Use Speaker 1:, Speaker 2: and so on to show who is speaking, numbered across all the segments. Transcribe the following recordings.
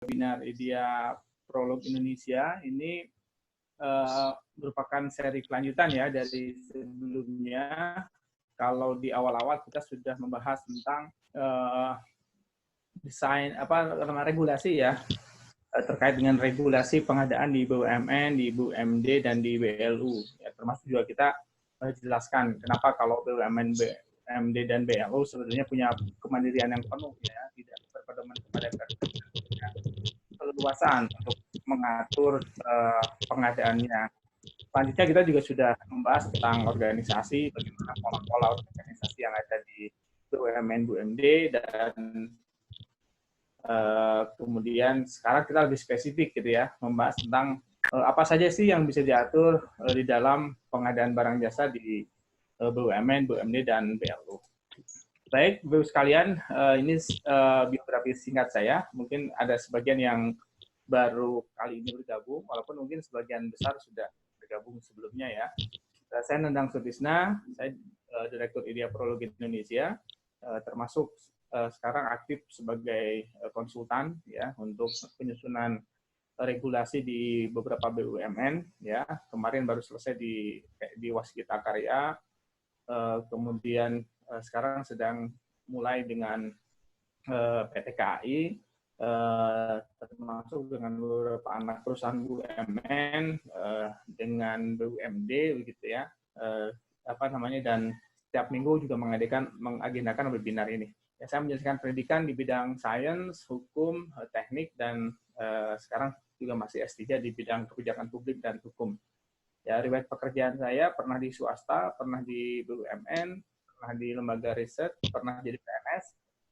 Speaker 1: webinar IDEA Prolog Indonesia ini merupakan seri kelanjutan ya dari sebelumnya. Kalau di awal-awal kita sudah membahas tentang desain regulasi ya, terkait dengan regulasi pengadaan di BUMN, di BUMD dan di BLU. Ya, termasuk juga kita jelaskan kenapa kalau BUMN, BUMD dan BLU sebetulnya punya kemandirian yang penuh ya, tidak berpedoman kepada keleluasan untuk mengatur pengadaannya. Selanjutnya kita juga sudah membahas tentang organisasi, bagaimana pola-pola organisasi yang ada di BUMN, BUMD, dan kemudian sekarang kita lebih spesifik gitu ya, membahas tentang apa saja sih yang bisa diatur di dalam pengadaan barang jasa di BUMN, BUMD, dan BLU. Baik, Bapak sekalian, ini biografi singkat saya. Mungkin ada sebagian yang baru kali ini bergabung, walaupun mungkin sebagian besar sudah bergabung sebelumnya ya. Saya Nendang Sutisna, saya Direktur IDEA Prolog Indonesia, termasuk sekarang aktif sebagai konsultan ya untuk penyusunan regulasi di beberapa BUMN ya. Kemarin baru selesai di Waskita Karya, kemudian sekarang sedang mulai dengan PT KAI, termasuk dengan beberapa anak perusahaan BUMN, dengan BUMD begitu ya, dan setiap minggu juga mengagendakan webinar ini. Ya, saya menjelaskan pendidikan di bidang sains, hukum, teknik, dan sekarang juga masih S3 di bidang kebijakan publik dan hukum. Ya, riwayat pekerjaan saya pernah di swasta, pernah di BUMN, pernah di lembaga riset, pernah jadi PNS,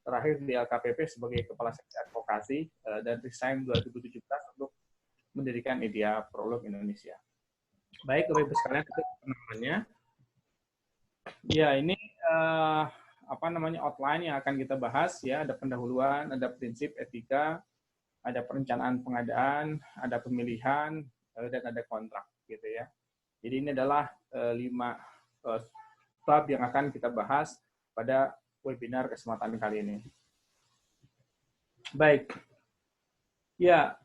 Speaker 1: terakhir di LKPP sebagai Kepala Seksi Advokasi, dan resign 2017 untuk mendirikan IDEA Prolog Indonesia. Baik, Bapak-Ibu sekalian, itu namanya. Ya, ini outline yang akan kita bahas ya. Ada pendahuluan, ada prinsip etika, ada perencanaan pengadaan, ada pemilihan, dan ada kontrak gitu ya. Jadi ini adalah 5 bab yang akan kita bahas pada webinar kesempatan kali ini. Baik. Ya,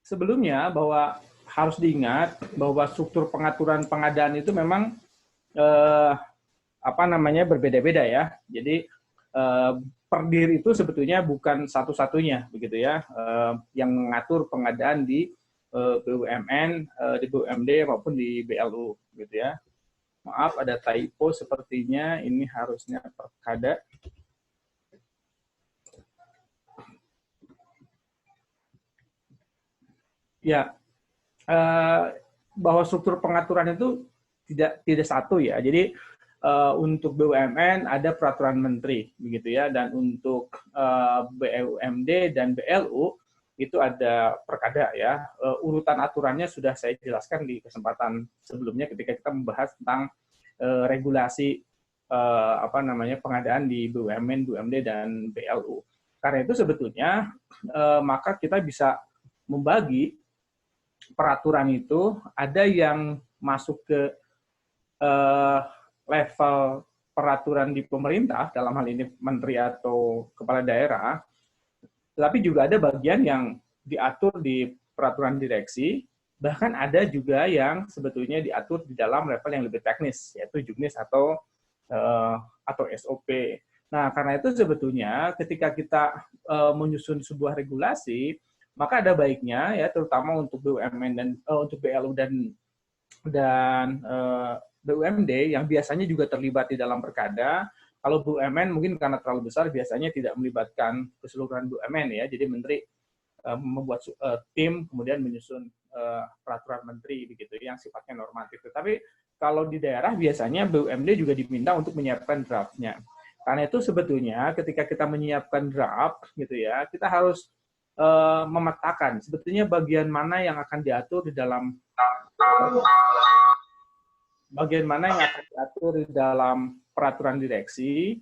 Speaker 1: sebelumnya bahwa harus diingat bahwa struktur pengaturan pengadaan itu memang berbeda-beda ya. Jadi per dir itu sebetulnya bukan satu-satunya begitu ya, yang mengatur pengadaan di BUMN, di BUMD maupun di BLU gitu ya. Maaf ada typo sepertinya, ini harusnya perkada. Ya, bahwa struktur pengaturan itu tidak satu ya. Jadi untuk BUMN ada peraturan menteri begitu ya, dan untuk BUMD dan BLU itu ada perkada ya. Urutan aturannya sudah saya jelaskan di kesempatan sebelumnya ketika kita membahas tentang regulasi pengadaan di BUMN, BUMD dan BLU. Karena itu sebetulnya maka kita bisa membagi peraturan itu, ada yang masuk ke level peraturan di pemerintah, dalam hal ini menteri atau kepala daerah, tetapi juga ada bagian yang diatur di peraturan direksi, bahkan ada juga yang sebetulnya diatur di dalam level yang lebih teknis, yaitu juknis atau SOP. Nah, karena itu sebetulnya ketika kita menyusun sebuah regulasi, maka ada baiknya ya, terutama untuk BUMN dan untuk BLU dan BUMD yang biasanya juga terlibat di dalam perkada. Kalau BUMN mungkin karena terlalu besar biasanya tidak melibatkan keseluruhan BUMN ya. Jadi menteri membuat tim kemudian menyusun peraturan menteri begitu yang sifatnya normatif. Tetapi kalau di daerah biasanya BUMD juga diminta untuk menyiapkan draftnya. Karena itu sebetulnya ketika kita menyiapkan draft gitu ya, kita harus memetakan sebetulnya bagian mana yang akan diatur di dalam peraturan direksi,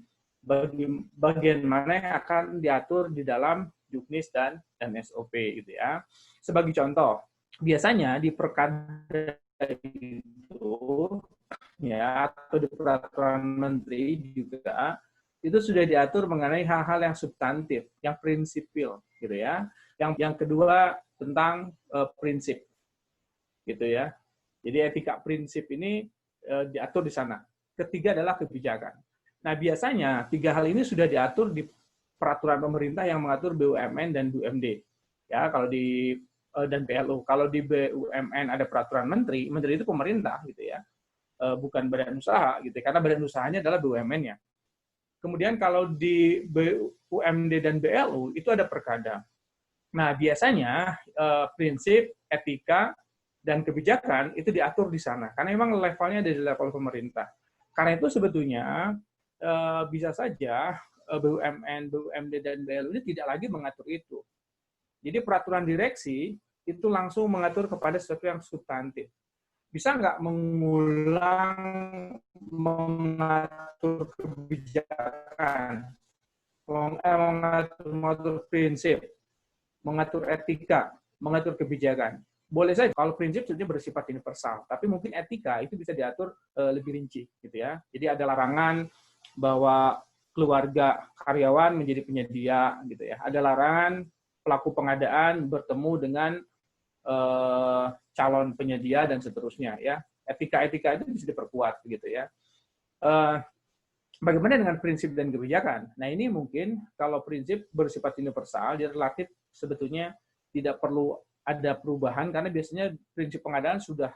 Speaker 1: bagian mana yang akan diatur di dalam juknis dan SOP gitu ya. Sebagai contoh, biasanya di perkada itu ya atau di peraturan menteri juga itu sudah diatur mengenai hal-hal yang substantif, yang prinsipil gitu ya. Yang kedua tentang prinsip, gitu ya. Jadi etika prinsip ini diatur di sana. Ketiga adalah kebijakan. Nah, biasanya tiga hal ini sudah diatur di peraturan pemerintah yang mengatur BUMN dan BUMD. Ya, kalau di dan PLU. Kalau di BUMN ada peraturan menteri, menteri itu pemerintah gitu ya. Bukan badan usaha gitu ya, karena badan usahanya adalah BUMN-nya. Kemudian kalau di BUMD dan BLU itu ada perkada. Nah, biasanya prinsip, etika, dan kebijakan itu diatur di sana. Karena memang levelnya ada di level pemerintah. Karena itu sebetulnya bisa saja BUMN, BUMD, dan BLU ini tidak lagi mengatur itu. Jadi peraturan direksi itu langsung mengatur kepada sesuatu yang substantif. Bisa nggak mengulang mengatur kebijakan, mengatur prinsip, mengatur etika, mengatur kebijakan. Boleh saja kalau prinsip sebenarnya bersifat universal, tapi mungkin etika itu bisa diatur lebih rinci, gitu ya. Jadi ada larangan bahwa keluarga karyawan menjadi penyedia, gitu ya. Ada larangan pelaku pengadaan bertemu dengan calon penyedia dan seterusnya, ya. Etika-etika itu bisa diperkuat, gitu ya. Bagaimana dengan prinsip dan kebijakan? Nah, ini mungkin kalau prinsip bersifat universal, dia relatif sebetulnya tidak perlu ada perubahan, karena biasanya prinsip pengadaan sudah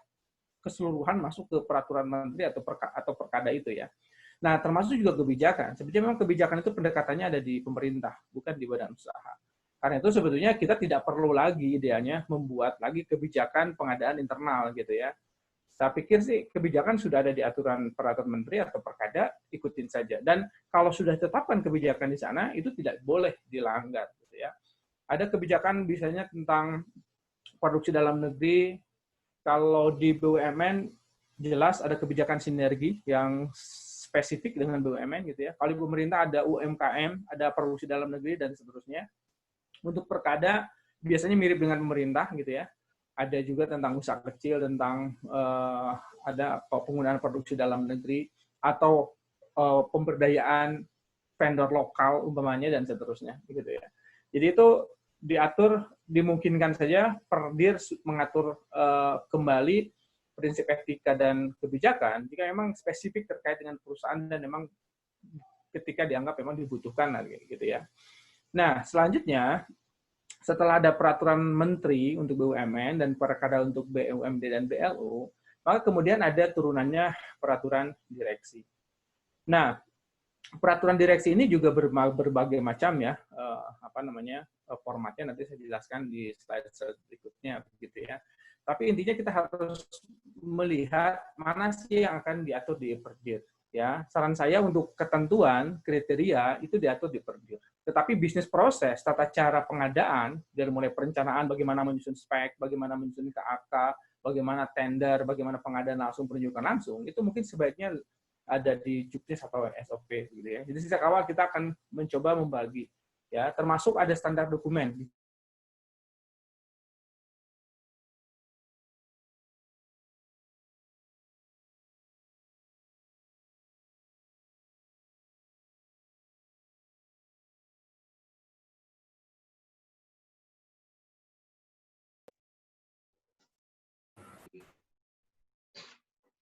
Speaker 1: keseluruhan masuk ke peraturan menteri atau perkada itu ya. Nah, termasuk juga kebijakan. Sebetulnya memang kebijakan itu pendekatannya ada di pemerintah, bukan di badan usaha. Karena itu sebetulnya kita tidak perlu lagi ideanya membuat lagi kebijakan pengadaan internal gitu ya. Saya pikir sih kebijakan sudah ada di aturan peraturan menteri atau perkada, ikutin saja. Dan kalau sudah ditetapkan kebijakan di sana, itu tidak boleh dilanggar. Gitu ya. Ada kebijakan misalnya tentang produksi dalam negeri. Kalau di BUMN jelas ada kebijakan sinergi yang spesifik dengan BUMN gitu ya. Kalau di pemerintah ada UMKM, ada produksi dalam negeri dan seterusnya. Untuk perkada biasanya mirip dengan pemerintah gitu ya. Ada juga tentang usaha kecil, tentang ada penggunaan produksi dalam negeri, atau pemberdayaan vendor lokal umpamanya dan seterusnya gitu ya. Jadi itu diatur, dimungkinkan saja Perdir mengatur kembali prinsip etika dan kebijakan jika memang spesifik terkait dengan perusahaan dan memang ketika dianggap memang dibutuhkan gitu ya. Nah, selanjutnya setelah ada peraturan menteri untuk BUMN dan perkada untuk BUMD dan BLU, maka kemudian ada turunannya peraturan direksi. Nah, peraturan direksi ini juga berbagai macam ya, formatnya nanti saya jelaskan di slide berikutnya begitu ya. Tapi intinya kita harus melihat mana sih yang akan diatur di Perdir. Ya, saran saya untuk ketentuan kriteria itu diatur di Perdir. Tetapi bisnis proses, tata cara pengadaan, dari mulai perencanaan, bagaimana menyusun spek, bagaimana menyusun KAK, bagaimana tender, bagaimana pengadaan langsung, penunjukan langsung, itu mungkin sebaiknya ada di Juknis atau SOP gitu ya. Jadi sejak awal kita akan mencoba membagi ya, termasuk ada standar dokumen.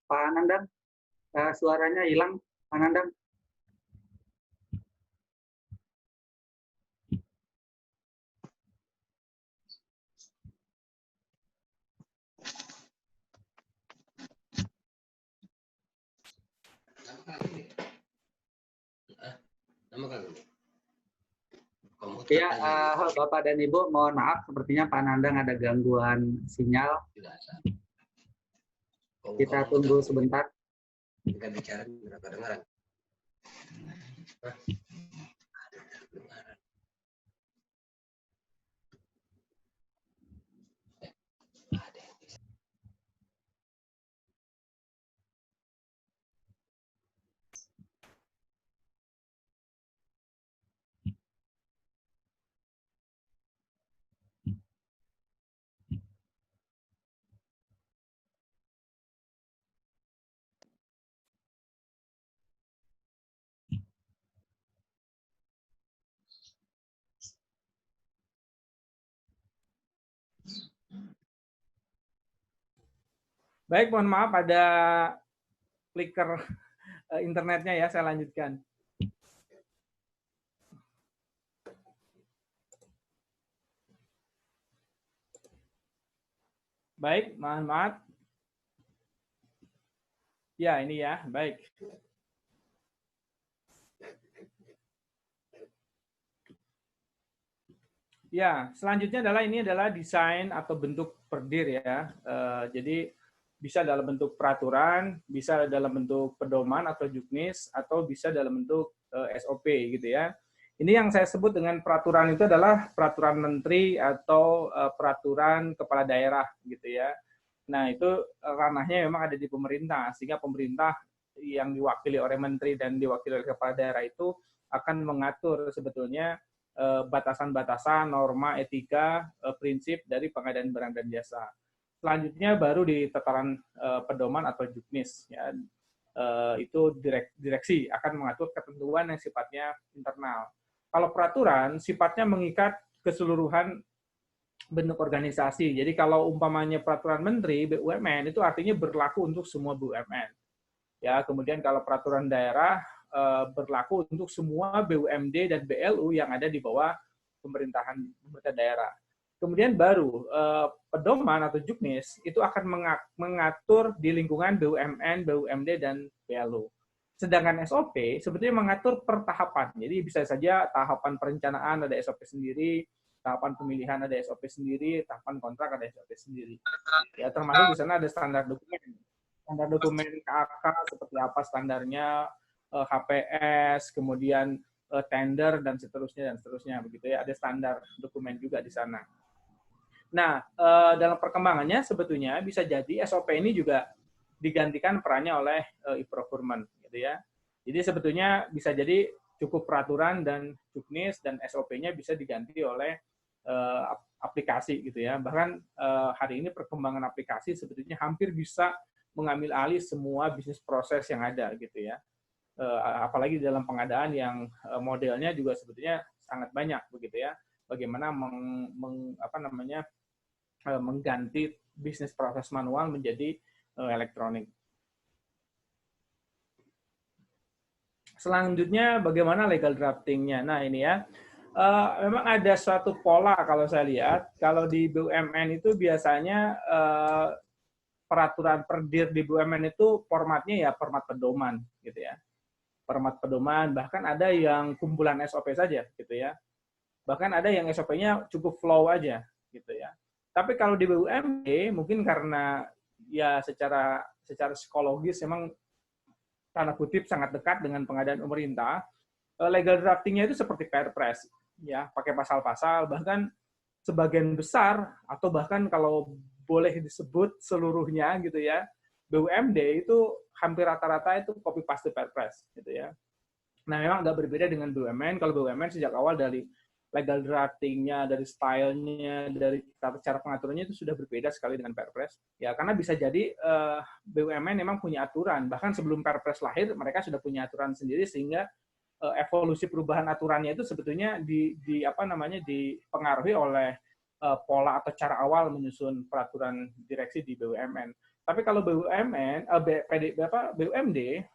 Speaker 2: Pak Anandang, suaranya hilang, Pak Anandang. Ya, Bapak dan Ibu, mohon maaf, sepertinya Pak Nandang ada gangguan sinyal. Kita tunggu sebentar.
Speaker 3: Kita bicara kedengaran.
Speaker 1: Baik, mohon maaf ada flicker internetnya ya, saya lanjutkan. Baik, mohon maaf. Ya, ini ya, baik. Ya, selanjutnya ini adalah desain atau bentuk perdir ya. Jadi bisa dalam bentuk peraturan, bisa dalam bentuk pedoman atau juknis, atau bisa dalam bentuk SOP gitu ya. Ini yang saya sebut dengan peraturan itu adalah peraturan menteri atau peraturan kepala daerah gitu ya. Nah, itu ranahnya memang ada di pemerintah, sehingga pemerintah yang diwakili oleh menteri dan diwakili oleh kepala daerah itu akan mengatur sebetulnya batasan-batasan, norma, etika, prinsip dari pengadaan barang dan jasa. Selanjutnya baru di tataran pedoman atau juknis, ya, itu direksi akan mengatur ketentuan yang sifatnya internal. Kalau peraturan sifatnya mengikat keseluruhan bentuk organisasi. Jadi kalau umpamanya peraturan menteri BUMN itu artinya berlaku untuk semua BUMN. Ya, kemudian kalau peraturan daerah berlaku untuk semua BUMD dan BLU yang ada di bawah pemerintahan daerah. Kemudian baru pedoman atau juknis itu akan mengatur di lingkungan BUMN, BUMD, dan BLU. Sedangkan SOP sebetulnya mengatur pertahapan. Jadi bisa saja tahapan perencanaan ada SOP sendiri, tahapan pemilihan ada SOP sendiri, tahapan kontrak ada SOP sendiri. Ya, termasuk di sana ada standar dokumen. Standar dokumen KAK seperti apa standarnya, HPS, kemudian tender dan seterusnya begitu ya. Ada standar dokumen juga di sana. Nah, dalam perkembangannya sebetulnya bisa jadi SOP ini juga digantikan perannya oleh e-procurement gitu ya. Jadi sebetulnya bisa jadi cukup peraturan dan juknis dan SOP-nya bisa diganti oleh aplikasi gitu ya. Bahkan hari ini perkembangan aplikasi sebetulnya hampir bisa mengambil alih semua bisnis proses yang ada gitu ya. Apalagi dalam pengadaan yang modelnya juga sebetulnya sangat banyak begitu ya. Bagaimana mengganti bisnis proses manual menjadi elektronik. Selanjutnya bagaimana legal drafting-nya. Nah ini ya, memang ada suatu pola kalau saya lihat. Kalau di BUMN itu biasanya peraturan perdir di BUMN itu formatnya ya format pedoman gitu ya. Format pedoman, bahkan ada yang kumpulan SOP saja gitu ya. Bahkan ada yang SOP-nya cukup flow aja gitu ya. Tapi kalau di BUMD mungkin karena ya secara psikologis memang tanda kutip sangat dekat dengan pengadaan pemerintah, legal drafting-nya itu seperti Perpres ya, pakai pasal-pasal, bahkan sebagian besar atau bahkan kalau boleh disebut seluruhnya gitu ya, BUMD itu hampir rata-rata itu copy paste Perpres gitu ya. Nah, memang agak berbeda dengan BUMN. Kalau BUMN sejak awal dari legal drafting-nya, dari style-nya, dari cara pengaturannya itu sudah berbeda sekali dengan Perpres. Ya, karena bisa jadi BUMN memang punya aturan. Bahkan sebelum Perpres lahir, mereka sudah punya aturan sendiri sehingga evolusi perubahan aturannya itu sebetulnya dipengaruhi oleh pola atau cara awal menyusun peraturan direksi di BUMN. Tapi kalau BUMD,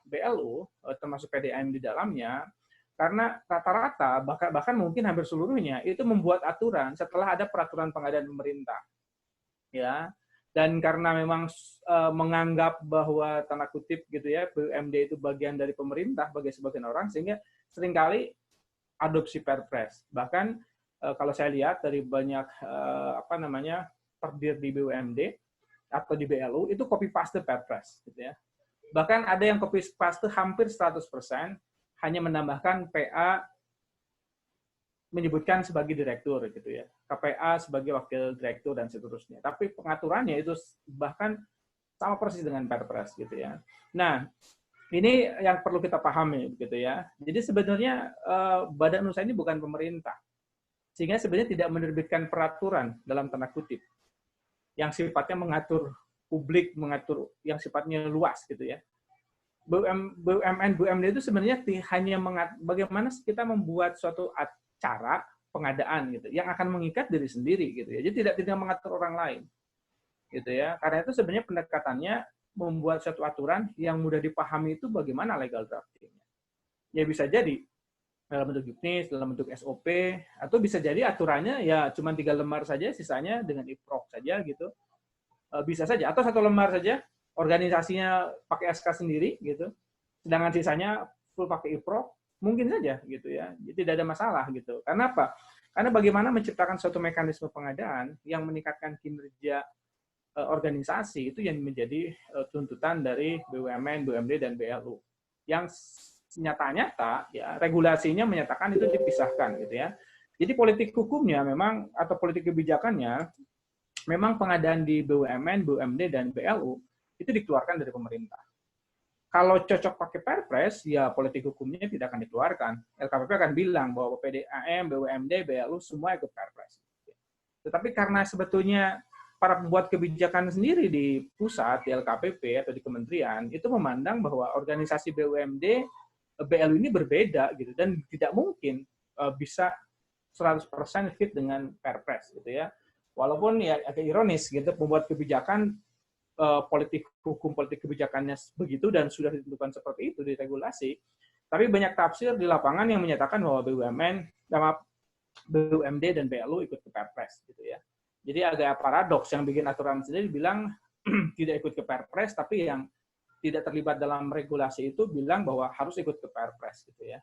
Speaker 1: BLU, termasuk PDAM di dalamnya, karena rata-rata, bahkan mungkin hampir seluruhnya, itu membuat aturan setelah ada peraturan pengadaan pemerintah. Ya, dan karena memang menganggap bahwa tanda kutip gitu ya, BUMD itu bagian dari pemerintah bagi sebagian orang, sehingga seringkali adopsi Perpres. Bahkan kalau saya lihat dari banyak perdir di BUMD atau di BLU itu copy paste Perpres gitu ya. Bahkan ada yang copy paste hampir 100%, hanya menambahkan PA menyebutkan sebagai direktur gitu ya. KPA sebagai wakil direktur dan seterusnya. Tapi pengaturannya itu bahkan sama persis dengan Perpres gitu ya. Nah, ini yang perlu kita pahami gitu ya. Jadi sebenarnya badan usaha ini bukan pemerintah. Sehingga sebenarnya tidak menerbitkan peraturan dalam tanda kutip yang sifatnya mengatur publik, mengatur yang sifatnya luas gitu ya. BUMN, BUMD itu sebenarnya hanya bagaimana kita membuat suatu cara pengadaan gitu, yang akan mengikat diri sendiri gitu ya. Jadi tidak mengatur orang lain gitu ya. Karena itu sebenarnya pendekatannya membuat suatu aturan yang mudah dipahami itu bagaimana legal draftingnya. Ya bisa jadi dalam bentuk juknis, dalam bentuk SOP, atau bisa jadi aturannya ya cuma 3 lembar saja, sisanya dengan IPROK saja gitu. Bisa saja, atau 1 lembar saja, organisasinya pakai SK sendiri gitu, sedangkan sisanya full pakai IPROK, mungkin saja gitu ya. Jadi tidak ada masalah gitu. Karena apa? Karena bagaimana menciptakan suatu mekanisme pengadaan yang meningkatkan kinerja organisasi itu yang menjadi tuntutan dari BUMN, BUMD, dan BLU. Yang nyata-nyata ya regulasinya menyatakan itu dipisahkan gitu ya. Jadi politik hukumnya memang atau politik kebijakannya memang pengadaan di BUMN, BUMD, dan BLU itu dikeluarkan dari pemerintah. Kalau cocok pakai Perpres, ya politik hukumnya tidak akan dikeluarkan. LKPP akan bilang bahwa PDAM, BUMD, BLU semua ikut Perpres. Tetapi karena sebetulnya para pembuat kebijakan sendiri di pusat, di LKPP atau di kementerian, itu memandang bahwa organisasi BUMD, BLU ini berbeda gitu dan tidak mungkin bisa 100% fit dengan Perpres gitu ya. Walaupun ya agak ironis gitu, pembuat kebijakan politik hukum politik kebijakannya begitu dan sudah ditentukan seperti itu di regulasi, tapi banyak tafsir di lapangan yang menyatakan bahwa BUMD dan BLU ikut ke Perpres gitu ya. Jadi agak paradoks, yang bikin aturan sendiri bilang tidak ikut ke Perpres, tapi yang tidak terlibat dalam regulasi itu bilang bahwa harus ikut ke Perpres gitu ya.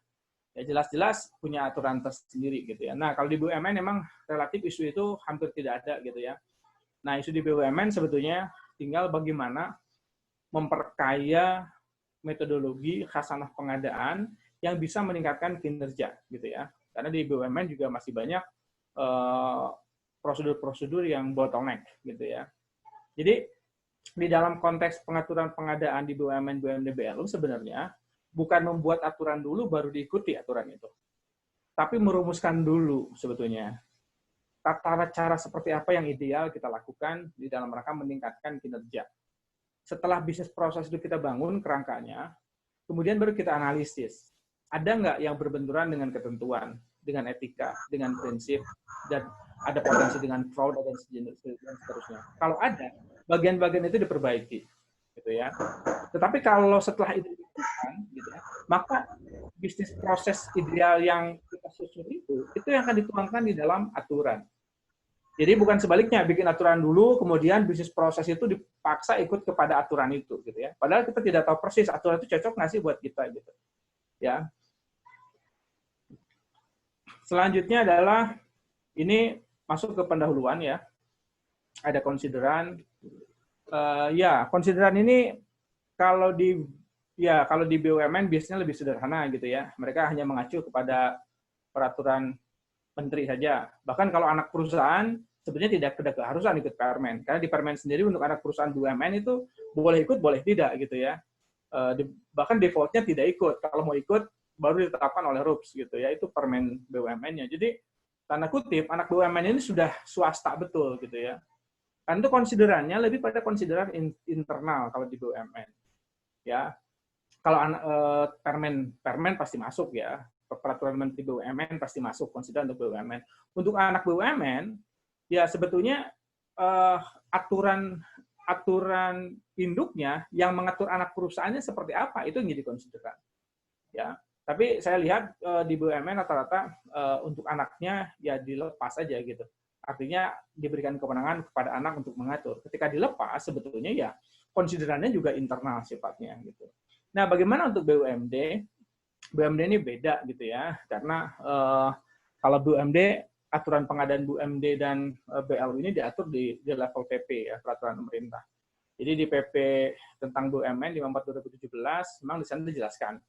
Speaker 1: Ya jelas-jelas punya aturan tersendiri gitu ya. Nah, kalau di BUMN memang relatif isu itu hampir tidak ada gitu ya. Nah, isu di BUMN sebetulnya tinggal bagaimana memperkaya metodologi khasanah pengadaan yang bisa meningkatkan kinerja gitu ya. Karena di BUMN juga masih banyak prosedur-prosedur yang bottleneck gitu ya. Jadi di dalam konteks pengaturan pengadaan di BUMN, BUMD, BLU sebenarnya bukan membuat aturan dulu baru diikuti aturan itu. Tapi merumuskan dulu sebetulnya tata cara seperti apa yang ideal kita lakukan di dalam rangka meningkatkan kinerja. Setelah bisnis proses itu kita bangun kerangkanya, kemudian baru kita analisis. Ada nggak yang berbenturan dengan ketentuan, dengan etika, dengan prinsip, dan ada potensi dengan fraud dan seterusnya. Kalau ada, bagian-bagian itu diperbaiki, gitu ya. Tetapi kalau setelah itu dilakukan, gitu ya, maka bisnis proses ideal yang kita susun itu yang akan dituangkan di dalam aturan. Jadi bukan sebaliknya, bikin aturan dulu, kemudian bisnis proses itu dipaksa ikut kepada aturan itu, gitu ya. Padahal kita tidak tahu persis aturan itu cocok nggak sih buat kita, gitu. Ya. Selanjutnya adalah ini masuk ke pendahuluan ya. Ada konsideran. Konsideran ini kalau di BUMN biasanya lebih sederhana gitu ya. Mereka hanya mengacu kepada peraturan menteri saja. Bahkan kalau anak perusahaan sebenarnya tidak ada keharusan ikut Permen. Karena di Permen sendiri untuk anak perusahaan BUMN itu boleh ikut, boleh tidak gitu ya. Bahkan defaultnya tidak ikut. Kalau mau ikut baru ditetapkan oleh RUPS gitu ya. Itu Permen BUMN-nya. Jadi tanda kutip anak BUMN ini sudah swasta betul gitu ya. Kan itu konsiderannya lebih pada konsideran internal kalau di BUMN. Ya. Kalau Permen pasti masuk ya. Peraturan Menteri BUMN pasti masuk konsideran untuk BUMN. Untuk anak BUMN, ya sebetulnya aturan induknya yang mengatur anak perusahaannya seperti apa itu yang jadi konsideran. Ya, tapi saya lihat di BUMN rata-rata untuk anaknya ya dilepas aja gitu. Artinya diberikan kewenangan kepada anak untuk mengatur. Ketika dilepas sebetulnya ya konsiderannya juga internal sifatnya gitu. Nah, bagaimana untuk BUMD? BUMD ini beda gitu ya, karena kalau BUMD, aturan pengadaan BUMD dan BLU ini diatur di level PP ya, peraturan pemerintah. Jadi di PP tentang BUMN 54/2017 memang di sana dijelaskan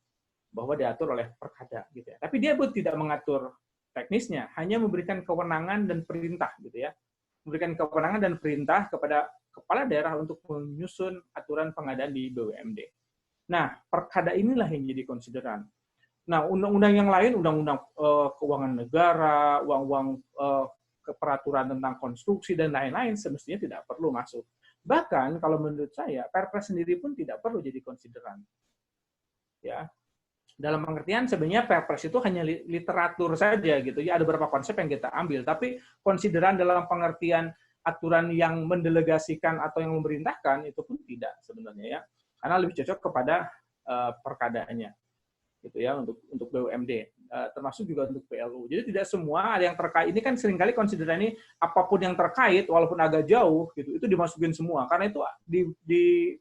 Speaker 1: bahwa diatur oleh Perkada gitu ya. Tapi dia pun tidak mengatur teknisnya, hanya memberikan kewenangan dan perintah gitu ya. Memberikan kewenangan dan perintah kepada kepala daerah untuk menyusun aturan pengadaan di BUMD. Nah, Perkada inilah yang jadi konsideran. Nah, undang-undang yang lain, undang-undang keuangan negara, undang-undang peraturan tentang konstruksi dan lain-lain semestinya tidak perlu masuk. Bahkan kalau menurut saya, Perpres sendiri pun tidak perlu jadi konsideran. Ya. Dalam pengertian sebenarnya Perpres itu hanya literatur saja gitu ya, ada beberapa konsep yang kita ambil, tapi konsideran dalam pengertian aturan yang mendelegasikan atau yang memerintahkan itu pun tidak sebenarnya ya, karena lebih cocok kepada perkadaannya gitu ya untuk BUMD, termasuk juga untuk PLU. Jadi tidak semua ada yang terkait. Ini kan seringkali konsideran ini apapun yang terkait walaupun agak jauh gitu itu dimasukin semua, karena itu di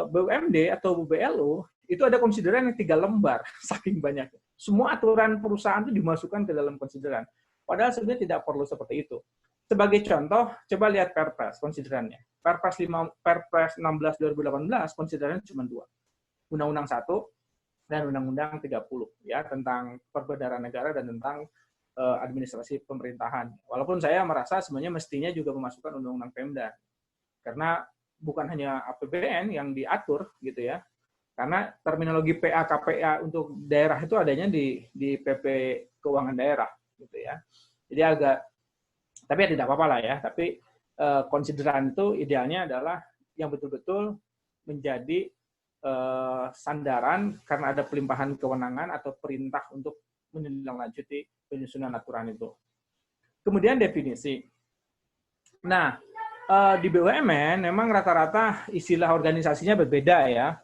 Speaker 1: BUMD atau BLU itu ada konsideran yang 3 lembar, saking banyaknya. Semua aturan perusahaan itu dimasukkan ke dalam konsideran. Padahal sebenarnya tidak perlu seperti itu. Sebagai contoh, coba lihat Perpres, konsiderannya. Perpres 16 2018, konsiderannya cuma 2. Undang-Undang 1 dan Undang-Undang 30, ya, tentang perbedaan negara dan tentang administrasi pemerintahan. Walaupun saya merasa sebenarnya mestinya juga memasukkan Undang-Undang Pemda. Karena bukan hanya APBN yang diatur, gitu ya, karena terminologi PA KPA untuk daerah itu adanya di PP Keuangan Daerah gitu ya. Jadi tapi ya tidak apa-apa lah ya, tapi konsideran itu idealnya adalah yang betul-betul menjadi sandaran karena ada pelimpahan kewenangan atau perintah untuk menindaklanjuti penyusunan aturan itu. Kemudian definisi. Nah, di BUMN memang rata-rata istilah organisasinya berbeda ya.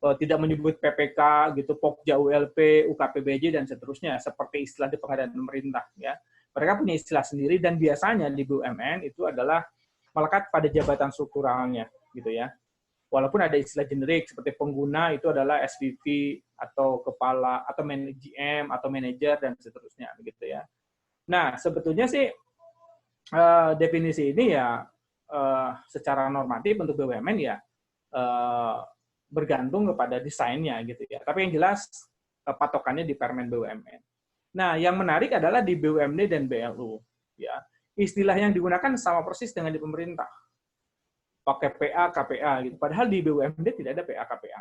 Speaker 1: Tidak menyebut PPK gitu, Pokja, ULP, UKPBJ dan seterusnya seperti istilah di pengadaan pemerintah ya. Mereka punya istilah sendiri dan biasanya di BUMN itu adalah melekat pada jabatan strukturalnya gitu ya. Walaupun ada istilah generik seperti pengguna itu adalah SVP atau kepala atau GM atau manajer dan seterusnya begitu ya. Nah, sebetulnya sih definisi ini ya secara normatif untuk BUMN ya bergantung kepada desainnya gitu ya. Tapi yang jelas patokannya di Permen BUMN. Nah, yang menarik adalah di BUMD dan BLU ya. Istilah yang digunakan sama persis dengan di pemerintah. Pakai PA, KPA gitu. Padahal di BUMD tidak ada PA, KPA.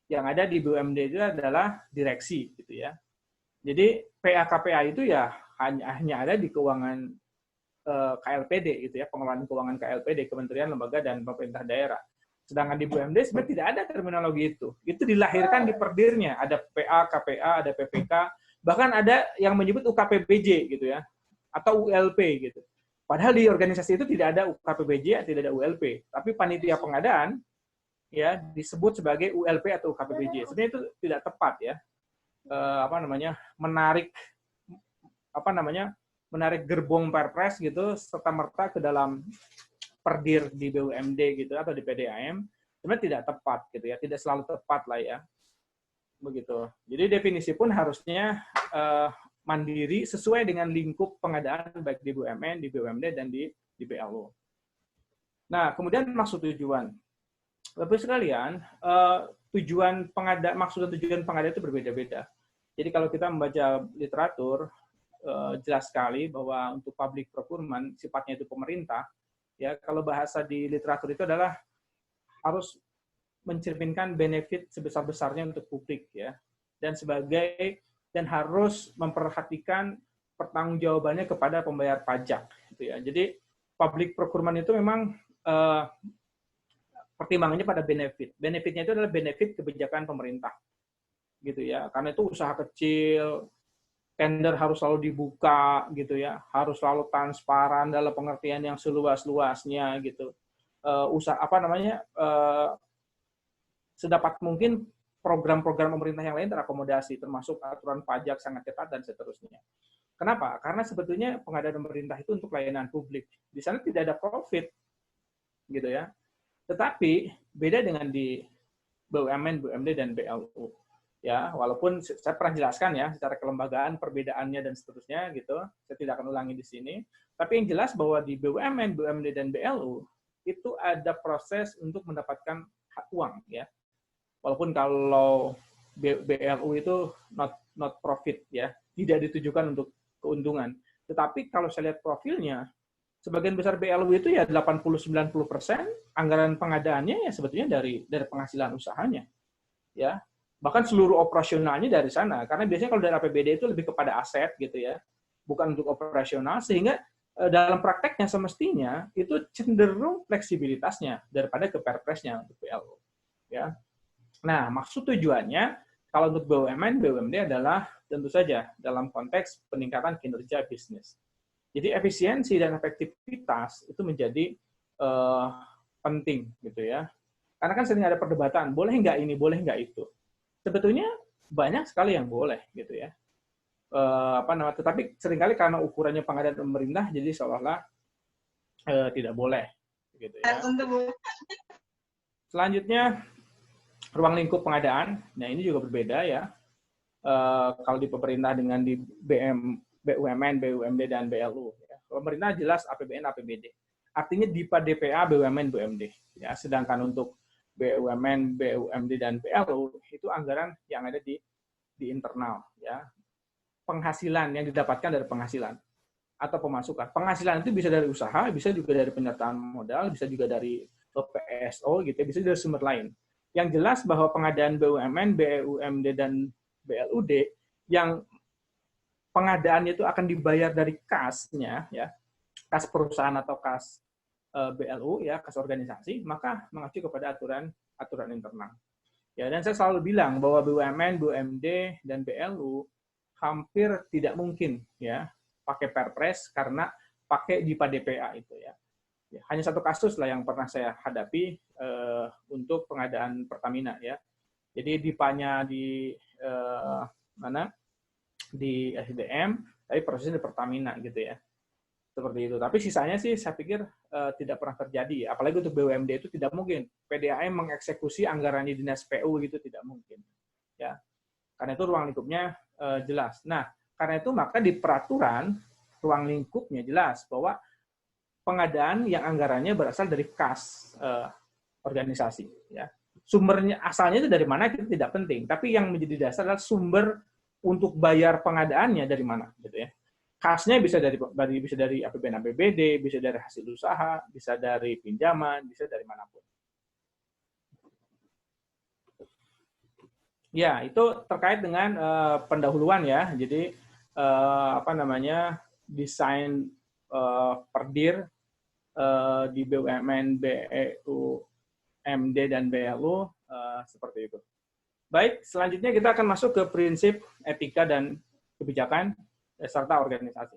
Speaker 1: Yang ada di BUMD itu adalah direksi gitu ya. Jadi PA, KPA itu ya hanya ada di keuangan KLPD gitu ya, pengelolaan keuangan KLPD, Kementerian, Lembaga dan Pemerintah Daerah. Sedangkan di BUMD sebenarnya tidak ada terminologi itu. Itu dilahirkan di perdirnya. Ada PA, KPA, ada PPK, bahkan ada yang menyebut UKPBJ gitu ya, atau ULP gitu. Padahal di organisasi itu tidak ada UKPBJ, tidak ada ULP. Tapi panitia pengadaan ya disebut sebagai ULP atau UKPBJ. Sebenarnya itu tidak tepat ya. Menarik gerbong Perpres gitu serta merta ke dalam perdir di BUMD gitu atau di PDAM sebenarnya tidak tepat gitu ya, tidak selalu tepat lah ya, begitu. Jadi definisi pun harusnya mandiri sesuai dengan lingkup pengadaan baik di BUMN, di BUMD dan di BLU. Nah, kemudian maksud tujuan. Bapak sekalian, maksud dan tujuan pengadaan itu berbeda-beda. Jadi kalau kita membaca literatur jelas sekali bahwa untuk public procurement sifatnya itu pemerintah. Ya, kalau bahasa di literatur itu adalah harus mencerminkan benefit sebesar-besarnya untuk publik ya. Dan harus memperhatikan pertanggungjawabannya kepada pembayar pajak gitu ya. Jadi public procurement itu memang pertimbangannya pada benefit. Benefitnya itu adalah benefit kebijakan pemerintah. Gitu ya. Karena itu usaha kecil, tender harus selalu dibuka gitu ya, harus selalu transparan dalam pengertian yang seluas-luasnya gitu. Sedapat mungkin program-program pemerintah yang lain terakomodasi, termasuk aturan pajak sangat ketat dan seterusnya. Kenapa? Karena sebetulnya pengadaan pemerintah itu untuk layanan publik. Di sana tidak ada profit, gitu ya. Tetapi beda dengan di BUMN, BUMD dan BLU. Ya, walaupun saya pernah jelaskan ya secara kelembagaan perbedaannya dan seterusnya gitu, saya tidak akan ulangi di sini. Tapi yang jelas bahwa di BUMN, BUMD dan BLU itu ada proses untuk mendapatkan hak uang ya. Walaupun kalau BLU itu not profit ya, tidak ditujukan untuk keuntungan. Tetapi kalau saya lihat profilnya, sebagian besar BLU itu ya 80-90% anggaran pengadaannya ya sebetulnya dari penghasilan usahanya. Ya. Bahkan seluruh operasionalnya dari sana. Karena biasanya kalau dari APBD itu lebih kepada aset gitu ya, bukan untuk operasional, sehingga dalam prakteknya semestinya itu cenderung fleksibilitasnya daripada ke Perpresnya untuk PLU. Ya. Nah, maksud tujuannya Kalau untuk BUMN, BUMD adalah tentu saja dalam konteks peningkatan kinerja bisnis. Jadi efisiensi dan efektivitas itu menjadi penting gitu ya. Karena kan sering ada perdebatan, boleh nggak ini, boleh nggak itu. Sebetulnya banyak sekali yang boleh gitu ya. Tetapi seringkali karena ukurannya pengadaan pemerintah, jadi seolah-olah tidak boleh gitu ya. Selanjutnya ruang lingkup pengadaan. Nah, ini juga berbeda ya. Kalau di pemerintah dengan di BUMN, BUMD dan BLU. Ya. Pemerintah jelas APBN, APBD. Artinya DIPA, DPA, BUMN, BUMD. Ya, sedangkan untuk BUMN, BUMD dan BLU itu anggaran yang ada di internal. Ya, penghasilan yang didapatkan dari penghasilan atau pemasukan. Penghasilan itu bisa dari usaha, bisa juga dari penyertaan modal, bisa juga dari PSO gitu, bisa dari sumber lain. Yang jelas bahwa pengadaan BUMN, BUMD dan BLUD yang pengadaannya itu akan dibayar dari kasnya, ya, kas perusahaan atau kas BLU, ya, kas organisasi, maka mengacu kepada aturan internal. Ya, dan saya selalu bilang bahwa BUMN, BUMD dan BLU hampir tidak mungkin ya pakai Perpres karena pakai DIPA DPA itu ya. Hanya satu kasus lah yang pernah saya hadapi untuk pengadaan Pertamina ya. Jadi DIPA-nya di di SDM, tapi prosesnya di Pertamina gitu ya. Seperti itu. Tapi sisanya sih saya pikir tidak pernah terjadi. Apalagi untuk BUMD itu tidak mungkin. PDAM mengeksekusi anggarannya dinas PU gitu tidak mungkin. Ya. Karena itu ruang lingkupnya jelas. Nah, karena itu maka di peraturan ruang lingkupnya jelas bahwa pengadaan yang anggarannya berasal dari kas organisasi. Ya. Sumbernya asalnya itu dari mana kita tidak penting, tapi yang menjadi dasar adalah sumber untuk bayar pengadaannya dari mana, gitu ya. Kasnya bisa dari APBN APBD, bisa dari hasil usaha, bisa dari pinjaman, bisa dari manapun. Ya, itu terkait dengan pendahuluan ya. Jadi desain perdir di BUMN, BUMD dan BLU seperti itu. Baik, selanjutnya kita akan masuk ke prinsip etika dan kebijakan serta organisasi.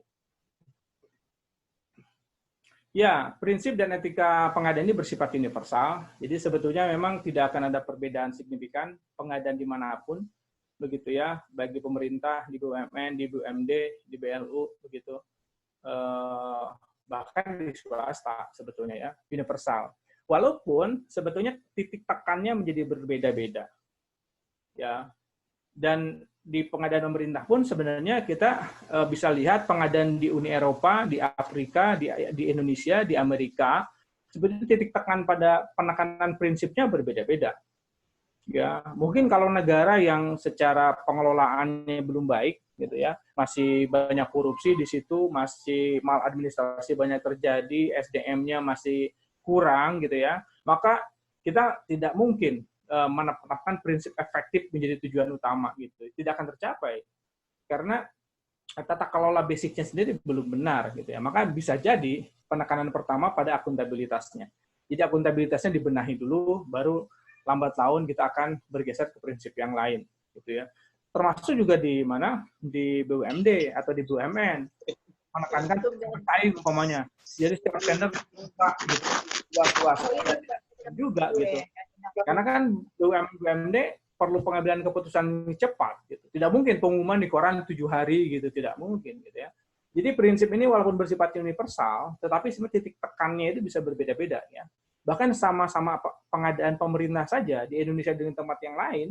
Speaker 1: Ya, prinsip dan etika pengadaan ini bersifat universal. Jadi sebetulnya memang tidak akan ada perbedaan signifikan pengadaan dimanapun, begitu ya, baik di pemerintah, di BUMN, di BUMD, di BLU, begitu. Bahkan di swasta sebetulnya ya, universal. Walaupun sebetulnya titik tekannya menjadi berbeda-beda. Ya. Dan di pengadaan pemerintah pun sebenarnya kita bisa lihat pengadaan di Uni Eropa, di Afrika, di Indonesia, di Amerika, sebetulnya titik tekan pada penekanan prinsipnya berbeda-beda. Ya, mungkin kalau negara yang secara pengelolaannya belum baik, gitu ya, masih banyak korupsi di situ, masih maladministrasi banyak terjadi, SDM-nya masih kurang, gitu ya, maka kita tidak mungkin menetapkan prinsip efektif menjadi tujuan utama gitu, tidak akan tercapai karena tata kelola basicnya sendiri belum benar gitu ya. Maka bisa jadi penekanan pertama pada akuntabilitasnya. Jadi akuntabilitasnya dibenahi dulu, baru lambat laun kita akan bergeser ke prinsip yang lain gitu ya. Termasuk juga di mana di BUMD atau di BUMN menekankan bersaing umpamanya. Jadi setiap tender gitu, luas-luas juga gitu. Karena kan BUMD perlu pengambilan keputusan cepat, gitu. Tidak mungkin pengumuman di koran 7 hari, gitu. Tidak mungkin, gitu ya. Jadi prinsip ini walaupun bersifat universal, tetapi sebenarnya titik tekannya itu bisa berbeda-beda, ya. Bahkan sama-sama pengadaan pemerintah saja di Indonesia dengan tempat yang lain,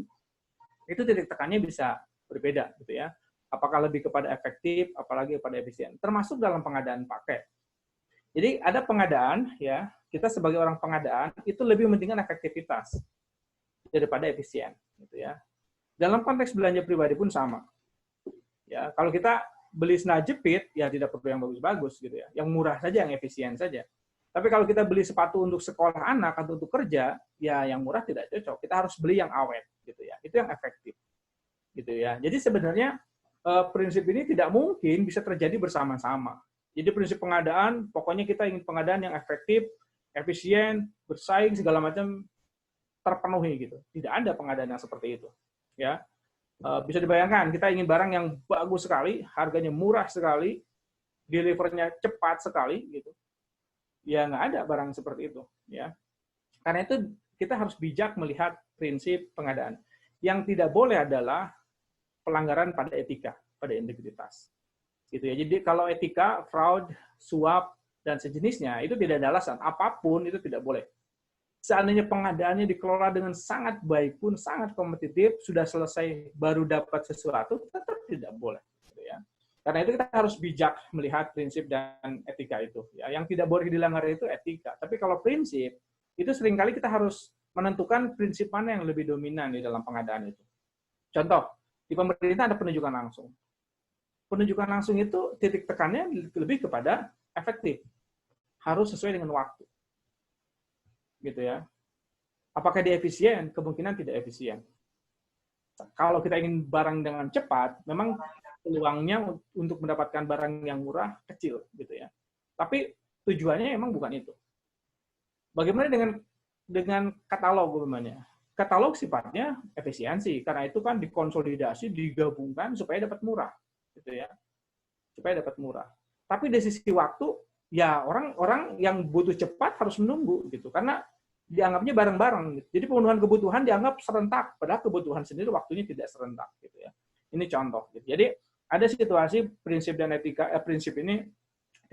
Speaker 1: itu titik tekannya bisa berbeda, gitu ya. Apakah lebih kepada efektif, apalagi kepada efisien. Termasuk dalam pengadaan paket. Jadi ada pengadaan, ya, kita sebagai orang pengadaan itu lebih mementingkan efektivitas daripada efisien, gitu ya. Dalam konteks belanja pribadi pun sama. Ya, kalau kita beli sendal jepit, ya tidak perlu yang bagus-bagus, gitu ya. Yang murah saja, yang efisien saja. Tapi kalau kita beli sepatu untuk sekolah anak atau untuk kerja, ya yang murah tidak cocok. Kita harus beli yang awet, gitu ya. Itu yang efektif, gitu ya. Jadi sebenarnya prinsip ini tidak mungkin bisa terjadi bersama-sama. Jadi prinsip pengadaan, pokoknya kita ingin pengadaan yang efektif, efisien, bersaing segala macam terpenuhi gitu. Tidak ada pengadaan yang seperti itu, ya. Bisa dibayangkan, kita ingin barang yang bagus sekali, harganya murah sekali, delivernya cepat sekali, gitu. Ya nggak ada barang seperti itu, ya. Karena itu kita harus bijak melihat prinsip pengadaan. Yang tidak boleh adalah pelanggaran pada etika, pada integritas. Gitu ya. Jadi kalau etika, fraud, suap, dan sejenisnya, itu tidak ada alasan. Apapun itu tidak boleh. Seandainya pengadaannya dikelola dengan sangat baik pun, sangat kompetitif, sudah selesai baru dapat sesuatu, tetap tidak boleh. Gitu ya. Karena itu kita harus bijak melihat prinsip dan etika itu. Ya. Yang tidak boleh dilanggar itu etika. Tapi kalau prinsip, itu seringkali kita harus menentukan prinsip mana yang lebih dominan di dalam pengadaan itu. Contoh, di pemerintah ada penunjukan langsung. Penunjukan langsung itu titik tekannya lebih kepada efektif. Harus sesuai dengan waktu. Gitu ya. Apakah dia efisien? Kemungkinan tidak efisien. Kalau kita ingin barang dengan cepat, memang peluangnya untuk mendapatkan barang yang murah kecil gitu ya. Tapi tujuannya memang bukan itu. Bagaimana dengan katalog umpamanya? Katalog sifatnya efisiensi karena itu kan dikonsolidasi, digabungkan supaya dapat murah gitu ya. Supaya dapat murah. Tapi dari sisi waktu ya orang-orang yang butuh cepat harus menunggu gitu karena dianggapnya bareng-bareng gitu. Jadi pemenuhan kebutuhan dianggap serentak padahal kebutuhan sendiri waktunya tidak serentak gitu ya. Ini contoh gitu. Jadi ada situasi prinsip dan etika prinsip ini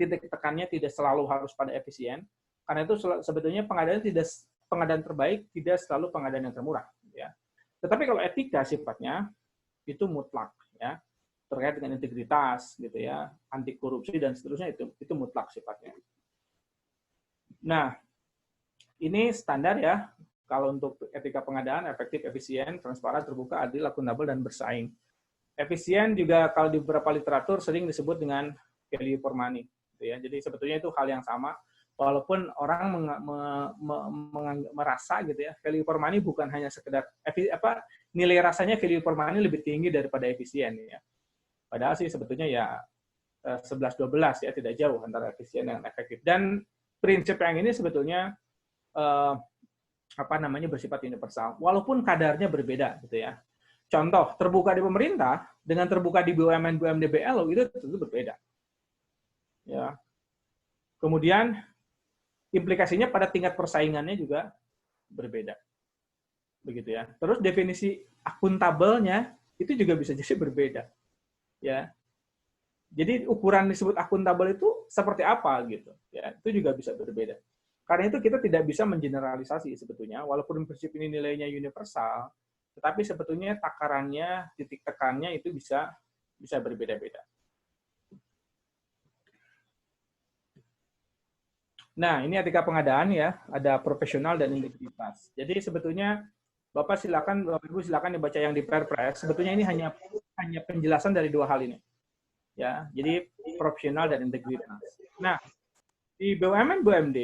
Speaker 1: titik tekannya tidak selalu harus pada efisien karena itu sebetulnya pengadaan terbaik tidak selalu pengadaan yang termurah gitu ya. Tetapi kalau etika sifatnya itu mutlak ya. Terkait dengan integritas gitu ya, anti korupsi dan seterusnya itu mutlak sifatnya. Nah, ini standar ya kalau untuk etika pengadaan efektif, efisien, transparan, terbuka, adil, akuntabel dan bersaing. Efisien juga kalau di beberapa literatur sering disebut dengan value for money gitu ya. Jadi sebetulnya itu hal yang sama walaupun orang merasa gitu ya, value for money bukan hanya sekedar nilai rasanya value for money lebih tinggi daripada efisien ya. Padahal sih sebetulnya ya 11-12 ya, tidak jauh antara efisien dan efektif. Dan prinsip yang ini sebetulnya bersifat universal, walaupun kadarnya berbeda gitu ya. Contoh, terbuka di pemerintah dengan terbuka di BUMN, BUMD, BLU itu tentu berbeda. Ya. Kemudian implikasinya pada tingkat persaingannya juga berbeda. Begitu ya. Terus definisi akuntabelnya itu juga bisa jadi berbeda. Ya, jadi ukuran disebut akuntabel itu seperti apa gitu, ya itu juga bisa berbeda. Karena itu kita tidak bisa mengeneralisasi sebetulnya, walaupun prinsip ini nilainya universal, tetapi sebetulnya takarannya, titik tekannya itu bisa berbeda-beda. Nah, ini etika pengadaan ya, ada profesional dan integritas. Jadi sebetulnya Bapak Ibu silakan dibaca yang di Perpres. Sebetulnya ini hanya penjelasan dari dua hal ini. Ya, jadi profesional dan integritas. Nah, di BUMN BUMD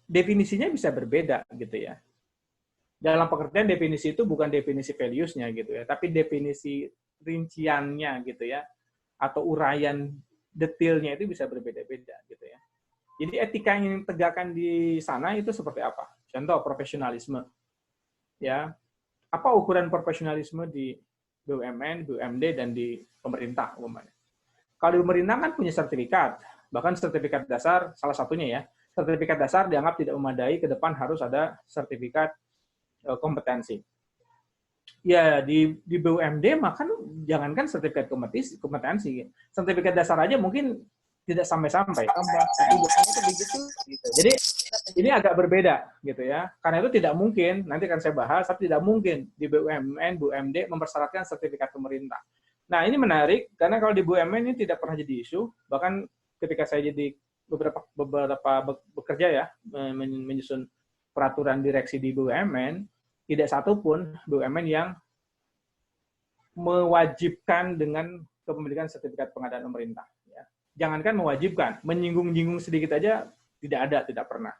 Speaker 1: definisinya bisa berbeda gitu ya. Dalam pengertian definisi itu bukan definisi values-nya gitu ya, tapi definisi rinciannya gitu ya, atau uraian detailnya itu bisa berbeda-beda gitu ya. Jadi etika yang ditegakkan di sana itu seperti apa? Contoh profesionalisme. Ya. Apa ukuran profesionalisme di BUMN, BUMD dan di pemerintah umumnya? Kalau di pemerintah kan punya sertifikat, bahkan sertifikat dasar salah satunya ya. Sertifikat dasar dianggap tidak memadai, ke depan harus ada sertifikat kompetensi. Ya di BUMD maka jangankan sertifikat kompetensi, sertifikat dasar aja mungkin tidak sampai-sampai. Jadi ini agak berbeda gitu ya. Karena itu tidak mungkin, nanti akan saya bahas, tapi tidak mungkin di BUMN, BUMD mempersyaratkan sertifikat pemerintah. Nah, ini menarik karena kalau di BUMN ini tidak pernah jadi isu, bahkan ketika saya jadi beberapa bekerja ya menyusun peraturan direksi di BUMN, tidak satupun BUMN yang mewajibkan dengan kepemilikan sertifikat pengadaan pemerintah. Jangankan mewajibkan, menyinggung-nyinggung sedikit aja tidak pernah.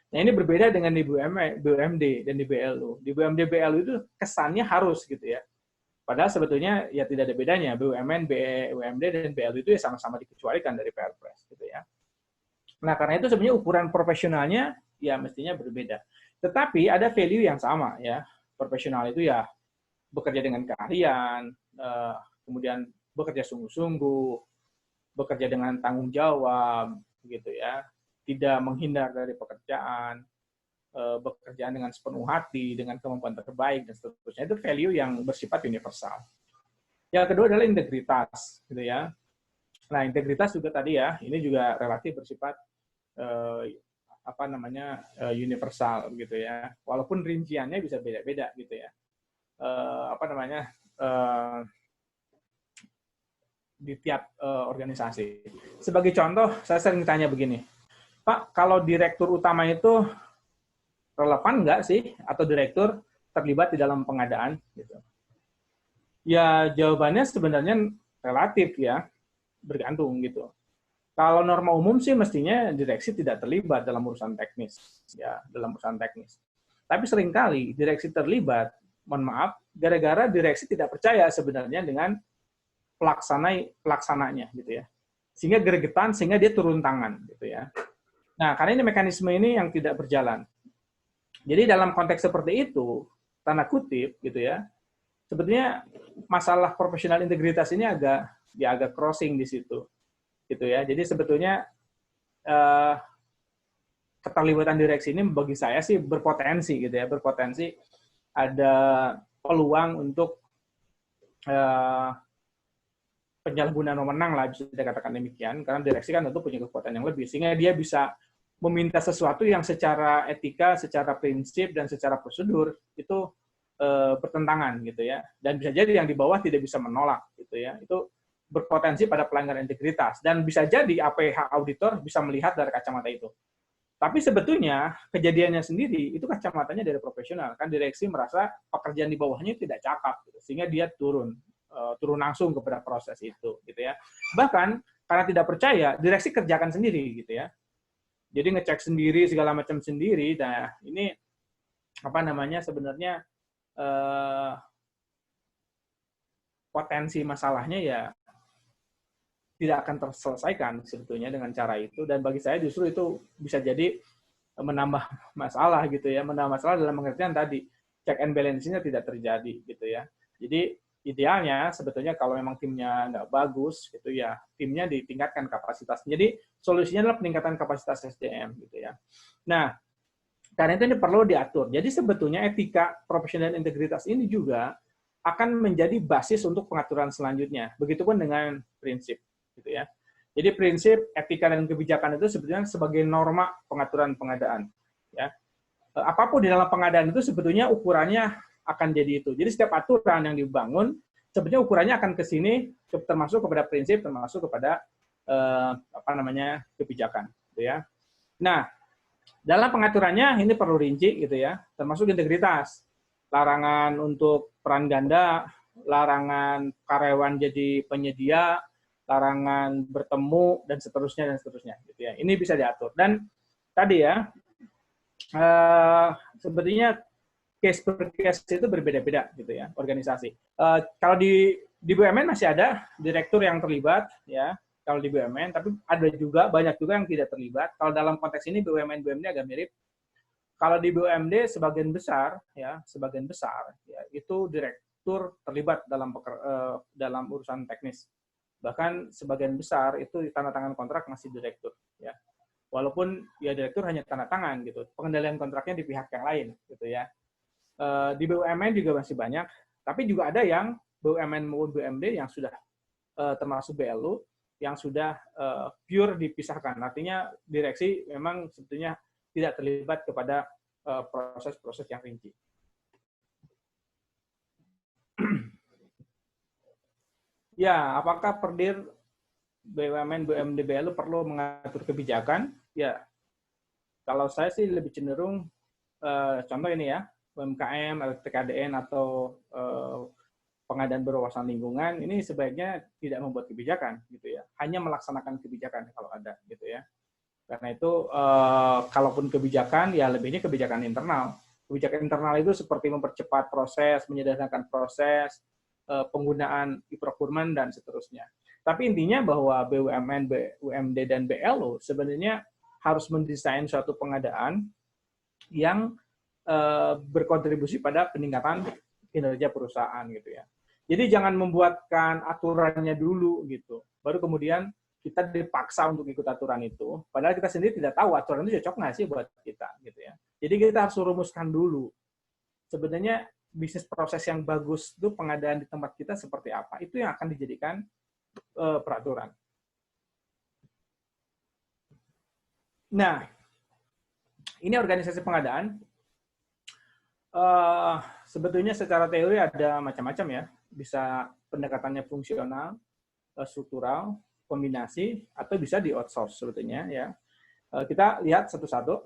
Speaker 1: Nah ini berbeda dengan di BUMD dan di BLU. Di BUMD BLU itu kesannya harus gitu ya. Padahal sebetulnya ya tidak ada bedanya. BUMN, BUMD dan BLU itu ya sama-sama dikecualikan dari Perpres gitu ya. Nah karena itu sebenarnya ukuran profesionalnya ya mestinya berbeda. Tetapi ada value yang sama ya. Profesional itu ya bekerja dengan keahlian, kemudian bekerja sungguh-sungguh, bekerja dengan tanggung jawab, gitu ya, tidak menghindar dari pekerjaan, bekerja dengan sepenuh hati, dengan kemampuan terbaik dan seterusnya. Itu value yang bersifat universal. Yang kedua adalah integritas, gitu ya. Nah, integritas juga tadi ya, ini juga relatif bersifat universal, gitu ya. Walaupun rinciannya bisa beda-beda, gitu ya. Di tiap organisasi. Sebagai contoh, saya sering tanya begini, Pak, kalau direktur utama itu relevan nggak sih, atau direktur terlibat di dalam pengadaan? Gitu. Ya, jawabannya sebenarnya relatif ya, bergantung gitu. Kalau norma umum sih mestinya direksi tidak terlibat dalam urusan teknis, ya, dalam urusan teknis. Tapi seringkali direksi terlibat, mohon maaf, gara-gara direksi tidak percaya sebenarnya dengan pelaksananya, gitu ya. Sehingga gregetan, sehingga dia turun tangan, gitu ya. Nah, karena ini mekanisme ini yang tidak berjalan. Jadi dalam konteks seperti itu, tanda kutip, gitu ya, sebetulnya masalah profesional integritas ini agak crossing di situ, gitu ya. Jadi sebetulnya keterlibatan direksi ini bagi saya sih berpotensi, gitu ya, berpotensi ada peluang untuk penyalahgunaan wewenang lah, bisa dikatakan demikian, karena direksi kan tentu punya kekuatan yang lebih, sehingga dia bisa meminta sesuatu yang secara etika, secara prinsip, dan secara prosedur itu bertentangan, gitu ya, dan bisa jadi yang di bawah tidak bisa menolak, gitu ya. Itu berpotensi pada pelanggaran integritas, dan bisa jadi APH auditor bisa melihat dari kacamata itu. Tapi sebetulnya kejadiannya sendiri itu kacamatanya dari profesional, kan direksi merasa pekerjaan di bawahnya tidak cakap, gitu, sehingga dia turun langsung kepada proses itu, gitu ya. Bahkan karena tidak percaya, direksi kerjakan sendiri, gitu ya. Jadi ngecek sendiri segala macam sendiri. Nah, ini sebenarnya potensi masalahnya ya tidak akan terselesaikan sebetulnya dengan cara itu, dan bagi saya justru itu bisa jadi menambah masalah, gitu ya, menambah masalah dalam pengertian tadi check and balance-nya tidak terjadi, gitu ya. Jadi idealnya sebetulnya kalau memang timnya nggak bagus, gitu ya, timnya ditingkatkan kapasitasnya. Jadi solusinya adalah peningkatan kapasitas SDM, gitu ya. Nah, karena itu ini perlu diatur. Jadi sebetulnya etika profesional integritas ini juga akan menjadi basis untuk pengaturan selanjutnya. Begitupun dengan prinsip, gitu ya. Jadi prinsip, etika, dan kebijakan itu sebetulnya sebagai norma pengaturan pengadaan. Ya. Apapun di dalam pengadaan itu sebetulnya ukurannya akan jadi itu. Jadi setiap aturan yang dibangun, sebetulnya ukurannya akan ke sini, termasuk kepada prinsip, termasuk kepada kebijakan. Gitu ya. Nah, dalam pengaturannya ini perlu rinci, gitu ya, termasuk integritas. Larangan untuk peran ganda, larangan karyawan jadi penyedia, larangan bertemu, dan seterusnya, gitu ya. Ini bisa diatur. Dan tadi ya, sebetulnya case per case itu berbeda-beda, gitu ya, organisasi. Kalau di BUMN masih ada direktur yang terlibat, ya, kalau di BUMN, tapi ada juga, banyak juga yang tidak terlibat. Kalau dalam konteks ini BUMN agak mirip. Kalau di BUMD sebagian besar ya itu direktur terlibat dalam urusan teknis. Bahkan sebagian besar itu tanda tangan kontrak masih direktur, ya. Walaupun ya direktur hanya tanda tangan, gitu. Pengendalian kontraknya di pihak yang lain, gitu ya. Di BUMN juga masih banyak, tapi juga ada yang BUMN maupun BUMD yang sudah termasuk BLU yang sudah pure dipisahkan. Artinya direksi memang sebetulnya tidak terlibat kepada proses-proses yang rinci. Ya, apakah Perdir BUMN, BUMD, BLU perlu mengatur kebijakan? Ya, kalau saya sih lebih cenderung, contoh ini ya, UMKM, TKDN, atau pengadaan berwawasan lingkungan, ini sebaiknya tidak membuat kebijakan, gitu ya. Hanya melaksanakan kebijakan kalau ada, gitu ya. Karena itu, kalaupun kebijakan, ya lebihnya kebijakan internal. Kebijakan internal itu seperti mempercepat proses, menyederhanakan proses, penggunaan e-procurement, dan seterusnya. Tapi intinya bahwa BUMN, BUMD, dan BLU sebenarnya harus mendesain suatu pengadaan yang berkontribusi pada peningkatan kinerja perusahaan gitu ya. Jadi jangan membuatkan aturannya dulu gitu, baru kemudian kita dipaksa untuk ikut aturan itu, padahal kita sendiri tidak tahu aturan itu cocok nggak sih buat kita gitu ya. Jadi kita harus rumuskan dulu sebenarnya bisnis proses yang bagus itu pengadaan di tempat kita seperti apa, itu yang akan dijadikan peraturan. Nah, ini organisasi pengadaan. Sebetulnya secara teori ada macam-macam ya, bisa pendekatannya fungsional, struktural, kombinasi, atau bisa di outsource sebetulnya ya. Kita lihat satu-satu.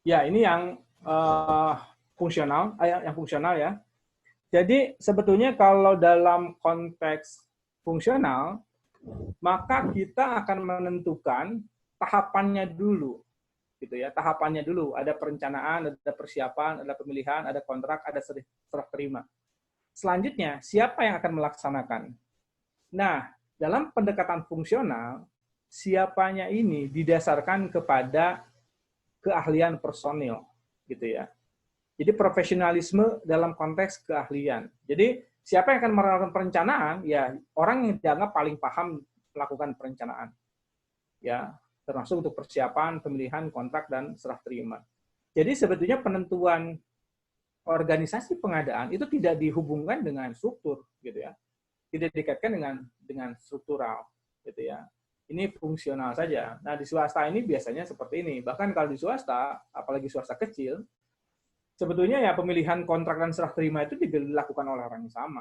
Speaker 1: Ya, ini yang fungsional, yang fungsional ya. Jadi sebetulnya kalau dalam konteks fungsional, maka kita akan menentukan tahapannya dulu. Gitu ya, tahapannya dulu, ada perencanaan, ada persiapan, ada pemilihan, ada kontrak, ada serah terima. Selanjutnya, siapa yang akan melaksanakan? Nah, dalam pendekatan fungsional, siapanya ini didasarkan kepada keahlian personil, gitu ya. Jadi profesionalisme dalam konteks keahlian. Jadi siapa yang akan melakukan perencanaan? Ya, orang yang dianggap paling paham melakukan perencanaan. Ya, termasuk untuk persiapan, pemilihan, kontrak, dan serah terima. Jadi sebetulnya penentuan organisasi pengadaan itu tidak dihubungkan dengan struktur, gitu ya. Tidak dikaitkan dengan struktural, gitu ya. Ini fungsional saja. Nah, di swasta ini biasanya seperti ini. Bahkan kalau di swasta, apalagi swasta kecil, sebetulnya ya pemilihan kontrak dan serah terima itu dilakukan oleh orang yang sama.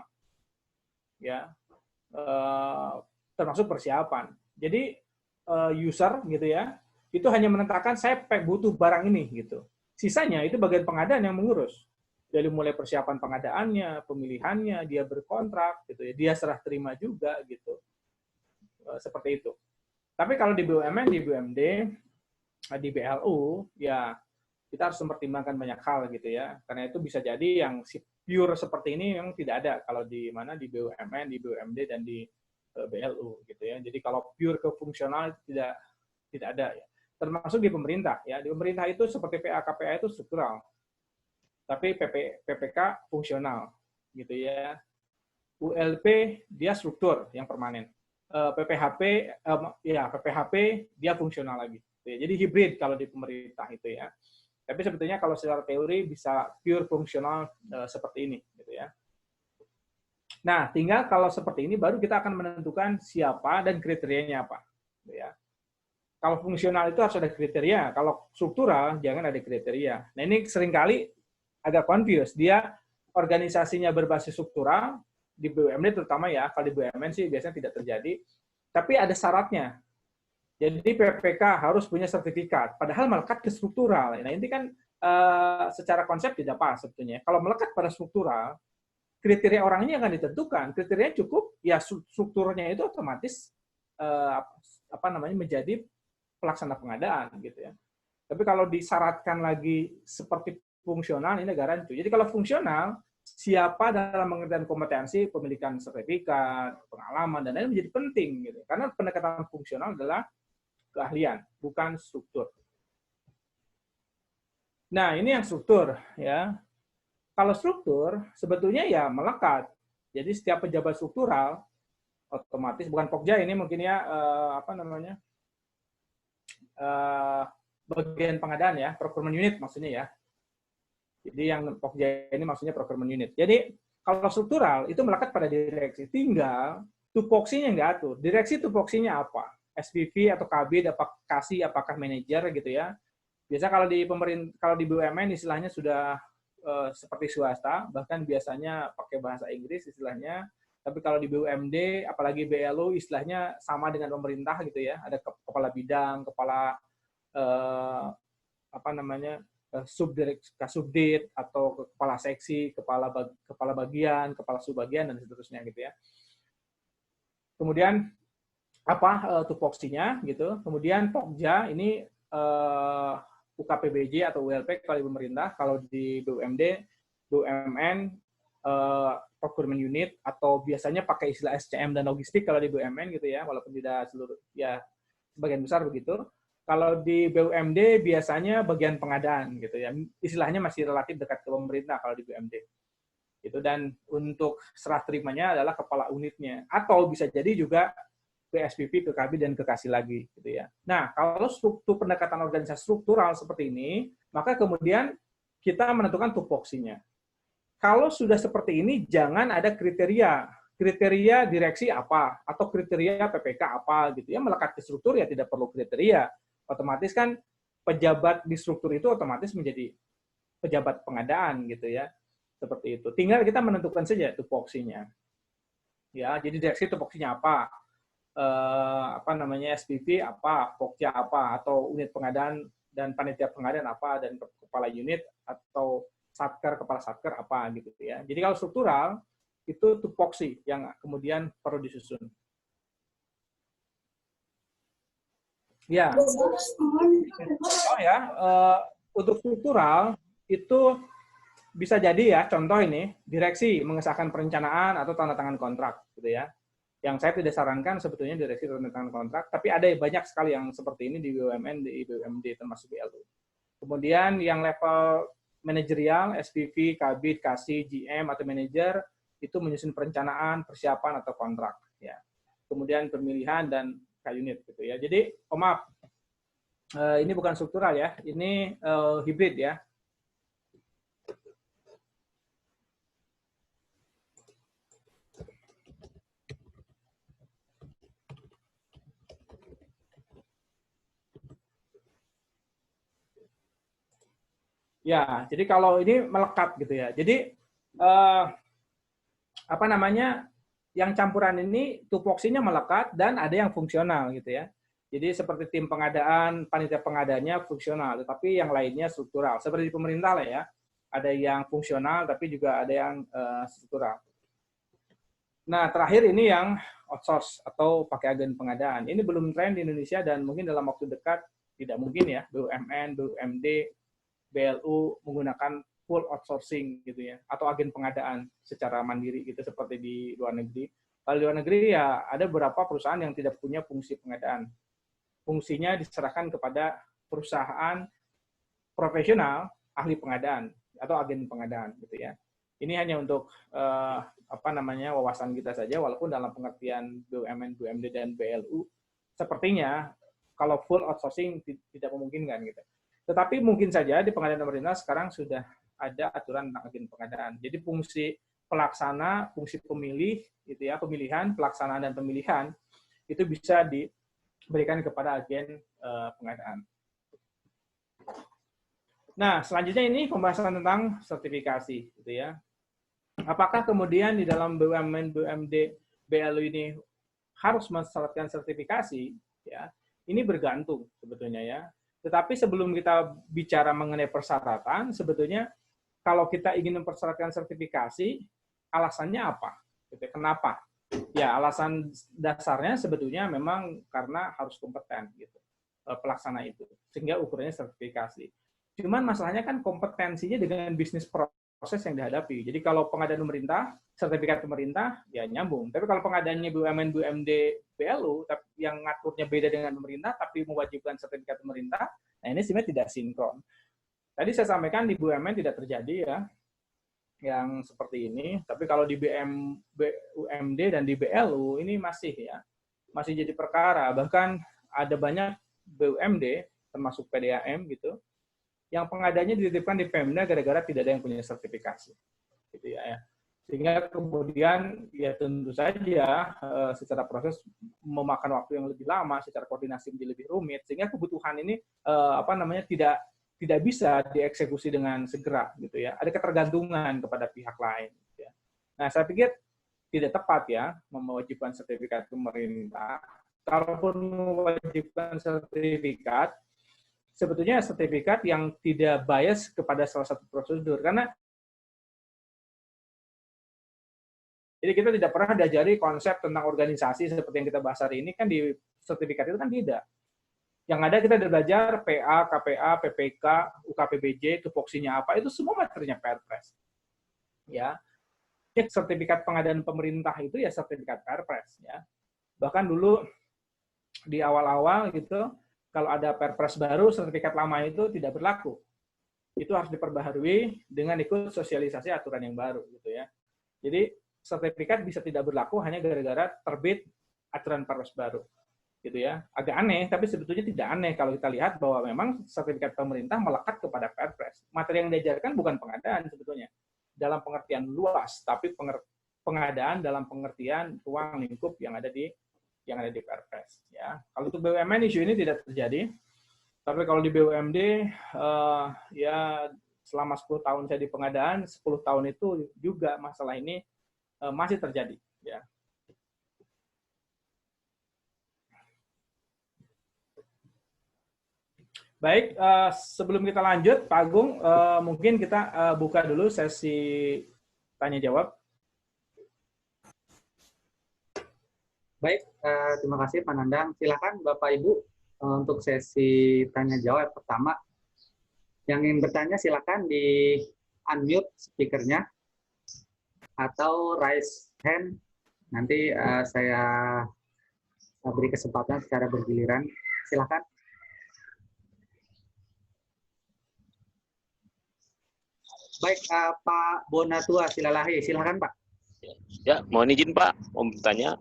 Speaker 1: Ya. Termasuk persiapan. Jadi user gitu ya, itu hanya menentukan saya butuh barang ini gitu. Sisanya itu bagian pengadaan yang mengurus. Dari mulai persiapan pengadaannya, pemilihannya, dia berkontrak gitu ya, dia serah terima juga gitu. Seperti itu. Tapi kalau di BUMN, di BUMD, di BLU ya kita harus mempertimbangkan banyak hal gitu ya. Karena itu bisa jadi yang pure seperti ini yang tidak ada kalau di mana di BUMN, di BUMD dan di BLU gitu ya. Jadi kalau pure ke fungsional itu tidak ada ya. Termasuk di pemerintah ya. Di pemerintah itu seperti PA KPA itu struktural. Tapi PPK fungsional gitu ya. ULP dia struktur yang permanen. PPHP dia fungsional lagi. Jadi hibrid kalau di pemerintah itu ya. Tapi sebetulnya kalau secara teori bisa pure fungsional seperti ini gitu ya. Nah, tinggal kalau seperti ini baru kita akan menentukan siapa dan kriterianya apa. Ya. Kalau fungsional itu harus ada kriteria, kalau struktural jangan ada kriteria. Nah, ini seringkali agak confused. Dia organisasinya berbasis struktural, di BUMD terutama ya, kalau di BUMN sih biasanya tidak terjadi, tapi ada syaratnya. Jadi PPK harus punya sertifikat, padahal melekat ke struktural. Nah, ini kan secara konsep tidak pas sebetulnya. Kalau melekat pada struktural, kriteria orangnya akan ditentukan. Kriterianya cukup, ya strukturnya itu otomatis menjadi pelaksana pengadaan gitu ya. Tapi kalau disyaratkan lagi seperti fungsional, ini agak rancu. Jadi kalau fungsional, siapa dalam pengertian kompetensi, pemilikan sertifikat, pengalaman, dan lain menjadi penting gitu. Karena pendekatan fungsional adalah keahlian, bukan struktur. Nah, ini yang struktur ya. Kalau struktur, sebetulnya ya melekat. Jadi setiap pejabat struktural, otomatis, bukan Pokja ini mungkin ya, bagian pengadaan ya, procurement unit maksudnya ya. Jadi yang Pokja ini maksudnya procurement unit. Jadi kalau struktural, itu melekat pada direksi. Tinggal tupoksinya yang diatur. Direksi tupoksinya apa? SPV atau KB, apakah manajer gitu ya. Biasa kalau di pemerintah, kalau di BUMN istilahnya sudah seperti swasta, bahkan biasanya pakai bahasa Inggris istilahnya. Tapi kalau di BUMD, apalagi BLU, istilahnya sama dengan pemerintah gitu ya. Ada kepala bidang, kepala subdit atau kepala seksi, kepala bagian, kepala subbagian dan seterusnya gitu ya. Kemudian tupoksinya gitu. Kemudian Pokja ini UKPBJ atau ULP kalau di pemerintah, kalau di BUMD, BUMN, procurement unit, atau biasanya pakai istilah SCM dan logistik kalau di BUMN gitu ya, walaupun tidak seluruh, ya sebagian besar begitu. Kalau di BUMD biasanya bagian pengadaan gitu ya. Istilahnya masih relatif dekat ke pemerintah kalau di BUMD. Gitu, dan untuk serah terimanya adalah kepala unitnya, atau bisa jadi juga ke SPP, ke Kabid, dan ke Kasih lagi gitu ya. Nah, kalau struktur pendekatan organisasi struktural seperti ini, maka kemudian kita menentukan tupoksinya. Kalau sudah seperti ini, jangan ada kriteria direksi apa atau kriteria PPK apa gitu ya. Melekat ke struktur ya tidak perlu kriteria. Otomatis kan pejabat di struktur itu otomatis menjadi pejabat pengadaan gitu ya. Seperti itu. Tinggal kita menentukan saja tupoksinya. Ya, jadi direksi tupoksinya apa? Apa namanya, SPV apa, Pokja apa, atau unit pengadaan dan panitia pengadaan apa, dan kepala unit atau satker, kepala satker apa gitu ya. Jadi kalau struktural itu tupoksi yang kemudian perlu disusun. Ya. Oh ya, untuk struktural itu bisa jadi ya, contoh ini, direksi mengesahkan perencanaan atau tanda tangan kontrak, gitu ya. Yang saya tidak sarankan sebetulnya direksi tanda tangan kontrak, tapi ada banyak sekali yang seperti ini di BUMN, di BUMD, termasuk BLU. Kemudian yang level manajerial, SPV, Kabid, Kasih, GM, atau manajer, itu menyusun perencanaan, persiapan, atau kontrak. Ya. Kemudian pemilihan dan K-unit, gitu ya. Jadi, maaf, ini bukan struktural ya, ini hibrid ya. Ya, jadi kalau ini melekat gitu ya. Jadi apa namanya, yang campuran ini tupoksinya melekat dan ada yang fungsional gitu ya. Jadi seperti tim pengadaan, panitia pengadaannya fungsional, tetapi yang lainnya struktural. Seperti di pemerintah lah ya, ada yang fungsional tapi juga ada yang struktural. Nah, terakhir ini yang outsource atau pakai agen pengadaan. Ini belum tren di Indonesia dan mungkin dalam waktu dekat tidak mungkin ya, BUMN, BUMD, BLU menggunakan full outsourcing gitu ya, atau agen pengadaan secara mandiri gitu seperti di luar negeri. Kalau di luar negeri ya ada beberapa perusahaan yang tidak punya fungsi pengadaan. Fungsinya diserahkan kepada perusahaan profesional ahli pengadaan atau agen pengadaan gitu ya. Ini hanya untuk apa namanya, wawasan kita saja, walaupun dalam pengertian BUMN, BUMD, dan BLU sepertinya kalau full outsourcing tidak memungkinkan gitu. Tetapi mungkin saja di pengadaan pemerintah sekarang sudah ada aturan tentang agen pengadaan. Jadi fungsi pelaksana, fungsi pemilih, gitu ya, pemilihan, pelaksanaan dan pemilihan itu bisa diberikan kepada agen pengadaan. Nah, selanjutnya ini pembahasan tentang sertifikasi, gitu ya. Apakah kemudian di dalam BUMN, BUMD, BLU ini harus mensyaratkan sertifikasi? Ya, ini bergantung sebetulnya ya. Tetapi sebelum kita bicara mengenai persyaratan, sebetulnya kalau kita ingin mempersyaratkan sertifikasi, alasannya apa? Kenapa? Ya, alasan dasarnya sebetulnya memang karena harus kompeten gitu, pelaksana itu, sehingga ukurannya sertifikasi. Cuman masalahnya kan kompetensinya dengan bisnis proses yang dihadapi. Jadi kalau pengadaan pemerintah, sertifikat pemerintah, ya nyambung. Tapi kalau pengadaannya BUMN, BUMD, BLU, yang ngaturnya beda dengan pemerintah, tapi mewajibkan sertifikat pemerintah, nah ini sebenarnya tidak sinkron. Tadi saya sampaikan di BUMN tidak terjadi ya, yang seperti ini. Tapi kalau di BUMD dan di BLU, ini masih ya, masih jadi perkara. Bahkan ada banyak BUMD, termasuk PDAM gitu, yang pengadanya dititipkan di Pemda gara-gara tidak ada yang punya sertifikasi, gitu ya. Sehingga kemudian ya tentu saja secara proses memakan waktu yang lebih lama, secara koordinasi menjadi lebih rumit, sehingga kebutuhan ini apa namanya tidak bisa dieksekusi dengan segera, gitu ya. Ada ketergantungan kepada pihak lain. Gitu ya. Nah, saya pikir tidak tepat ya mewajibkan sertifikat pemerintah. Kalaupun mewajibkan sertifikat, sebetulnya sertifikat yang tidak bias kepada salah satu prosedur. Karena jadi kita tidak pernah diajari konsep tentang organisasi seperti yang kita bahas hari ini, kan di sertifikat itu kan tidak. Yang ada kita belajar PA, KPA, PPK, UKPBJ, tupoksinya apa, itu semua materinya Perpres. Ya. Sertifikat pengadaan pemerintah itu ya sertifikat Perpres ya. Bahkan dulu di awal-awal gitu kalau ada Perpres baru, sertifikat lama itu tidak berlaku. Itu harus diperbaharui dengan ikut sosialisasi aturan yang baru gitu ya. Jadi sertifikat bisa tidak berlaku hanya gara-gara terbit aturan Perpres baru. Gitu ya. Agak aneh, tapi sebetulnya tidak aneh kalau kita lihat bahwa memang sertifikat pemerintah melekat kepada Perpres. Materi yang diajarkan bukan pengadaan sebetulnya dalam pengertian luas, tapi pengadaan dalam pengertian ruang lingkup yang ada di Perpres. Ya, kalau untuk BUMN isu ini tidak terjadi, tapi kalau di BUMD ya selama 10 tahun saya di pengadaan, 10 tahun itu juga masalah ini masih terjadi. Ya. Baik, sebelum kita lanjut, Pak Agung, mungkin kita buka dulu sesi tanya jawab.
Speaker 2: Baik, terima kasih Pak Nandang. Silakan Bapak Ibu untuk sesi tanya jawab pertama. Yang ingin bertanya silakan di unmute speakernya atau raise hand. Nanti saya beri kesempatan secara bergiliran. Silakan. Baik, Pak Bonatua Silalahi, silakan Pak.
Speaker 4: Ya, mohon izin Pak, mau bertanya.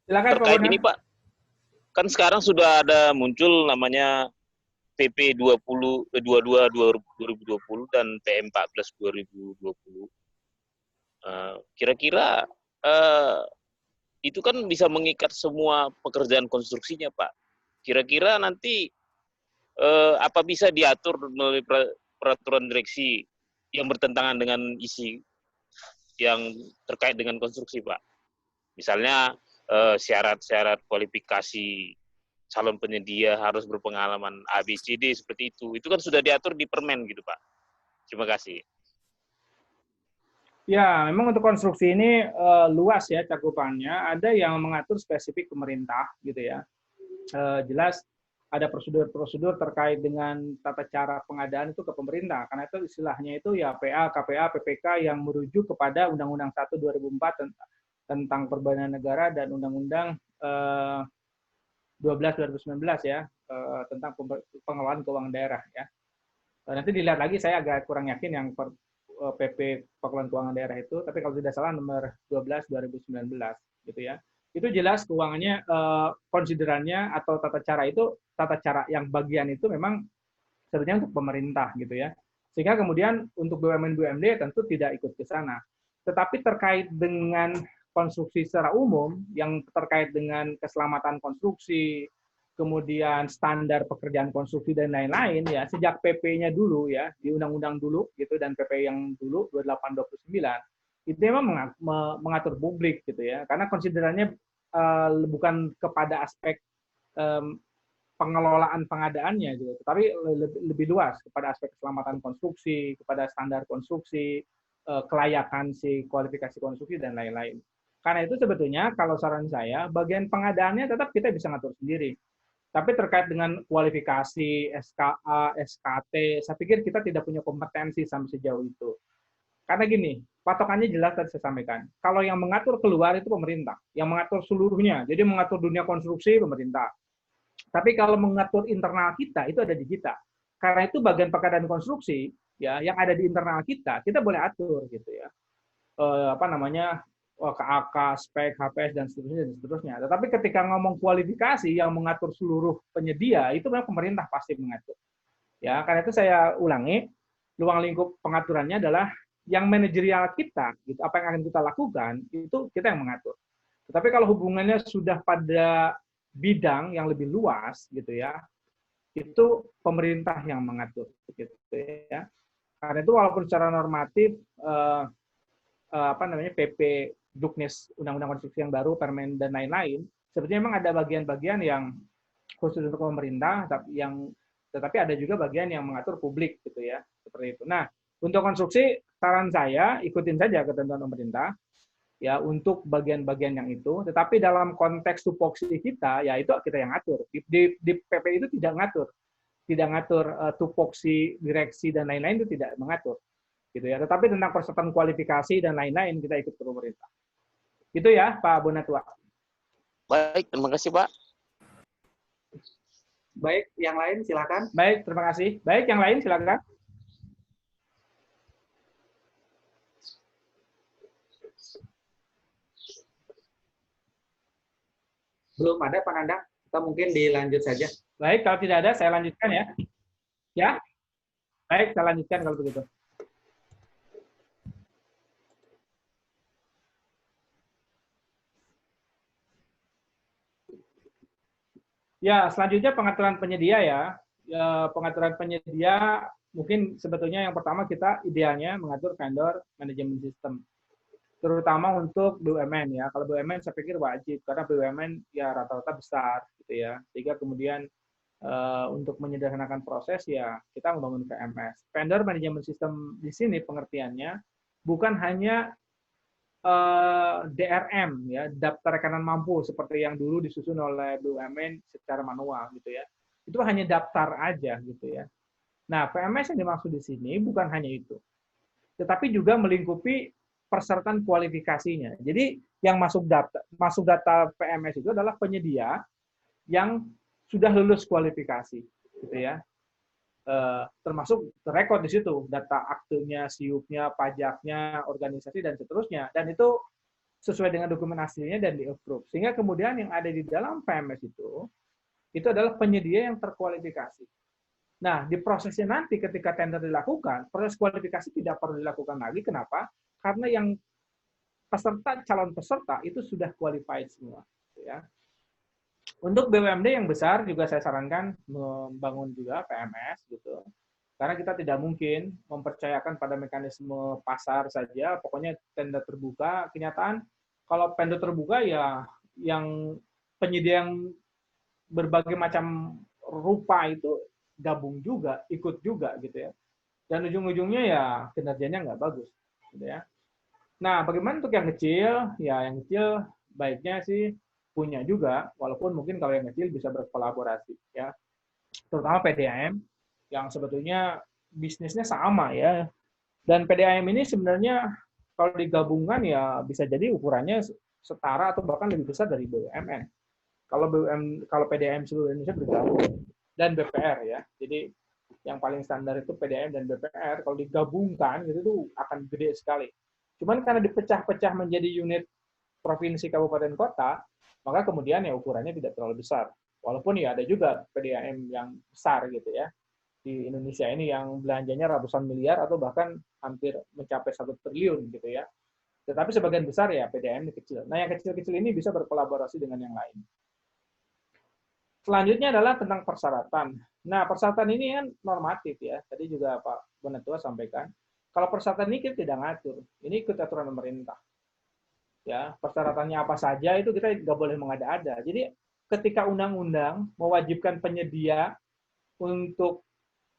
Speaker 1: Silakan
Speaker 4: Terkait
Speaker 1: Pak
Speaker 4: ini Pak, kan sekarang sudah ada muncul namanya PP 22 2020 dan PM 14 2020. Kira-kira itu kan bisa mengikat semua pekerjaan konstruksinya Pak. Kira-kira nanti apa bisa diatur melalui peraturan direksi yang bertentangan dengan isi yang terkait dengan konstruksi, Pak? Misalnya syarat-syarat kualifikasi calon penyedia harus berpengalaman ABCD seperti itu. Itu kan sudah diatur di Permen gitu, Pak. Terima kasih.
Speaker 1: Ya, memang untuk konstruksi ini luas ya cakupannya. Ada yang mengatur spesifik pemerintah gitu ya. Jelas ada prosedur-prosedur terkait dengan tata cara pengadaan itu ke pemerintah. Karena itu istilahnya itu ya PA, KPA, PPK yang merujuk kepada Undang-Undang 1 2004 tentang Perbankan Negara dan Undang-Undang 12 2019 ya tentang pengelolaan keuangan daerah ya. Nanti dilihat lagi, saya agak kurang yakin yang PP pengelolaan keuangan daerah itu, tapi kalau tidak salah nomor 12 2019 gitu ya. Itu jelas keuangannya, konsiderannya atau tata cara yang bagian itu memang sebenarnya untuk pemerintah gitu ya. Sehingga kemudian untuk BUMN BUMD tentu tidak ikut ke sana. Tetapi terkait dengan konstruksi secara umum yang terkait dengan keselamatan konstruksi, kemudian standar pekerjaan konstruksi dan lain-lain ya, sejak PP-nya dulu ya, di undang-undang dulu gitu dan PP yang dulu 2829 itu memang mengatur publik gitu ya, karena konsiderannya bukan kepada aspek pengelolaan pengadaannya gitu, tapi lebih luas kepada aspek keselamatan konstruksi, kepada standar konstruksi, kelayakan si kualifikasi konstruksi dan lain-lain. Karena itu sebetulnya kalau saran saya, bagian pengadaannya tetap kita bisa ngatur sendiri. Tapi terkait dengan kualifikasi, SKA, SKT, saya pikir kita tidak punya kompetensi sampai sejauh itu. Karena gini, patokannya jelas tadi saya sampaikan. Kalau yang mengatur keluar itu pemerintah, yang mengatur seluruhnya. Jadi mengatur dunia konstruksi pemerintah. Tapi kalau mengatur internal kita itu ada di kita. Karena itu bagian pengadaan konstruksi ya yang ada di internal kita boleh atur gitu ya. KAK, spek, HPS dan seterusnya. Tetapi ketika ngomong kualifikasi yang mengatur seluruh penyedia itu memang pemerintah pasti mengatur. Ya, karena itu saya ulangi, ruang lingkup pengaturannya adalah yang manajerial kita, gitu, apa yang akan kita lakukan, itu kita yang mengatur. Tetapi kalau hubungannya sudah pada bidang yang lebih luas, gitu ya, itu pemerintah yang mengatur, gitu ya. Karena itu walaupun secara normatif PP Duknis Undang-Undang Konstruksi yang baru, Permen dan lain-lain, sebetulnya memang ada bagian-bagian yang khusus untuk pemerintah, tetapi ada juga bagian yang mengatur publik, gitu ya, seperti itu. Nah, untuk konstruksi, saran saya ikutin saja ketentuan pemerintah ya untuk bagian-bagian yang itu. Tetapi dalam konteks tupoksi kita, ya itu kita yang ngatur. Di PP itu tidak ngatur tupoksi, direksi dan lain-lain itu tidak mengatur, gitu ya. Tetapi tentang persyaratan kualifikasi dan lain-lain kita ikut ke pemerintah. Itu ya, Pak Bonatua.
Speaker 4: Baik, terima kasih Pak.
Speaker 2: Baik, yang lain silakan.
Speaker 1: Baik, terima kasih. Baik, yang lain silakan.
Speaker 2: Belum ada Pak Nandang, kita mungkin dilanjut saja.
Speaker 1: Baik, kalau tidak ada, saya lanjutkan ya. Ya, baik, saya lanjutkan kalau begitu. Ya, selanjutnya pengaturan penyedia ya. Pengaturan penyedia mungkin sebetulnya yang pertama kita idealnya mengatur vendor management system, terutama untuk BUMN ya. Kalau BUMN saya pikir wajib karena BUMN ya rata-rata besar gitu ya. Sehingga kemudian untuk menyederhanakan proses ya kita membangun VMS. Vendor management system di sini pengertiannya bukan hanya DRM ya, daftar rekanan mampu seperti yang dulu disusun oleh BUMN secara manual gitu ya. Itu hanya daftar aja gitu ya. Nah, VMS yang dimaksud di sini bukan hanya itu, tetapi juga melingkupi persyaratan kualifikasinya. Jadi yang masuk data PMS itu adalah penyedia yang sudah lulus kualifikasi, gitu ya. Termasuk rekod di situ, data aktenya, siupnya, pajaknya, organisasi dan seterusnya. Dan itu sesuai dengan dokumen aslinya dan di-approve. Sehingga kemudian yang ada di dalam PMS itu adalah penyedia yang terkualifikasi. Nah, di prosesnya nanti ketika tender dilakukan, proses kualifikasi tidak perlu dilakukan lagi. Kenapa? Karena yang calon peserta itu sudah qualified semua. Ya. Untuk BUMD yang besar juga saya sarankan membangun juga PMS gitu. Karena kita tidak mungkin mempercayakan pada mekanisme pasar saja, pokoknya tender terbuka. Kenyataan kalau tender terbuka ya yang penyedia yang berbagai macam rupa itu gabung juga, ikut juga gitu ya. Dan ujung-ujungnya ya kinerjanya nggak bagus gitu ya. Nah, bagaimana untuk yang kecil? Ya, yang kecil baiknya sih punya juga, walaupun mungkin kalau yang kecil bisa berkolaborasi ya. Terutama PDAM yang sebetulnya bisnisnya sama ya. Dan PDAM ini sebenarnya kalau digabungkan ya bisa jadi ukurannya setara atau bahkan lebih besar dari BUMN. Kalau PDAM seluruh Indonesia bergabung dan BPR ya. Jadi yang paling standar itu PDAM dan BPR. Kalau digabungkan itu akan gede sekali. Cuman karena dipecah-pecah menjadi unit provinsi, kabupaten, kota, maka kemudian ya ukurannya tidak terlalu besar. Walaupun ya ada juga PDAM yang besar gitu ya di Indonesia ini yang belanjanya ratusan miliar atau bahkan hampir mencapai 1 triliun gitu ya. Tetapi sebagian besar ya PDAM kecil. Nah yang kecil-kecil ini bisa berkolaborasi dengan yang lain. Selanjutnya adalah tentang persyaratan. Nah, persyaratan ini kan normatif ya. Tadi juga Pak Bonetua sampaikan. Kalau persyaratan ini kita tidak ngatur. Ini ikut aturan pemerintah. Ya, persyaratannya apa saja itu kita nggak boleh mengada-ada. Jadi ketika undang-undang mewajibkan penyedia untuk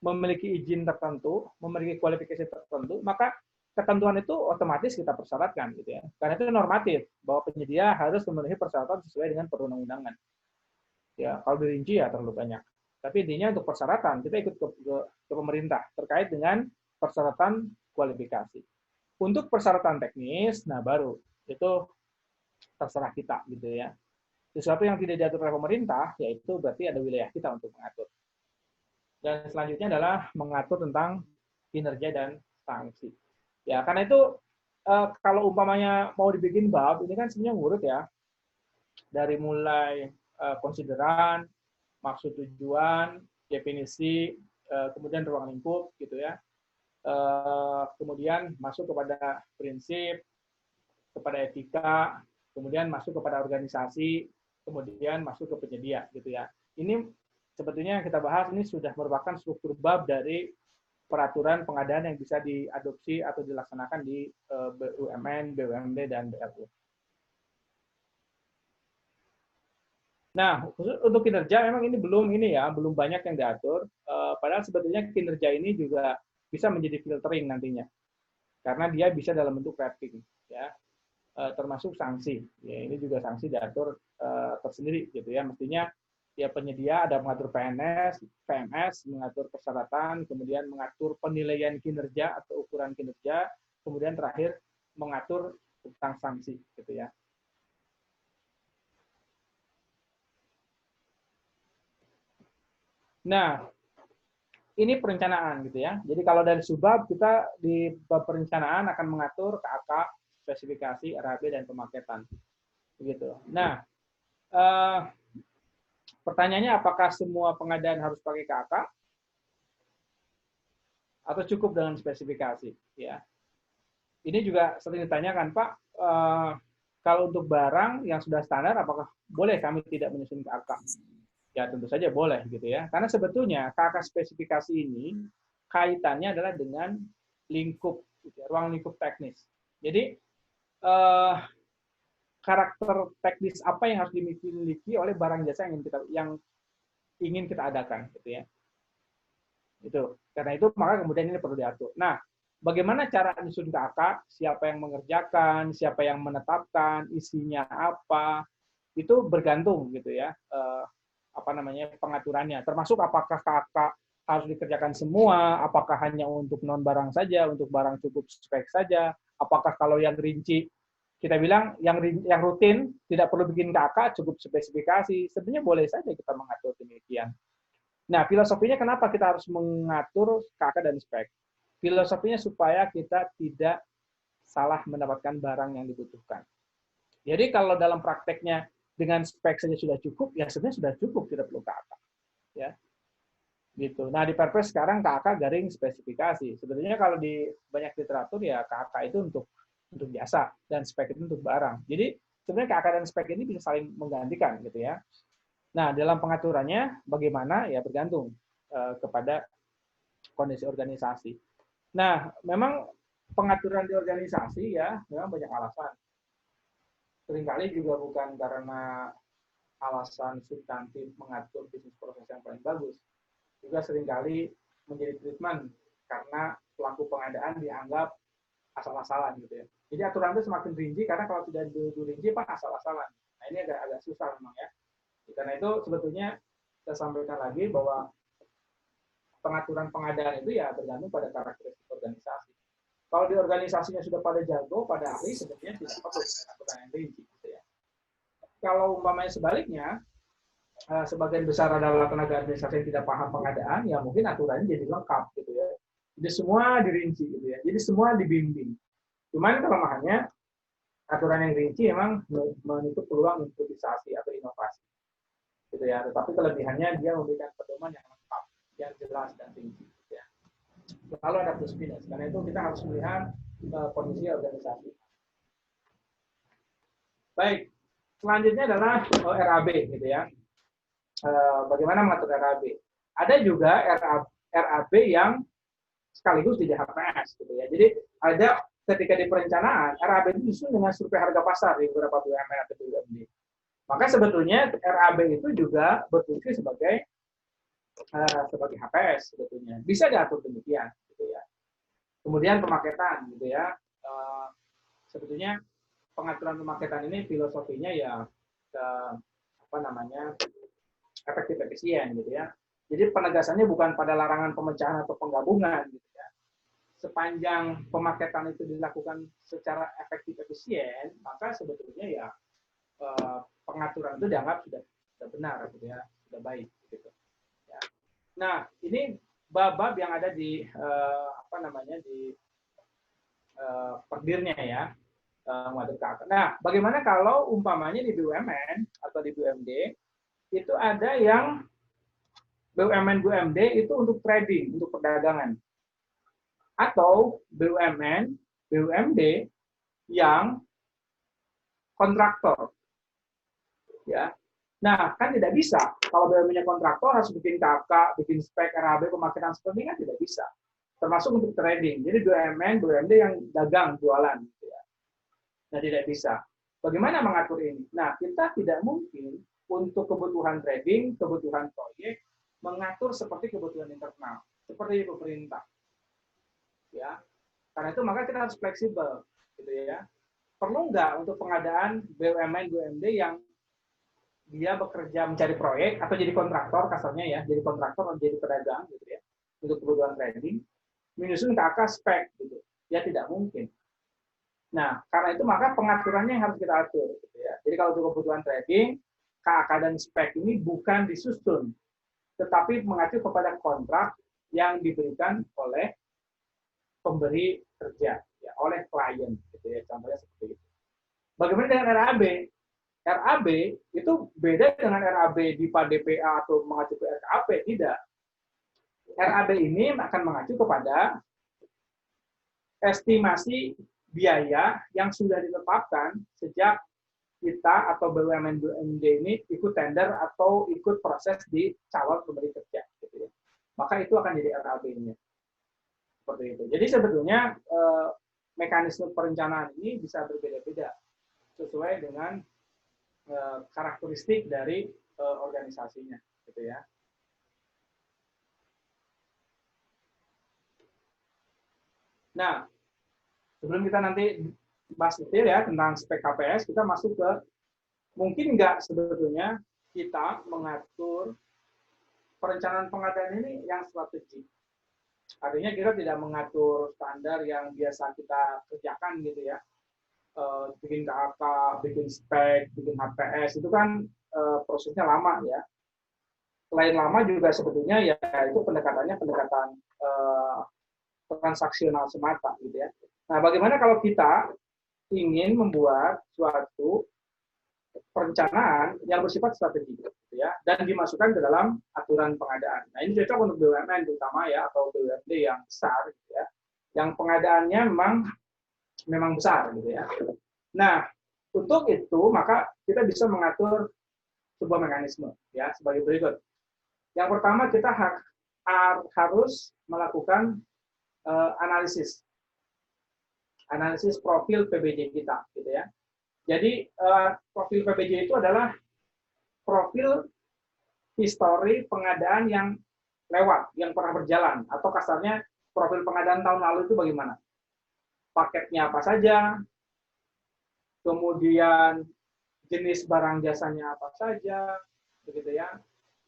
Speaker 1: memiliki izin tertentu, memiliki kualifikasi tertentu, maka ketentuan itu otomatis kita persyaratkan gitu ya. Karena itu normatif bahwa penyedia harus memenuhi persyaratan sesuai dengan perundang-undangan. Ya, kalau dirinci ya terlalu banyak. Tapi intinya untuk persyaratan kita ikut ke pemerintah terkait dengan persyaratan kualifikasi. Untuk persyaratan teknis, nah baru itu terserah kita gitu ya. Sesuatu yang tidak diatur oleh pemerintah, yaitu berarti ada wilayah kita untuk mengatur. Dan selanjutnya adalah mengatur tentang kinerja dan sanksi. Ya, karena itu kalau umpamanya mau dibikin bab, ini kan sebenarnya ngurut ya. Dari mulai konsideran, maksud tujuan, definisi, kemudian ruang lingkup gitu ya. Kemudian masuk kepada prinsip, kepada etika, kemudian masuk kepada organisasi, kemudian masuk ke penyedia gitu ya. Ini sebetulnya yang kita bahas ini sudah merupakan struktur bab dari peraturan pengadaan yang bisa diadopsi atau dilaksanakan di BUMN, BUMD, dan BLU. Nah, khusus untuk kinerja memang ini belum banyak yang diatur. Padahal sebetulnya kinerja ini juga bisa menjadi filtering nantinya, karena dia bisa dalam bentuk rating, ya, termasuk sanksi. Ya, ini juga sanksi diatur tersendiri, gitu ya. Mestinya ya penyedia ada mengatur PMS, mengatur persyaratan, kemudian mengatur penilaian kinerja atau ukuran kinerja, kemudian terakhir mengatur tentang sanksi, gitu ya. Nah, ini perencanaan gitu ya. Jadi kalau dari subbab kita di bab perencanaan akan mengatur KAK, spesifikasi, RAB dan pemaketan. Begitu. Nah, pertanyaannya apakah semua pengadaan harus pakai KAK atau cukup dengan spesifikasi ya. Ini juga sering ditanyakan, Pak, kalau untuk barang yang sudah standar, apakah boleh kami tidak menyusun KAK? Ya tentu saja boleh gitu ya. Karena sebetulnya KAK spesifikasi ini kaitannya adalah dengan lingkup, gitu ya, ruang lingkup teknis. Jadi karakter teknis apa yang harus dimiliki oleh barang jasa yang ingin kita adakan, gitu ya. Itu. Karena itu maka kemudian ini perlu diatur. Nah, bagaimana cara menyusun KAK, siapa yang mengerjakan, siapa yang menetapkan, isinya apa, itu bergantung gitu ya, pengaturannya. Termasuk apakah KAK harus dikerjakan semua, apakah hanya untuk non barang saja, untuk barang cukup spek saja, apakah kalau yang rinci kita bilang yang rutin tidak perlu bikin KAK, cukup spesifikasi. Sebenarnya boleh saja kita mengatur demikian. Nah, filosofinya kenapa kita harus mengatur KAK dan spek? Filosofinya supaya kita tidak salah mendapatkan barang yang dibutuhkan. Jadi kalau dalam prakteknya dengan spek saja sudah cukup, ya sebenarnya sudah cukup, tidak perlu KAK. Ya. Gitu. Nah, di Perpres sekarang KAK garing spesifikasi. Sebetulnya kalau di banyak literatur ya KAK itu untuk jasa dan spek itu untuk barang. Jadi sebenarnya KAK dan spek ini bisa saling menggantikan gitu ya. Nah, dalam pengaturannya bagaimana ya bergantung kepada kondisi organisasi. Nah, memang pengaturan di organisasi ya memang banyak alasan. Seringkali juga bukan karena alasan substantif mengatur bisnis proses yang paling bagus. Juga seringkali menjadi treatment karena pelaku pengadaan dianggap asal-asalan gitu ya. Jadi aturan itu semakin rinci karena kalau tidak dirinci Pak asal-asalan. Nah, ini agak susah memang ya. Karena itu sebetulnya saya sampaikan lagi bahwa pengaturan pengadaan itu ya bergantung pada karakteristik organisasi. Kalau di organisasinya sudah pada jago, pada ahli, sebenarnya tidak perlu aturan yang rinci. Gitu ya. Kalau umpamanya sebaliknya, sebagian besar adalah tenaga administrasi yang tidak paham pengadaan, ya mungkin aturannya jadi lengkap. Gitu ya. Jadi semua dirinci. Gitu ya. Jadi semua dibimbing. Cuman kelemahannya, aturan yang rinci memang menutup peluang improvisasi atau inovasi. Gitu ya. Tetapi kelebihannya dia memberikan pedoman yang lengkap, yang jelas dan rinci. Gitu ya. Lalu ada plus minus. Karena itu kita harus melihat kondisi organisasi. Baik, selanjutnya adalah RAB, gitu ya. Bagaimana mengatur RAB? Ada juga RAB yang sekaligus jadi HPS, gitu ya. Jadi ada ketika di perencanaan RAB itu disusun dengan survei harga pasar di beberapa BUMN atau BUMD. Maka sebetulnya RAB itu juga berfungsi sebagai HPS sebetulnya. Bisa diatur demikian gitu ya. Kemudian pemaketan gitu ya. Sebetulnya pengaturan pemaketan ini filosofinya ya efektif efisien gitu ya. Jadi penegasannya bukan pada larangan pemecahan atau penggabungan gitu ya. Sepanjang pemaketan itu dilakukan secara efektif efisien, maka sebetulnya ya pengaturan itu dianggap sudah benar gitu ya, sudah baik gitu. Ya. Nah, ini bab-bab yang ada di perdirnya ya. Nah, bagaimana kalau umpamanya di BUMN atau di BUMD itu ada yang BUMN BUMD itu untuk trading, untuk perdagangan. Atau BUMN BUMD yang kontraktor. Ya. Nah, kan tidak bisa. Kalau BUMN-nya kontraktor harus bikin KK, bikin spek, RAB, pemaketan seperti ini kan tidak bisa. Termasuk untuk trading. Jadi BUMN, BUMD yang dagang, jualan. Gitu ya. Nah, tidak bisa. Bagaimana mengatur ini? Nah, kita tidak mungkin untuk kebutuhan trading, kebutuhan proyek, mengatur seperti kebutuhan internal. Seperti pemerintah. Ya. Karena itu maka kita harus fleksibel. Gitu ya. Perlu nggak untuk pengadaan BUMN, BUMD yang dia bekerja mencari proyek atau jadi kontraktor kasarnya ya, jadi kontraktor atau jadi pedagang gitu ya, untuk kebutuhan trading, menyusun KK spek gitu. Ya tidak mungkin. Nah, karena itu maka pengaturannya yang harus kita atur gitu ya. Jadi kalau untuk kebutuhan trading, KK dan spek ini bukan disusun tetapi mengacu kepada kontrak yang diberikan oleh pemberi kerja, ya, oleh klien, gitu ya, contohnya seperti itu. Bagaimana dengan RAB? RAB itu beda dengan RAB di DPA atau mengacu ke RKAP, tidak. RAB ini akan mengacu kepada estimasi biaya yang sudah ditetapkan sejak kita atau BUMN-BUMD ini ikut tender atau ikut proses di calon pemberi kerja. Gitu ya. Maka itu akan jadi RAB-nya. Seperti itu. Jadi sebetulnya mekanisme perencanaan ini bisa berbeda-beda sesuai dengan karakteristik dari organisasinya. Gitu ya. Nah, sebelum kita nanti bahas detail ya tentang spek KPS, kita masuk ke mungkin nggak sebetulnya kita mengatur perencanaan pengadaan ini yang strategik. Artinya kita tidak mengatur standar yang biasa kita kerjakan gitu ya. Bikin KAK, bikin spek, bikin HPS, itu kan prosesnya lama ya. Selain lama juga sebetulnya ya itu pendekatannya pendekatan transaksional semata gitu ya. Nah, bagaimana kalau kita ingin membuat suatu perencanaan yang bersifat strategis gitu ya dan dimasukkan ke dalam aturan pengadaan. Nah, ini cocok untuk BUMN terutama ya atau BUMD yang besar gitu ya. Yang pengadaannya memang besar gitu ya. Nah, untuk itu maka kita bisa mengatur sebuah mekanisme ya sebagai berikut. Yang pertama kita harus melakukan analisis profil PBJ kita, gitu ya. Jadi profil PBJ itu adalah profil histori pengadaan yang lewat, yang pernah berjalan, atau kasarnya profil pengadaan tahun lalu itu bagaimana? Paketnya apa saja, kemudian jenis barang jasanya apa saja, begitu ya.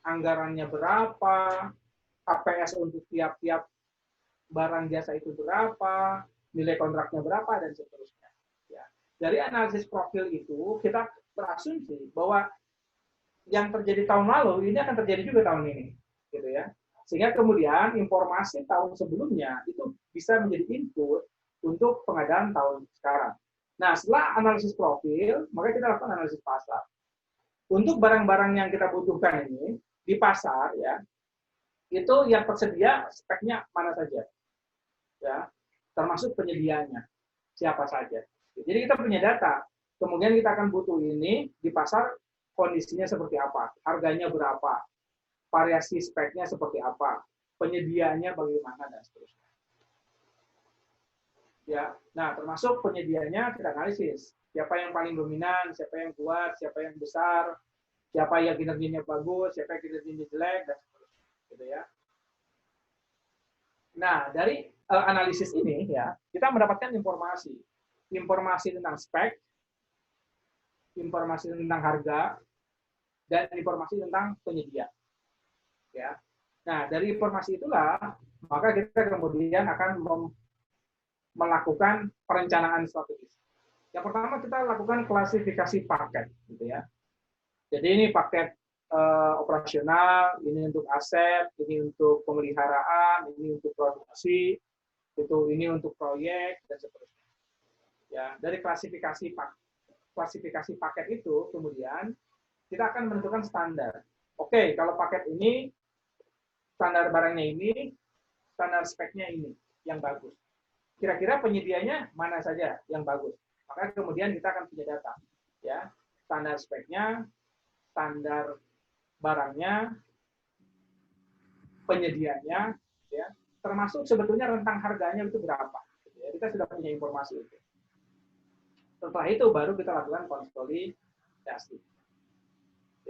Speaker 1: Anggarannya berapa, KPS untuk tiap-tiap barang jasa itu berapa, nilai kontraknya berapa, dan seterusnya. Ya. Dari analisis profil itu, kita berasumsi bahwa yang terjadi tahun lalu, ini akan terjadi juga tahun ini. Gitu ya. Sehingga kemudian informasi tahun sebelumnya itu bisa menjadi input untuk pengadaan tahun sekarang. Nah, setelah analisis profil, maka kita lakukan analisis pasar. Untuk barang-barang yang kita butuhkan ini, di pasar, ya, itu yang tersedia speknya mana saja. Ya, termasuk penyediaannya siapa saja. Jadi kita punya data, kemudian kita akan butuh ini di pasar kondisinya seperti apa, harganya berapa, variasi speknya seperti apa, penyediaannya bagaimana dan seterusnya. Ya, nah termasuk penyediaannya kita analisis siapa yang paling dominan, siapa yang kuat, siapa yang besar, siapa yang kinerjanya bagus, siapa yang kinerjanya jelek dan seterusnya, gitu ya. Nah, dari analisis ini ya, kita mendapatkan informasi tentang spek, informasi tentang harga, dan informasi tentang penyedia. Ya. Nah, dari informasi itulah maka kita kemudian akan melakukan perencanaan strategis. Yang pertama kita lakukan klasifikasi paket, gitu ya. Jadi ini paket operasional, ini untuk aset, ini untuk pemeliharaan, ini untuk produksi, ini untuk proyek dan seterusnya. Ya, dari klasifikasi paket itu kemudian kita akan menentukan standar. Oke, kalau paket ini standar barangnya ini, standar speknya ini yang bagus. Kira-kira penyedianya mana saja yang bagus. Maka kemudian kita akan punya data, ya, standar speknya, standar barangnya, penyedianya, ya, termasuk sebetulnya rentang harganya itu berapa. Ya, kita sudah punya informasi itu. Setelah itu baru kita lakukan konsolidasi.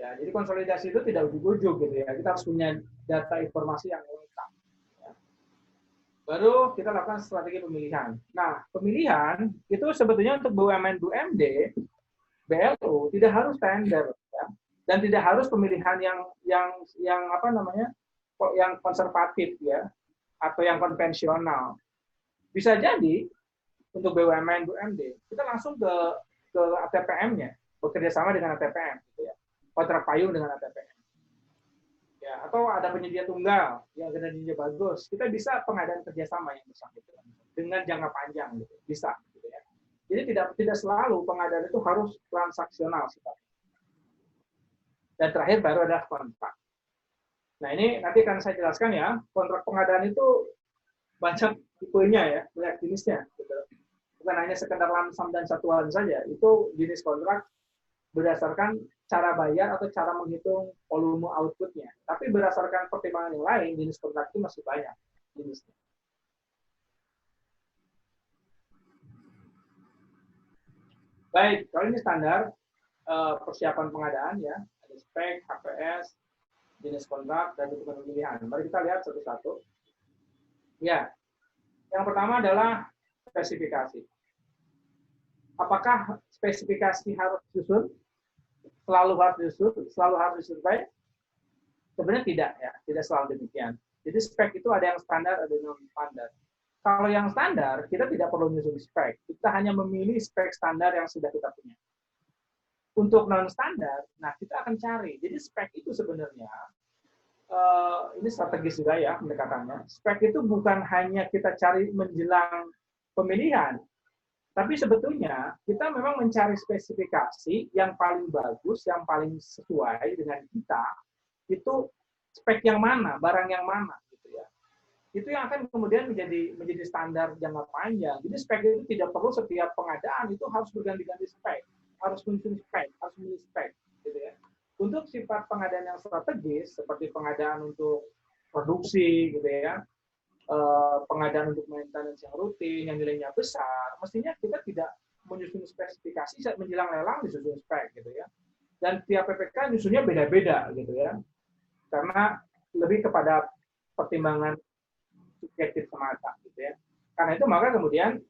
Speaker 1: Ya, jadi konsolidasi itu tidak ujuk-ujuk gitu ya. Kita harus punya data informasi yang lengkap. Ya. Baru kita lakukan strategi pemilihan. Nah, pemilihan itu sebetulnya untuk BUMN BUMD, BLU tidak harus tender, ya. Dan tidak harus pemilihan yang apa namanya, yang konservatif ya, atau yang konvensional. Bisa jadi untuk BUMN BUMD kita langsung ke ATPM-nya, bekerja sama dengan ATPM, gitu ya. Kontrak payung dengan ATPM. Ya, atau ada penyedia tunggal yang kinerjanya bagus, kita bisa pengadaan kerjasama yang bersangkutan dengan jangka panjang, gitu. Bisa. Gitu ya. Jadi tidak selalu pengadaan itu harus transaksional sifatnya. Dan terakhir baru ada kontrak. Nah ini nanti akan saya jelaskan ya, kontrak pengadaan itu banyak tipenya ya, banyak jenisnya. Gitu. Bukan hanya sekedar lamsam dan satuan saja, itu jenis kontrak berdasarkan cara bayar atau cara menghitung volume outputnya. Tapi berdasarkan pertimbangan yang lain, jenis kontrak itu masih banyak jenisnya. Baik, kalau ini standar persiapan pengadaan ya, ada spek, HPS, jenis kontrak, dan dokumen pemilihan. Mari kita lihat satu-satu. Ya, yang pertama adalah spesifikasi. Apakah spesifikasi harus disusun? Selalu harus disusun? Selalu harus disurvey? Sebenarnya tidak ya, tidak selalu demikian. Jadi spek itu ada yang standar, ada yang non-standar. Kalau yang standar, kita tidak perlu menyusun spek. Kita hanya memilih spek standar yang sudah kita punya. Untuk non-standar, nah kita akan cari. Jadi spek itu sebenarnya, ini strategis juga ya pendekatannya. Spek itu bukan hanya kita cari menjelang pemilihan, tapi sebetulnya kita memang mencari spesifikasi yang paling bagus, yang paling sesuai dengan kita, itu spek yang mana, barang yang mana, gitu ya. Itu yang akan kemudian menjadi standar jangka panjang. Jadi spek itu tidak perlu setiap pengadaan itu harus berganti-ganti spek, harus muncul spek, harus muncul spek, gitu ya. Untuk sifat pengadaan yang strategis, seperti pengadaan untuk produksi, gitu ya, pengadaan untuk maintenance yang rutin, yang nilainya besar, mestinya kita tidak menyusun spesifikasi saat menjelang lelang disusun spek, gitu ya. Dan tiap PPK nyusunnya beda-beda, gitu ya. Karena lebih kepada pertimbangan subjektif semata, gitu ya. Karena itu maka kemudian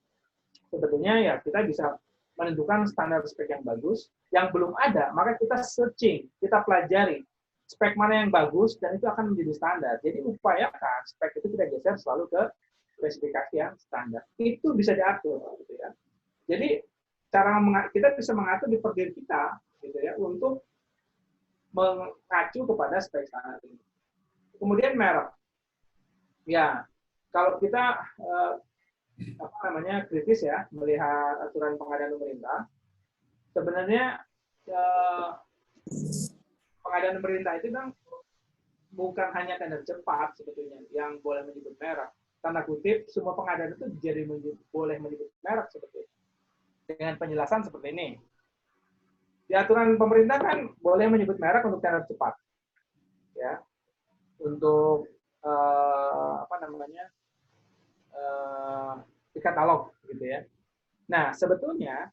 Speaker 1: sebetulnya ya kita bisa menentukan standar spek yang bagus, yang belum ada, maka kita searching, kita pelajari spek mana yang bagus, dan itu akan menjadi standar. Jadi upayakan spek itu kita geser selalu ke spesifikasi yang standar. Itu bisa diatur, gitu ya. Jadi kita bisa mengatur di per diri kita, gitu ya, untuk mengacu kepada spek standar ini. Kemudian merek. Ya, kalau kita kritis ya melihat aturan pengadaan pemerintah, sebenarnya pengadaan pemerintah itu kan bukan hanya tender cepat sebetulnya yang boleh menyebut merek. Tanda kutip, semua pengadaan itu jadi boleh menyebut merek sebetulnya. Dengan penjelasan seperti ini. Di aturan pemerintah kan boleh menyebut merek untuk tender cepat. Ya. Untuk di katalog gitu ya. Nah, sebetulnya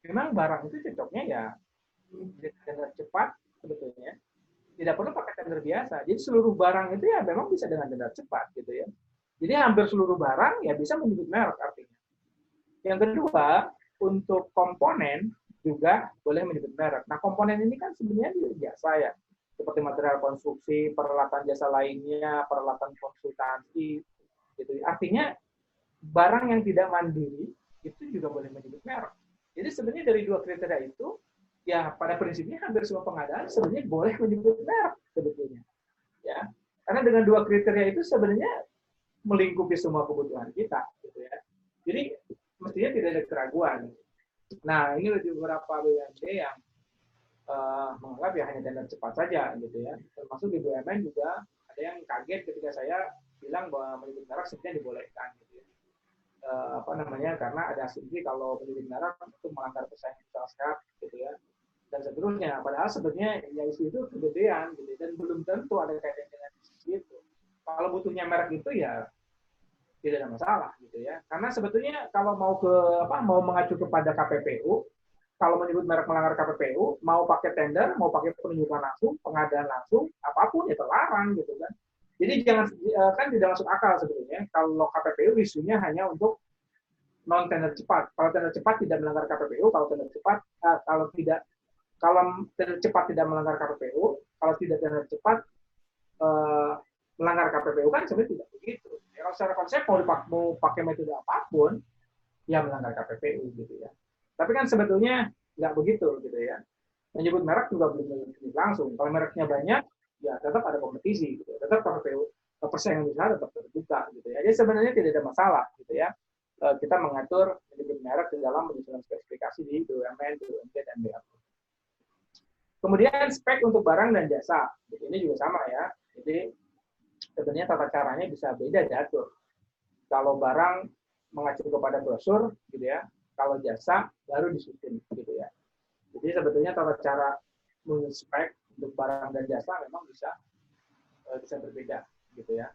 Speaker 1: memang barang itu cocoknya ya tender cepat sebetulnya, tidak perlu pakai tender biasa. Jadi seluruh barang itu ya memang bisa dengan tender cepat gitu ya. Jadi hampir seluruh barang ya bisa menyebut merek artinya. Yang kedua, untuk komponen juga boleh menyebut merek. Nah, komponen ini kan sebenarnya biasa ya, seperti material konstruksi, peralatan jasa lainnya, peralatan konsultansi gitu. Artinya barang yang tidak mandiri itu juga boleh menyebut merek. Jadi sebenarnya dari dua kriteria itu ya pada prinsipnya hampir semua pengadaan sebenarnya boleh menyebut merek sebetulnya. Ya. Karena dengan dua kriteria itu sebenarnya melingkupi semua kebutuhan kita gitu ya. Jadi mestinya tidak ada keraguan. Nah, ini beberapa BUMD yang menganggap ya hanya tender cepat saja gitu ya. Termasuk di BUMN juga ada yang kaget ketika saya bilang bahwa menyebut merek sebenarnya dibolehkan gitu ya. Karena ada asumsi kalau menyebut merek itu melanggar persaingan usaha sehat gitu ya. Dan seterusnya. Padahal sebenarnya ya isu itu kegedean gitu dan belum tentu ada kaitan dengan isu itu. Kalau butuhnya merek itu ya tidak ada masalah gitu ya. Karena sebetulnya kalau mau mengacu kepada KPPU, kalau menyebut merek melanggar KPPU, mau pakai tender, mau pakai penunjukan langsung, pengadaan langsung, apapun ya terlarang gitu kan. Jadi kan tidak masuk akal sebetulnya kalau KPPU isunya hanya untuk non tender cepat. Kalau tender cepat tidak melanggar KPPU, kalau tender cepat kalau tender cepat tidak melanggar KPPU, kalau tidak tender cepat melanggar KPPU kan sebenarnya tidak begitu. Ya, kalau secara konsep mau pakai metode apapun, ya melanggar KPPU gitu ya. Tapi kan sebetulnya nggak begitu gitu ya. Menyebut merek juga belum langsung. Kalau mereknya banyak, ya tetap ada kompetisi gitu. Tetap persaingan usaha tetap terbuka gitu ya. Jadi sebenarnya tidak ada masalah gitu ya. Kita mengatur manajemen merek di dalam penyusunan spesifikasi di BUMN, BUMD, dan BAU. Kemudian spek untuk barang dan jasa. Ini juga sama ya. Jadi sebenarnya tata caranya bisa beda diatur. Kalau barang mengacu kepada brosur gitu ya. Kalau jasa baru disusun gitu ya. Jadi sebetulnya tata cara spek untuk barang dan jasa memang bisa berbeda gitu ya.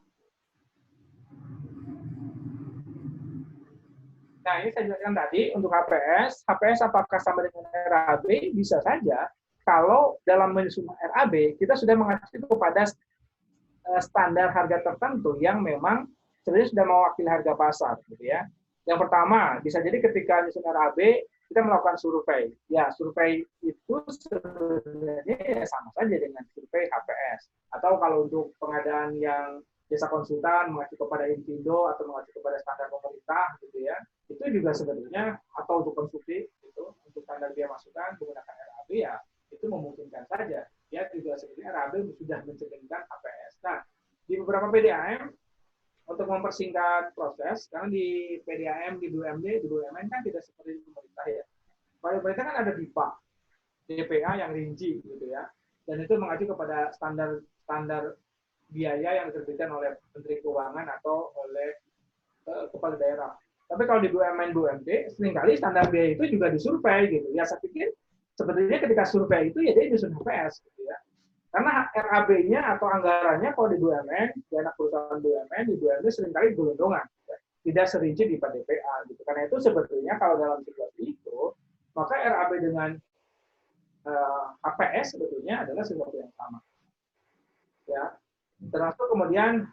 Speaker 1: Nah, ini saya jelaskan tadi untuk HPS. HPS apakah sama dengan RAB? Bisa saja. Kalau dalam menyusun RAB, kita sudah mengacu kepada standar harga tertentu yang memang sebenarnya sudah mewakili harga pasar, gitu ya. Yang pertama, bisa jadi ketika menyusun RAB, kita melakukan survei. Ya, survei itu sebenarnya ya sama saja dengan survei HPS. Atau kalau untuk pengadaan yang jasa konsultan mengacu kepada Infindo atau mengacu kepada standar pemerintah, gitu ya, itu juga sebenarnya, atau untuk konstruksi, gitu, untuk standar biaya masukan menggunakan RAB, ya itu memungkinkan saja. Ya juga sebenarnya RAB sudah mencerminkan HPS. Nah, di beberapa PDAM, untuk mempersingkat proses, karena di PDAM, di BUMD, di BUMN kan tidak seperti di pemerintah ya. Pada pemerintah kan ada DIPA, DPA yang rinci, gitu ya, dan itu mengacu kepada standar biaya yang diterbitkan oleh Menteri Keuangan atau oleh kepala daerah. Tapi kalau di BUMN, BUMD, seringkali standar biaya itu juga disurvei gitu. Ya saya pikir sebetulnya ketika survei itu ya dia disusun HPS gitu ya. Karena RAB-nya atau anggarannya kalau di BUMN, di anak perusahaan BUMN, di BUMD seringkali gelondongan. Ya. Tidak serinci di DPA gitu. Karena itu sebetulnya kalau dalam situasi itu, maka RAB dengan HPS sebetulnya adalah sesuatu yang sama. Ya. Termasuk kemudian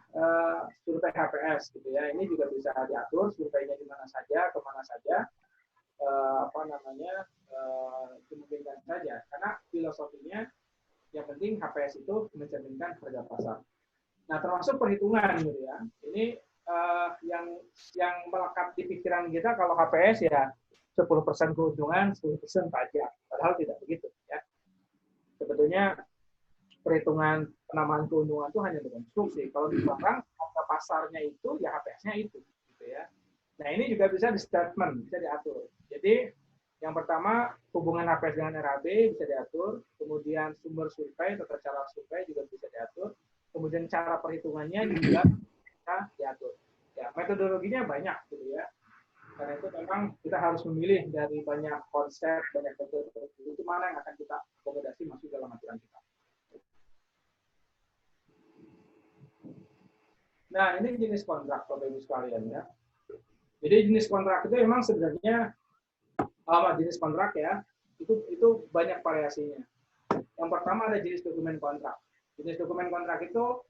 Speaker 1: survei HPS gitu ya, ini juga bisa diatur surveinya di mana saja, kemana saja, dimungkinkan saja, karena filosofinya yang penting HPS itu mencerminkan harga pasar. Nah termasuk perhitungan gitu ya, ini yang melekat di pikiran kita kalau HPS ya 10% keuntungan, 10% pajak, padahal tidak begitu ya. Sebetulnya perhitungan penambahan keuntungan itu hanya untuk konstruksi. Kalau di barang, harga pasarnya itu, ya HPS-nya itu. Gitu ya. Nah, ini juga bisa di statement, bisa diatur. Jadi, yang pertama, hubungan HPS dengan RAB bisa diatur. Kemudian sumber survei, tata cara survei juga bisa diatur. Kemudian cara perhitungannya juga bisa diatur. Ya, metodologinya banyak, gitu ya. Karena itu memang kita harus memilih dari banyak konsep, banyak metode. Itu mana yang akan kita akomodasi masuk dalam aturan kita. Nah, ini jenis kontrak, Bapak Ibu sekalian ya. Jadi jenis kontrak itu memang sebenarnya jenis kontrak ya, itu banyak variasinya. Yang pertama ada jenis dokumen kontrak. Jenis dokumen kontrak itu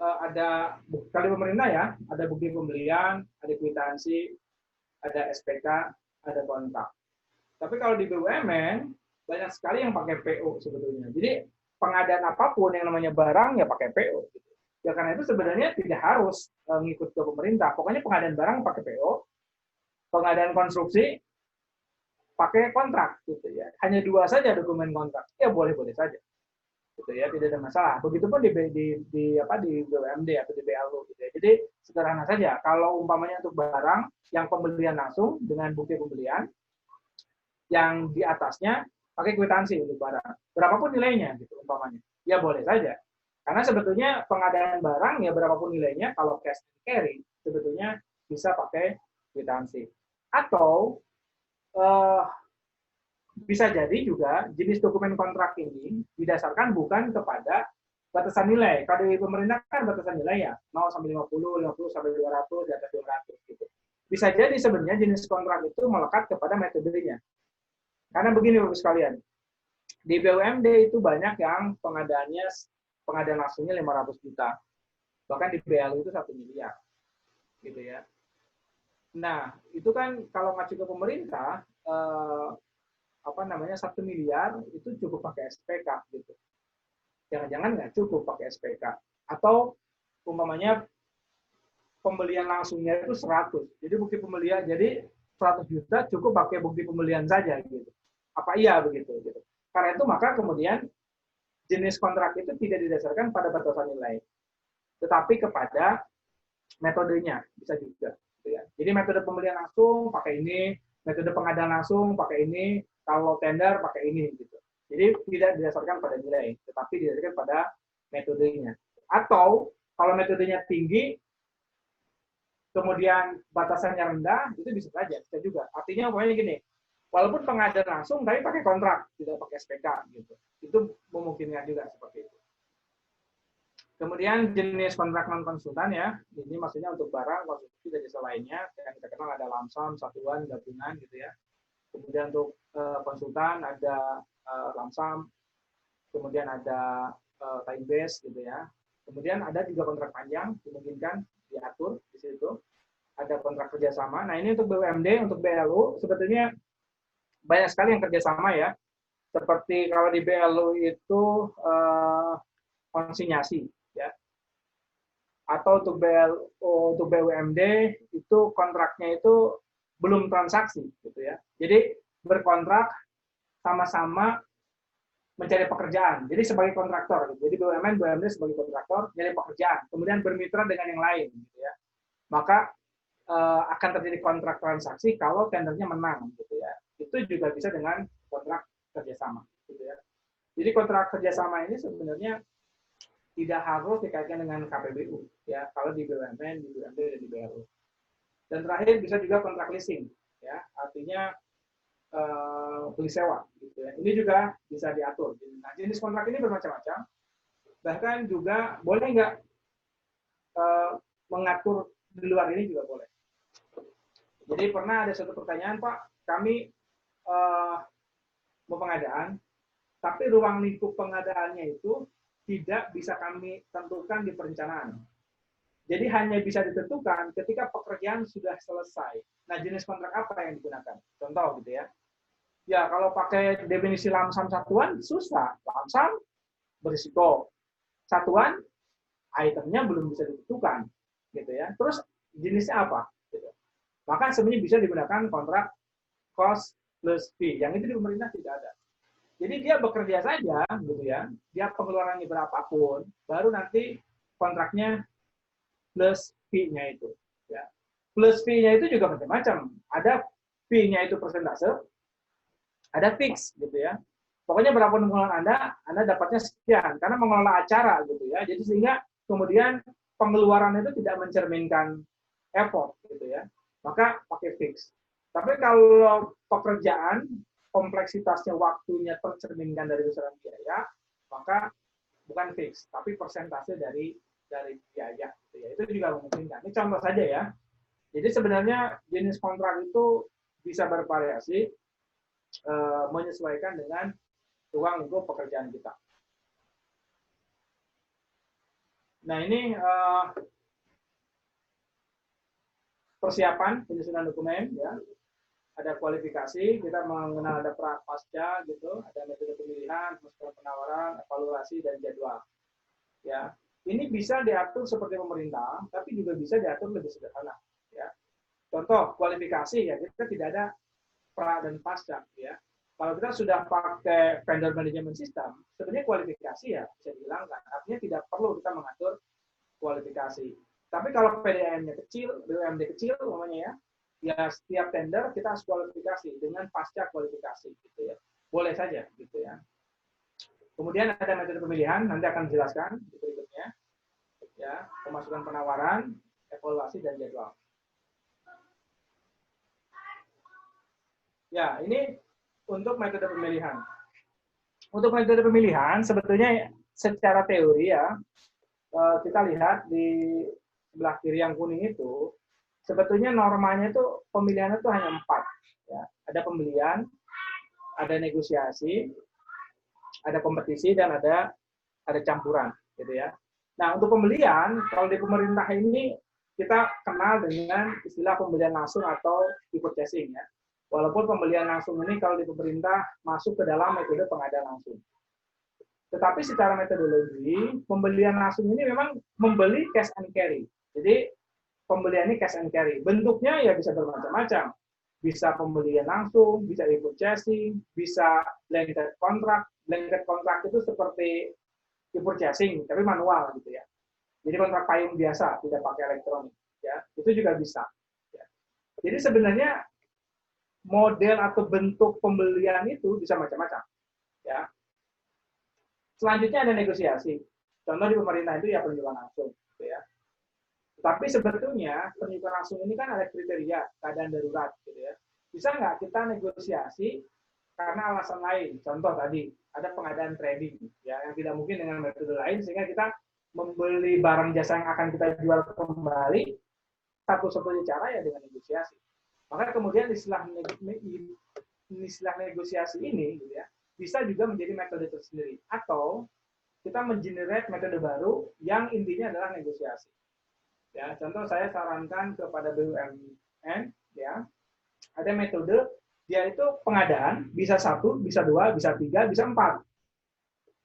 Speaker 1: ada kalau pemerintah ya, ada bukti pembelian, ada kwitansi, ada SPK, ada kontrak. Tapi kalau di BUMN banyak sekali yang pakai PO sebetulnya. Jadi pengadaan apapun yang namanya barang ya pakai PO. Ya karena itu sebenarnya tidak harus ngikut ke pemerintah. Pokoknya pengadaan barang pakai PO, pengadaan konstruksi pakai kontrak gitu ya. Hanya 2 saja dokumen kontrak. Ya boleh-boleh saja. Gitu ya, tidak ada masalah. Begitupun di BUMD atau di BLU gitu ya. Jadi sederhana saja. Kalau umpamanya untuk barang yang pembelian langsung dengan bukti pembelian, yang di atasnya pakai kwitansi untuk barang. Berapapun nilainya gitu umpamanya. Ya boleh saja. Karena sebetulnya pengadaan barang ya berapapun nilainya, kalau cash and carry sebetulnya bisa pakai kwitansi. Atau bisa jadi juga jenis dokumen kontrak ini didasarkan bukan kepada batasan nilai. Kalau di pemerintah kan batasan nilai ya 0 sampai 50, 50 sampai 200, di atas 200 gitu. Bisa jadi sebenarnya jenis kontrak itu melekat kepada metodenya. Karena begini Bapak sekalian, di BUMD itu banyak yang pengadaan langsungnya 500 juta. Bahkan di BLU itu 1 miliar. Gitu ya. Nah, itu kan kalau ngacu ke pemerintah 1 miliar itu cukup pakai SPK gitu. Jangan-jangan nggak cukup pakai SPK. Atau umpamanya pembelian langsungnya itu 100. Jadi bukti pembelian, jadi 100 juta cukup pakai bukti pembelian saja gitu. Apa iya begitu gitu. Karena itu maka kemudian jenis kontrak itu tidak didasarkan pada batasan nilai, tetapi kepada metodenya bisa juga. Gitu ya. Jadi metode pembelian langsung pakai ini, metode pengadaan langsung pakai ini, kalau tender pakai ini gitu. Jadi tidak didasarkan pada nilai, tetapi didasarkan pada metodenya. Atau kalau metodenya tinggi, kemudian batasannya rendah, itu bisa saja, bisa juga. Artinya pokoknya gini, walaupun pengadaan langsung, tapi pakai kontrak, tidak pakai SPK gitu. Itu memungkinkan juga seperti itu. Kemudian jenis kontrak non konsultan ya, ini maksudnya untuk barang, konstruksi dan jasa lainnya, yang kita kenal ada lamsam, satuan, gabungan gitu ya. Kemudian untuk konsultan ada lamsam, kemudian ada time base gitu ya. Kemudian ada juga kontrak panjang, dimungkinkan diatur di situ. Ada kontrak kerjasama. Nah ini untuk BUMD, untuk BLU sebetulnya banyak sekali yang kerjasama ya. Seperti kalau di BLU itu konsinyasi. Ya. Atau untuk untuk BUMD itu kontraknya itu belum transaksi gitu ya. Jadi berkontrak sama-sama mencari pekerjaan. Jadi sebagai kontraktor gitu. Jadi BUMN, BUMD sebagai kontraktor mencari pekerjaan, kemudian bermitra dengan yang lain gitu ya. Maka akan terjadi kontrak transaksi kalau tendernya menang gitu ya. Itu juga bisa dengan kontrak kerjasama gitu ya. Jadi kontrak kerjasama ini sebenarnya tidak harus dikaitkan dengan KPBU ya, kalau di BUMN, di BUMD dan di BLU. Dan terakhir bisa juga kontrak leasing ya, artinya beli sewa gitu ya. Ini juga bisa diatur. Nah, jenis kontrak ini bermacam-macam. Bahkan juga boleh nggak mengatur di luar ini juga boleh. Jadi pernah ada satu pertanyaan, Pak, kami mau pengadaan, tapi ruang lingkup pengadaannya itu tidak bisa kami tentukan di perencanaan. Jadi hanya bisa ditentukan ketika pekerjaan sudah selesai. Nah, jenis kontrak apa yang digunakan? Contoh gitu ya. Ya, kalau pakai definisi lamsam satuan, susah. Lamsam berisiko. Satuan, itemnya belum bisa ditentukan. Gitu ya. Terus jenisnya apa? Gitu. Maka sebenarnya bisa digunakan kontrak cost plus fee. Yang itu di pemerintah tidak ada. Jadi dia bekerja saja, gitu ya. Dia pengeluarannya berapapun, baru nanti kontraknya plus fee-nya itu. Ya. Plus fee-nya itu juga macam-macam. Ada fee-nya itu persentase, ada fix, gitu ya. Pokoknya berapa pengeluaran Anda dapatnya sekian, karena mengelola acara, gitu ya. Jadi sehingga kemudian pengeluaran itu tidak mencerminkan effort, gitu ya. Maka pakai fix. Tapi kalau pekerjaan kompleksitasnya, waktunya tercerminkan dari besaran biaya, maka bukan fix, tapi persentase dari biaya. Gitu ya. Itu juga memungkinkan. Ini contoh saja ya. Jadi sebenarnya jenis kontrak itu bisa bervariasi, menyesuaikan dengan ruang lingkup pekerjaan kita. Nah ini persiapan penyusunan dokumen ya. Ada kualifikasi, kita mengenal ada pra pasca gitu, ada metode pemilihan, masukan penawaran, evaluasi dan jadwal. Ya, ini bisa diatur seperti pemerintah, tapi juga bisa diatur lebih sederhana. Ya, contoh kualifikasi ya, kita tidak ada pra dan pasca. Ya, kalau kita sudah pakai vendor management system, sebenarnya kualifikasi ya bisa dihilangkan. Artinya tidak perlu kita mengatur kualifikasi. Tapi kalau PDM-nya kecil, BUMD kecil, namanya ya setiap tender kita harus kualifikasi dengan pasca kualifikasi gitu ya. Boleh saja gitu ya. Kemudian ada metode pemilihan, nanti akan dijelaskan di berikutnya. Ya, pemasukan penawaran, evaluasi dan jadwal. Ya, ini untuk metode pemilihan. Untuk metode pemilihan sebetulnya secara teori ya, kita lihat di sebelah kiri yang kuning itu sebetulnya normanya itu pemilihannya itu hanya 4. Ya. Ada pembelian, ada negosiasi, ada kompetisi, dan ada campuran. Gitu ya. Nah, untuk pembelian, kalau di pemerintah ini kita kenal dengan istilah pembelian langsung atau e-purchasing. Ya. Walaupun pembelian langsung ini kalau di pemerintah masuk ke dalam metode pengadaan langsung. Tetapi secara metodologi, pembelian langsung ini memang membeli cash and carry. Jadi, pembelian ini cash and carry. Bentuknya ya bisa bermacam-macam. Bisa pembelian langsung, bisa e-purchasing, bisa blanket kontrak. Blanket kontrak itu seperti
Speaker 5: e-purchasing, tapi manual gitu ya. Jadi kontrak payung biasa, tidak pakai elektronik. Ya, itu juga bisa. Ya. Jadi sebenarnya model atau bentuk pembelian itu bisa macam-macam. Ya. Selanjutnya ada negosiasi. Contoh di pemerintah itu ya penunjukan langsung. Gitu ya. Tapi sebetulnya penunjukan langsung ini kan ada kriteria keadaan darurat. Gitu ya. Bisa nggak kita negosiasi karena alasan lain? Contoh tadi, ada pengadaan trading ya, yang tidak mungkin dengan metode lain, sehingga kita membeli barang jasa yang akan kita jual kembali, satu-satunya cara ya dengan negosiasi. Maka kemudian istilah negosiasi ini gitu ya, bisa juga menjadi metode tersendiri. Atau kita mengenerate metode baru yang intinya adalah negosiasi. Ya, contoh saya sarankan kepada BUMN, ya, ada metode, dia itu pengadaan, bisa 1, bisa 2, bisa 3, bisa 4.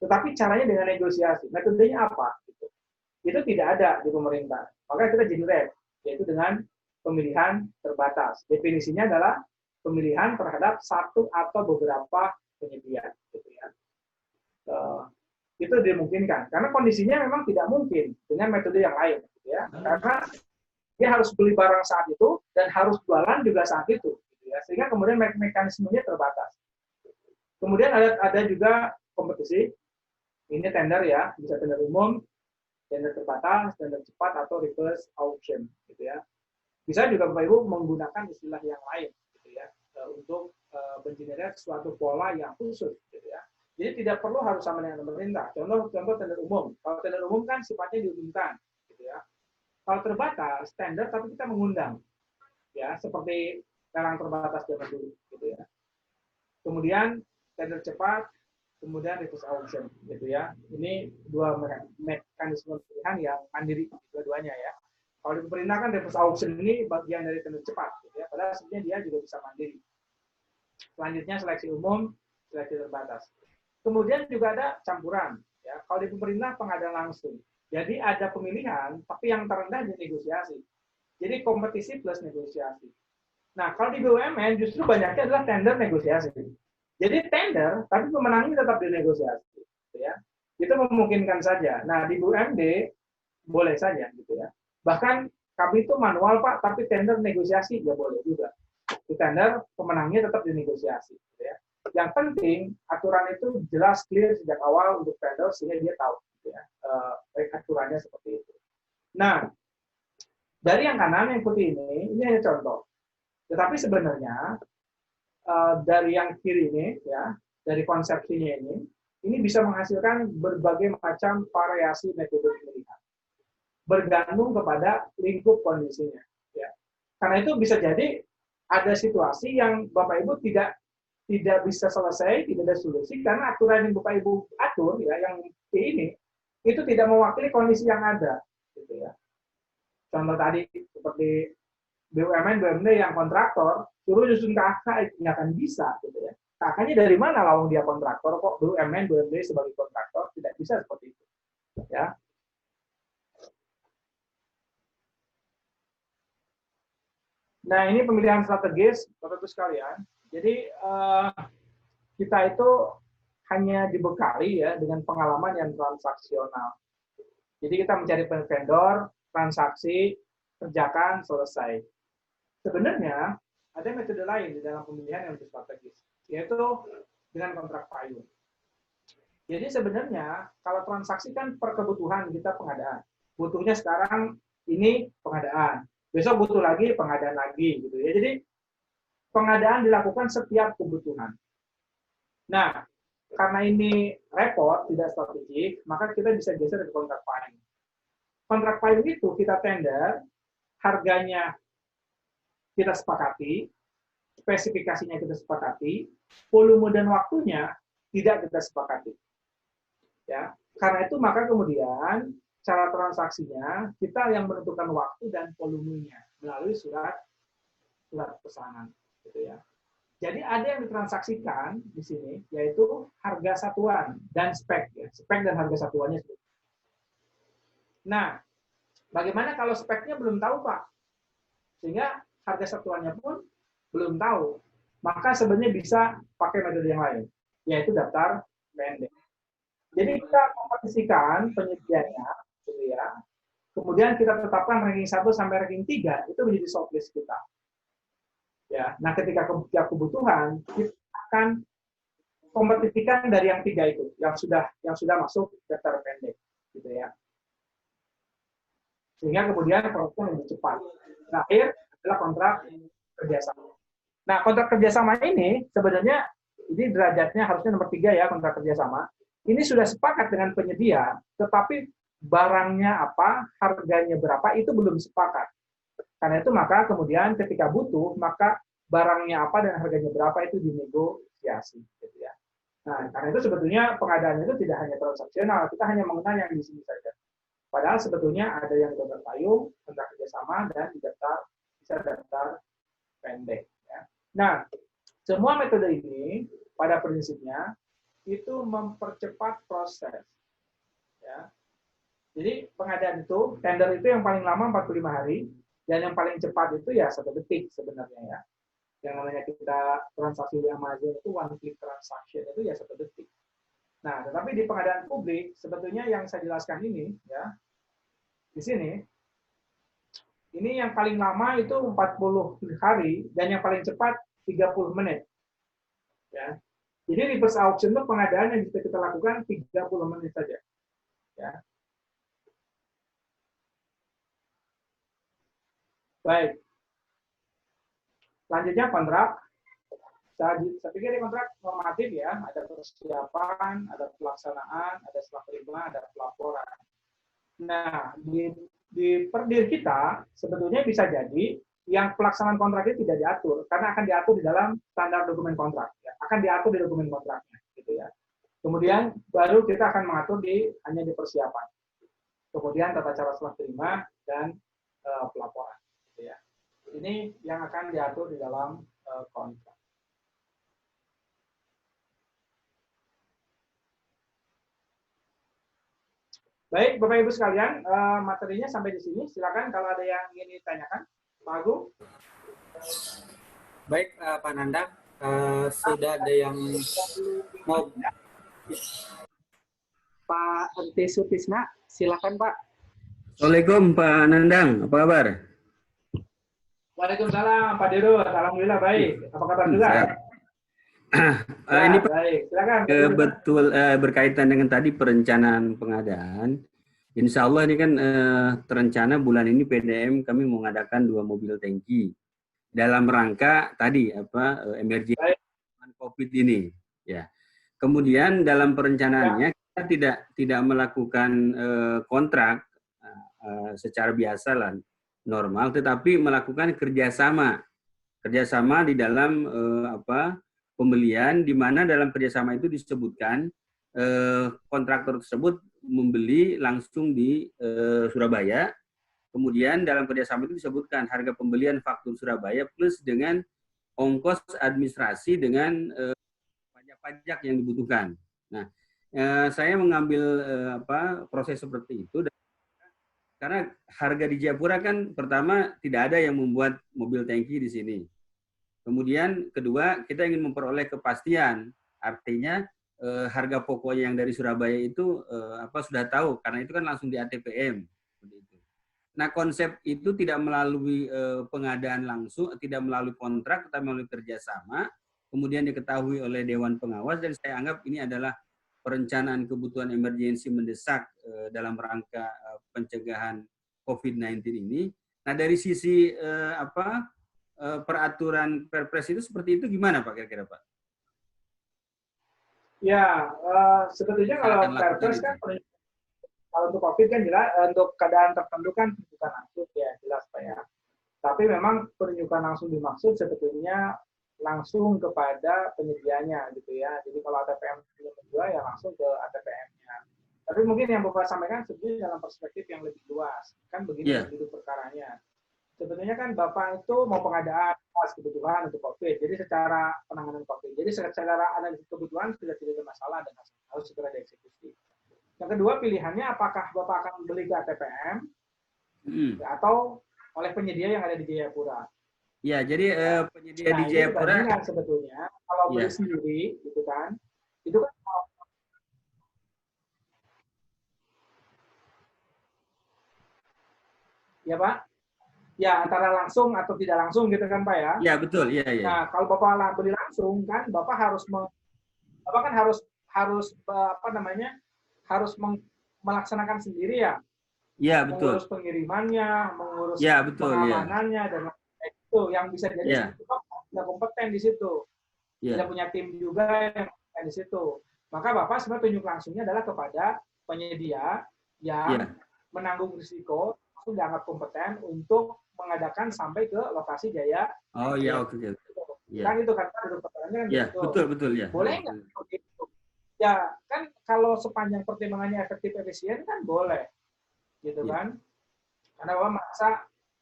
Speaker 5: Tetapi caranya dengan negosiasi. Metodenya apa? Itu tidak ada di pemerintah. Maka kita generate, yaitu dengan pemilihan terbatas. Definisinya adalah pemilihan terhadap satu atau beberapa penyedia. Gitu ya. Itu dimungkinkan. Karena kondisinya memang tidak mungkin dengan metode yang lain. Gitu ya. Karena dia harus beli barang saat itu dan harus jualan juga saat itu. Gitu ya. Sehingga kemudian mekanismenya terbatas. Kemudian ada juga kompetisi. Ini tender ya, bisa tender umum, tender terbatas, tender cepat, atau reverse auction, gitu ya. Bisa juga Bapak Ibu menggunakan istilah yang lain, gitu ya, untuk mengenerate suatu pola yang khusus, gitu ya. Jadi tidak perlu harus sama dengan pemerintah. Contoh tender umum. Kalau tender umum kan sifatnya diumumkan, gitu ya. Kalau terbatas, tender tapi kita mengundang, ya, seperti lelang terbatas zaman dulu, gitu ya. Kemudian tender cepat, kemudian reverse auction, gitu ya. Ini dua mekanisme pilihan yang mandiri dua-duanya ya. Kalau di pemerintah kan reverse auction ini bagian dari tender cepat, gitu ya. Padahal sebenarnya dia juga bisa mandiri. Selanjutnya seleksi umum, seleksi terbatas. Kemudian juga ada campuran, ya. Kalau di pemerintah pengadaan langsung. Jadi ada pemilihan, tapi yang terendah di negosiasi. Jadi kompetisi plus negosiasi. Nah, kalau di BUMN justru banyaknya adalah tender negosiasi. Jadi tender, tapi pemenangnya tetap dinegosiasi, gitu ya. Itu memungkinkan saja. Nah di BUMD boleh saja, gitu ya. Bahkan kami itu manual Pak, tapi tender negosiasi ya boleh juga. Di tender pemenangnya tetap dinegosiasi, gitu ya. Yang penting aturan itu jelas clear sejak awal untuk tender sehingga dia tahu, gitu ya, aturannya seperti itu. Nah dari yang kanan yang putih ini hanya contoh. Tetapi sebenarnya dari yang kiri ini, ya, dari konsepsinya ini bisa menghasilkan berbagai macam variasi metode pemilihan, bergantung kepada lingkup kondisinya. Ya. Karena itu bisa jadi ada situasi yang Bapak Ibu tidak bisa selesai, tidak ada solusi karena aturan yang Bapak Ibu atur, ya, yang ini itu tidak mewakili kondisi yang ada, gitu ya. Contoh tadi seperti BUMN, BUMD yang kontraktor, suruh nyusun KK, nggak akan bisa, gitu ya. KK-nya dari mana lawang dia kontraktor, kok BUMN, BUMD sebagai kontraktor, tidak bisa seperti itu. Ya. Nah, ini pemilihan strategis, Bapak-Ibu sekalian. Jadi, kita itu hanya dibekali ya dengan pengalaman yang transaksional. Jadi, kita mencari vendor, transaksi, kerjakan, selesai. Sebenarnya ada metode lain di dalam pemilihan yang lebih strategis, yaitu dengan kontrak payung. Jadi sebenarnya kalau transaksi kan per kebutuhan kita pengadaan. Butuhnya sekarang ini pengadaan, besok butuh lagi pengadaan lagi, gitu ya. Jadi pengadaan dilakukan setiap kebutuhan. Nah, karena ini repot, tidak strategik, maka kita bisa geser ke kontrak payung. Kontrak payung itu kita tender, harganya kita sepakati, spesifikasinya kita sepakati, volume dan waktunya tidak kita sepakati. Ya, karena itu maka kemudian cara transaksinya kita yang menentukan waktu dan volumenya melalui surat pesanan, gitu ya. Jadi ada yang ditransaksikan di sini yaitu harga satuan dan spek, ya. Spek dan harga satuannya. Nah, bagaimana kalau speknya belum tahu Pak? Sehingga harga satuannya pun belum tahu, maka sebenarnya bisa pakai metode yang lain, yaitu daftar pending. Jadi kita kompetisikan penyedianya, gitu ya. Kemudian kita tetapkan ranking 1 sampai ranking 3 itu menjadi shortlist kita. Ya, nah ketika kebutuhan kita akan kompetisikan dari yang 3 itu, yang sudah masuk daftar pendek, gitu ya. Sehingga kemudian prosesnya lebih cepat. Terakhir adalah kontrak kerjasama. Nah, kontrak kerjasama ini sebenarnya ini derajatnya harusnya nomor 3 ya, kontrak kerjasama. Ini sudah sepakat dengan penyedia, tetapi barangnya apa, harganya berapa, itu belum sepakat. Karena itu maka kemudian ketika butuh, maka barangnya apa dan harganya berapa itu dinegosiasi. Gitu ya. Nah, karena itu sebetulnya pengadaannya itu tidak hanya transaksional, kita hanya mengenal yang di sini saja. Padahal sebetulnya ada yang daftar payung, kontrak kerjasama, dan bisa daftar pendek. Ya. Nah, semua metode ini pada prinsipnya itu mempercepat proses. Ya. Jadi pengadaan itu, tender itu yang paling lama 45 hari, dan yang paling cepat itu ya 1 detik sebenarnya ya. Yang namanya kita transaksi di Amazon itu one click transaction itu ya 1 detik. Nah, tetapi di pengadaan publik sebetulnya yang saya jelaskan ini ya, di sini, ini yang paling lama itu 40 hari dan yang paling cepat 30 menit. Ya. Jadi reverse auction itu pengadaan yang bisa kita lakukan 30 menit saja. Ya. Baik. Selanjutnya kontrak. Saya pikir ini kontrak normatif ya, ada persiapan, ada pelaksanaan, ada serah terima, ada pelaporan. Nah, di perdir kita sebetulnya bisa jadi yang pelaksanaan kontrak itu tidak diatur karena akan diatur di dalam standar dokumen kontrak, ya. Akan diatur di dokumen kontraknya, gitu ya. Kemudian baru kita akan mengatur hanya di persiapan. Kemudian tata cara serah terima dan pelaporan, gitu ya. Ini yang akan diatur di dalam kontrak. Baik, Bapak Ibu sekalian, materinya sampai di sini. Silakan kalau ada yang ingin ditanyakan, Pak Agung.
Speaker 2: Baik, Pak Nandang, sudah ada yang mau. Pak Enti Sutisna, silakan Pak.
Speaker 6: Assalamualaikum Pak Nandang, apa kabar?
Speaker 5: Waalaikumsalam Pak Dedo, alhamdulillah baik. Apa kabar juga?
Speaker 6: Ini Pak,
Speaker 5: baik, silakan.
Speaker 6: betul berkaitan dengan tadi perencanaan pengadaan. Insya Allah ini kan terencana bulan ini PDM kami mengadakan 2 mobil tangki dalam rangka tadi emergency COVID ini. Ya. Kemudian dalam perencanaannya kita tidak melakukan kontrak secara biasa lah normal, tetapi melakukan kerjasama di dalam pembelian, di mana dalam kerjasama itu disebutkan kontraktor tersebut membeli langsung di Surabaya. Kemudian dalam kerjasama itu disebutkan harga pembelian faktur Surabaya plus dengan ongkos administrasi dengan pajak-pajak yang dibutuhkan. Nah, saya mengambil proses seperti itu karena harga di Jayapura kan pertama tidak ada yang membuat mobil tangki di sini. Kemudian kedua, kita ingin memperoleh kepastian, artinya harga pokoknya yang dari Surabaya itu sudah tahu, karena itu kan langsung di ATPM. Nah, konsep itu tidak melalui pengadaan langsung, tidak melalui kontrak, tetapi melalui kerjasama, kemudian diketahui oleh Dewan Pengawas, dan saya anggap ini adalah perencanaan kebutuhan emergensi mendesak dalam rangka pencegahan COVID-19 ini. Nah, dari sisi peraturan Perpres itu seperti itu gimana Pak kira-kira Pak?
Speaker 5: Ya, sebetulnya kalau Perpres kan kalau untuk COVID kan jelas, untuk keadaan tertentu kan penunjukan langsung ya jelas Pak ya. Tapi memang penunjukan langsung dimaksud sebetulnya langsung kepada penyedianya gitu ya. Jadi kalau ATPM menjual ya langsung ke ATPM-nya. Tapi mungkin yang Bapak sampaikan sebetulnya dalam perspektif yang lebih luas. Kan begini duduk perkaranya. Sebetulnya kan Bapak itu mau pengadaan pas kebutuhan untuk COVID. Jadi secara penanganan COVID. Jadi secara analisis kebutuhan sudah tidak ada masalah dan harus segera dieksekusi. Yang kedua pilihannya apakah Bapak akan beli ke ATPM atau oleh penyedia yang ada di Jayapura.
Speaker 6: Ya, jadi penyedia di Jayapura
Speaker 5: sebetulnya kalau beli sendiri gitu kan. Itu kan Ya Pak? Ya antara langsung atau tidak langsung gitu kan Pak ya?
Speaker 6: Ya betul, iya iya.
Speaker 5: Nah kalau Bapak beli langsung kan Bapak harus Bapak kan harus apa namanya? Harus melaksanakan sendiri ya.
Speaker 6: Iya betul.
Speaker 5: Mengurus pengirimannya, mengurus
Speaker 6: Ya betul, ya.
Speaker 5: pengamanannya dan itu yang bisa jadi
Speaker 6: Ya.
Speaker 5: Bapak tidak kompeten di situ. Tidak
Speaker 6: Ya.
Speaker 5: punya tim juga yang kompeten di situ. Maka Bapak sebenarnya tunjuk langsungnya adalah kepada penyedia yang
Speaker 6: Ya.
Speaker 5: menanggung risiko langsung dianggap kompeten untuk mengadakan sampai ke lokasi Jaya.
Speaker 6: Oh iya, oke. Ya.
Speaker 5: Kan itu kan duduk pertanyaannya kan
Speaker 6: Ya,
Speaker 5: gitu.
Speaker 6: betul ya.
Speaker 5: Boleh nggak seperti itu? Ya kan kalau sepanjang pertimbangannya efektif efisien kan boleh, gitu
Speaker 6: Ya.
Speaker 5: kan? Karena Bapak merasa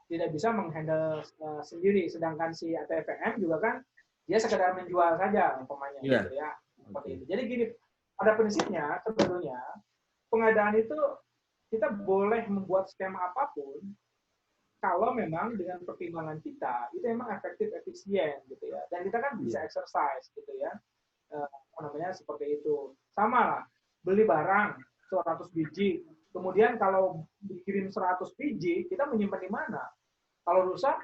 Speaker 5: tidak bisa menghandle sendiri, sedangkan si ATPM juga kan dia sekedar menjual saja umpamanya,
Speaker 6: Ya.
Speaker 5: gitu ya. Seperti itu. Jadi gini, pada prinsipnya sebetulnya pengadaan itu kita boleh membuat skema apapun kalau memang dengan pertimbangan kita itu memang efektif efisien gitu ya, dan kita kan bisa exercise gitu ya, apa namanya seperti itu. Sama lah, beli barang 100 biji, kemudian kalau dikirim 100 biji kita menyimpan di mana? Kalau rusak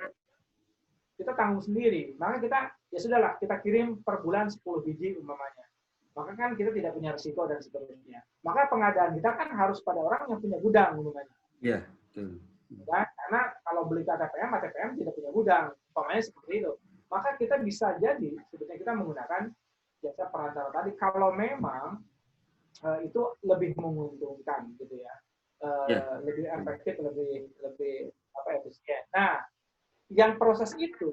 Speaker 5: kita tanggung sendiri, maka kita ya sudahlah kita kirim per bulan 10 biji umpamanya, maka kan kita tidak punya risiko dan seterusnya. Maka pengadaan kita kan harus pada orang yang punya gudang umpamanya.
Speaker 6: Iya, betul.
Speaker 5: Ya, karena kalau beli ke ATPM tidak punya gudang, umpamanya seperti itu. Maka kita bisa jadi sebetulnya kita menggunakan jasa perantara tadi kalau memang itu lebih menguntungkan gitu ya, lebih efektif, lebih efisien. Nah, yang proses itu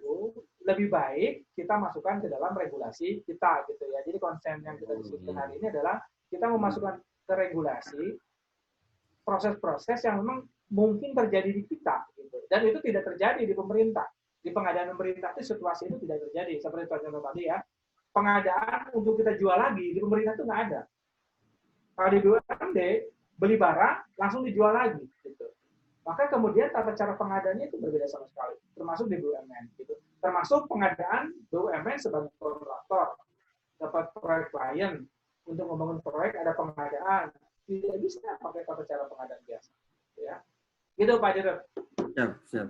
Speaker 5: lebih baik kita masukkan ke dalam regulasi kita gitu ya. Jadi konsen yang kita diskusikan hari ini adalah kita memasukkan ke regulasi proses-proses yang memang mungkin terjadi di kita gitu. Dan itu tidak terjadi di pemerintah. Di pengadaan pemerintah itu situasi itu tidak terjadi. Seperti contoh tadi ya, pengadaan untuk kita jual lagi di pemerintah itu nggak ada. Kalau di BUMD beli barang langsung dijual lagi gitu. Maka kemudian tata cara pengadaannya itu berbeda sama sekali, termasuk di BUMN gitu. Termasuk pengadaan BUMN sebagai kontraktor, dapat proyek klien untuk membangun proyek ada pengadaan, tidak bisa pakai tata cara pengadaan biasa ya. Gitu Pak Jarod.
Speaker 6: Siap.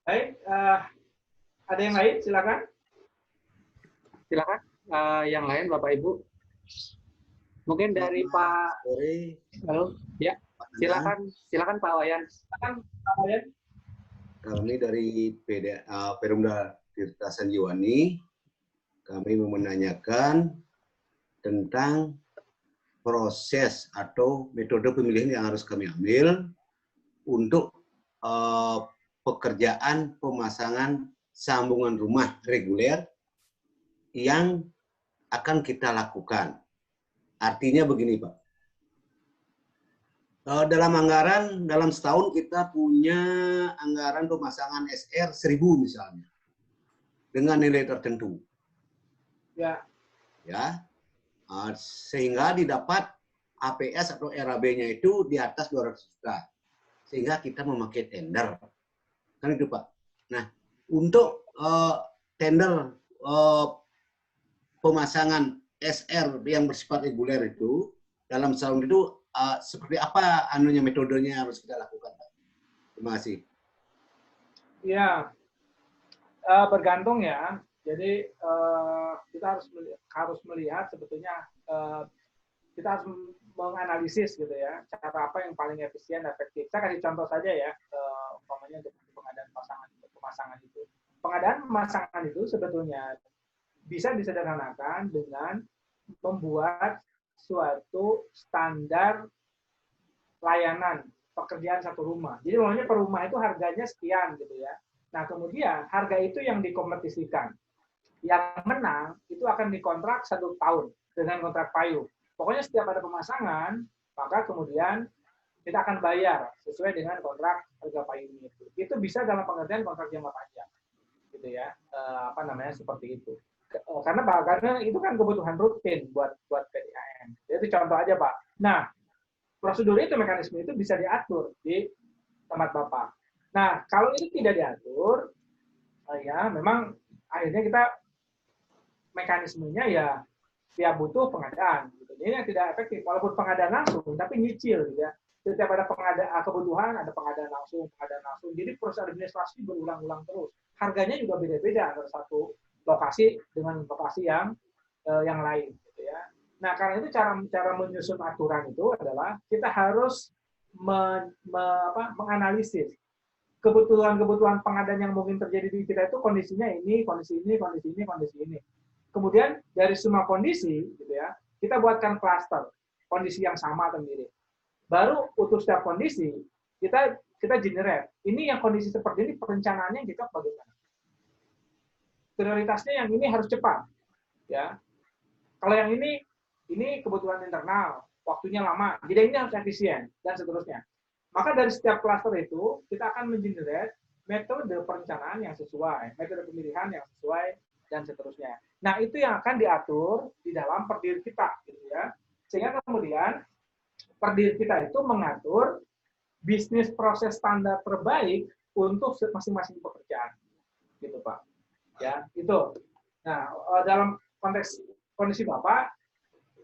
Speaker 5: Baik, ada yang lain? Silakan.
Speaker 2: Silakan yang lain Bapak Ibu. Mungkin dari Pak. Halo, ya. Silakan Pak Wayan.
Speaker 5: Silakan Pak Wayan.
Speaker 3: Kami dari Perumda Tirta Sanjiwani, kami mau menanyakan tentang proses atau metode pemilihan yang harus kami ambil untuk pekerjaan pemasangan sambungan rumah reguler yang akan kita lakukan. Artinya begini Pak, dalam anggaran, dalam setahun kita punya anggaran pemasangan SR 1000 misalnya, dengan nilai tertentu.
Speaker 5: Ya.
Speaker 3: Ya. Sehingga didapat APS atau RAB-nya itu di atas 200 juta. Sehingga kita memakai tender. Kan itu Pak. Nah, untuk tender pemasangan SR yang bersifat reguler itu, dalam setahun itu seperti apa metodenya harus kita lakukan Pak? Terima kasih.
Speaker 5: Ya, bergantung ya. Jadi kita harus melihat sebetulnya kita harus menganalisis gitu ya, cara apa yang paling efisien, efektif. Saya kasih contoh saja ya, umpamanya untuk pengadaan pemasangan itu. Pengadaan pemasangan itu sebetulnya bisa disederhanakan dengan membuat suatu standar layanan pekerjaan satu rumah. Jadi umpamanya per rumah itu harganya sekian gitu ya. Nah kemudian harga itu yang dikompetisikan. Yang menang itu akan dikontrak 1 tahun dengan kontrak payung. Pokoknya setiap ada pemasangan, maka kemudian kita akan bayar sesuai dengan kontrak harga payungnya itu. Itu bisa dalam pengertian kontrak jangka panjang, gitu ya. Seperti itu. Karena itu kan kebutuhan rutin buat PDAM. Itu contoh aja Pak. Nah, prosedur itu, mekanisme itu bisa diatur di tempat Bapak. Nah, kalau itu tidak diatur, ya memang akhirnya kita mekanismenya ya butuh pengadaan gitu. Ini yang tidak efektif walaupun pengadaan langsung tapi nyicil gitu ya. setiap ada kebutuhan, ada pengadaan langsung. Jadi proses administrasi berulang-ulang terus. Harganya juga beda-beda antara satu lokasi dengan lokasi yang lain, gitu ya. Nah, karena itu cara menyusun aturan itu adalah kita harus menganalisis kebutuhan pengadaan yang mungkin terjadi di kita itu kondisinya ini, kondisi ini. Kemudian dari semua kondisi, gitu ya, kita buatkan klaster kondisi yang sama atau mirip. Baru untuk setiap kondisi kita generate. Ini yang kondisi seperti ini perencanaannya kita bagaimana? Prioritasnya yang ini harus cepat, ya. Kalau yang ini kebutuhan internal, waktunya lama, jadi ini harus efisien dan seterusnya. Maka dari setiap klaster itu, kita akan mengenerate metode perencanaan yang sesuai, metode pemilihan yang sesuai, dan seterusnya. Nah, itu yang akan diatur di dalam perdiri kita, gitu ya. Sehingga kemudian perdiri kita itu mengatur bisnis proses standar terbaik untuk masing-masing pekerjaan, gitu Pak. Ya, itu. Nah, dalam konteks kondisi Bapak,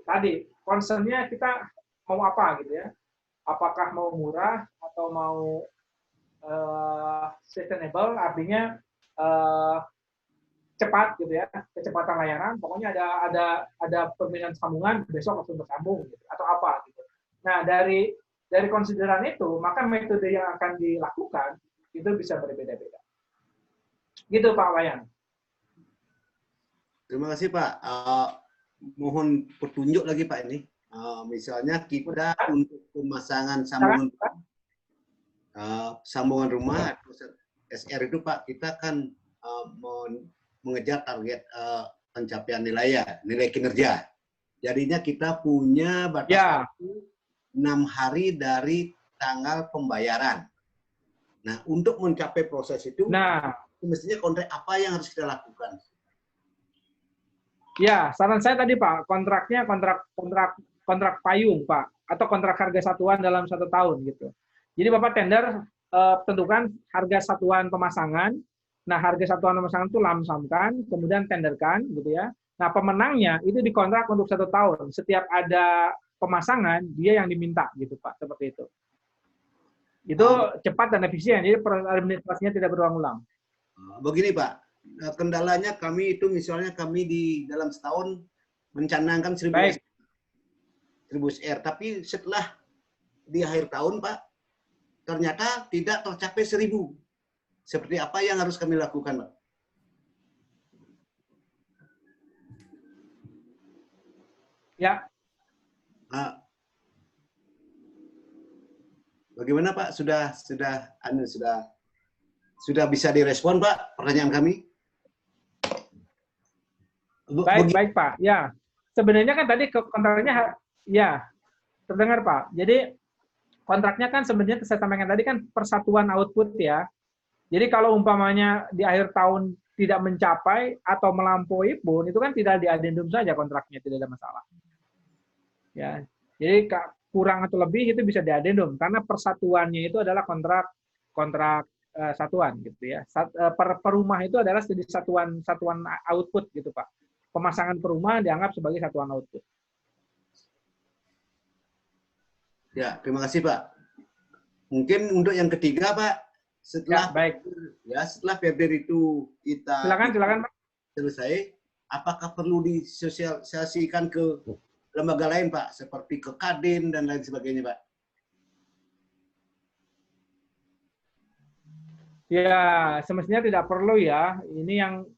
Speaker 5: tadi, concern-nya kita mau apa, gitu ya. Apakah mau murah atau mau sustainable, artinya cepat gitu ya, kecepatan layanan. Pokoknya ada perbedaan sambungan, besok langsung bersambung gitu, atau apa gitu. Nah, dari konsideran itu, maka metode yang akan dilakukan itu bisa berbeda-beda. Gitu Pak Wayan.
Speaker 3: Terima kasih Pak. Mohon petunjuk lagi Pak ini. Misalnya kita untuk pemasangan sambungan rumah atau SR itu Pak, kita kan mengejar target pencapaian nilai kinerja. Jadinya kita punya batas waktu 6 hari dari tanggal pembayaran. Nah, untuk mencapai proses itu, mestinya kontrak apa yang harus kita lakukan?
Speaker 5: Ya, saran saya tadi Pak, kontraknya kontrak payung Pak, atau kontrak harga satuan dalam 1 tahun gitu. Jadi Bapak tender tentukan harga satuan pemasangan. Nah, harga satuan pemasangan itu lamsamkan, kemudian tenderkan gitu ya. Nah, pemenangnya itu dikontrak untuk 1 tahun. Setiap ada pemasangan dia yang diminta gitu Pak, seperti itu. Itu cepat dan efisien, jadi administrasinya tidak berulang-ulang.
Speaker 3: Begini Pak, kendalanya kami itu misalnya kami di dalam setahun mencanangkan 1000 SR, tapi setelah di akhir tahun Pak, ternyata tidak tercapai 1000. Seperti apa yang harus kami lakukan Pak?
Speaker 5: Ya.
Speaker 3: Bagaimana Pak? Sudah bisa direspon Pak pertanyaan kami?
Speaker 5: Baik Pak. Ya, sebenarnya kan tadi kontraknya ya terdengar Pak. Jadi kontraknya kan sebenarnya saya sampaikan tadi kan persatuan output ya. Jadi kalau umpamanya di akhir tahun tidak mencapai atau melampaui pun itu kan tidak diadendum saja kontraknya, tidak ada masalah. Ya, jadi kurang atau lebih itu bisa diadendum karena persatuannya itu adalah kontrak satuan gitu ya. Per rumah itu adalah jadi satuan output gitu Pak. Pemasangan per rumah dianggap sebagai satuan output.
Speaker 3: Ya, terima kasih Pak. Mungkin untuk yang ketiga Pak, setelah setelah PBR itu kita
Speaker 5: silakan Pak.
Speaker 3: Selesai, apakah perlu disosialisasikan ke lembaga lain Pak, seperti ke Kadin dan lain sebagainya Pak?
Speaker 5: Ya, semestinya tidak perlu ya. Ini yang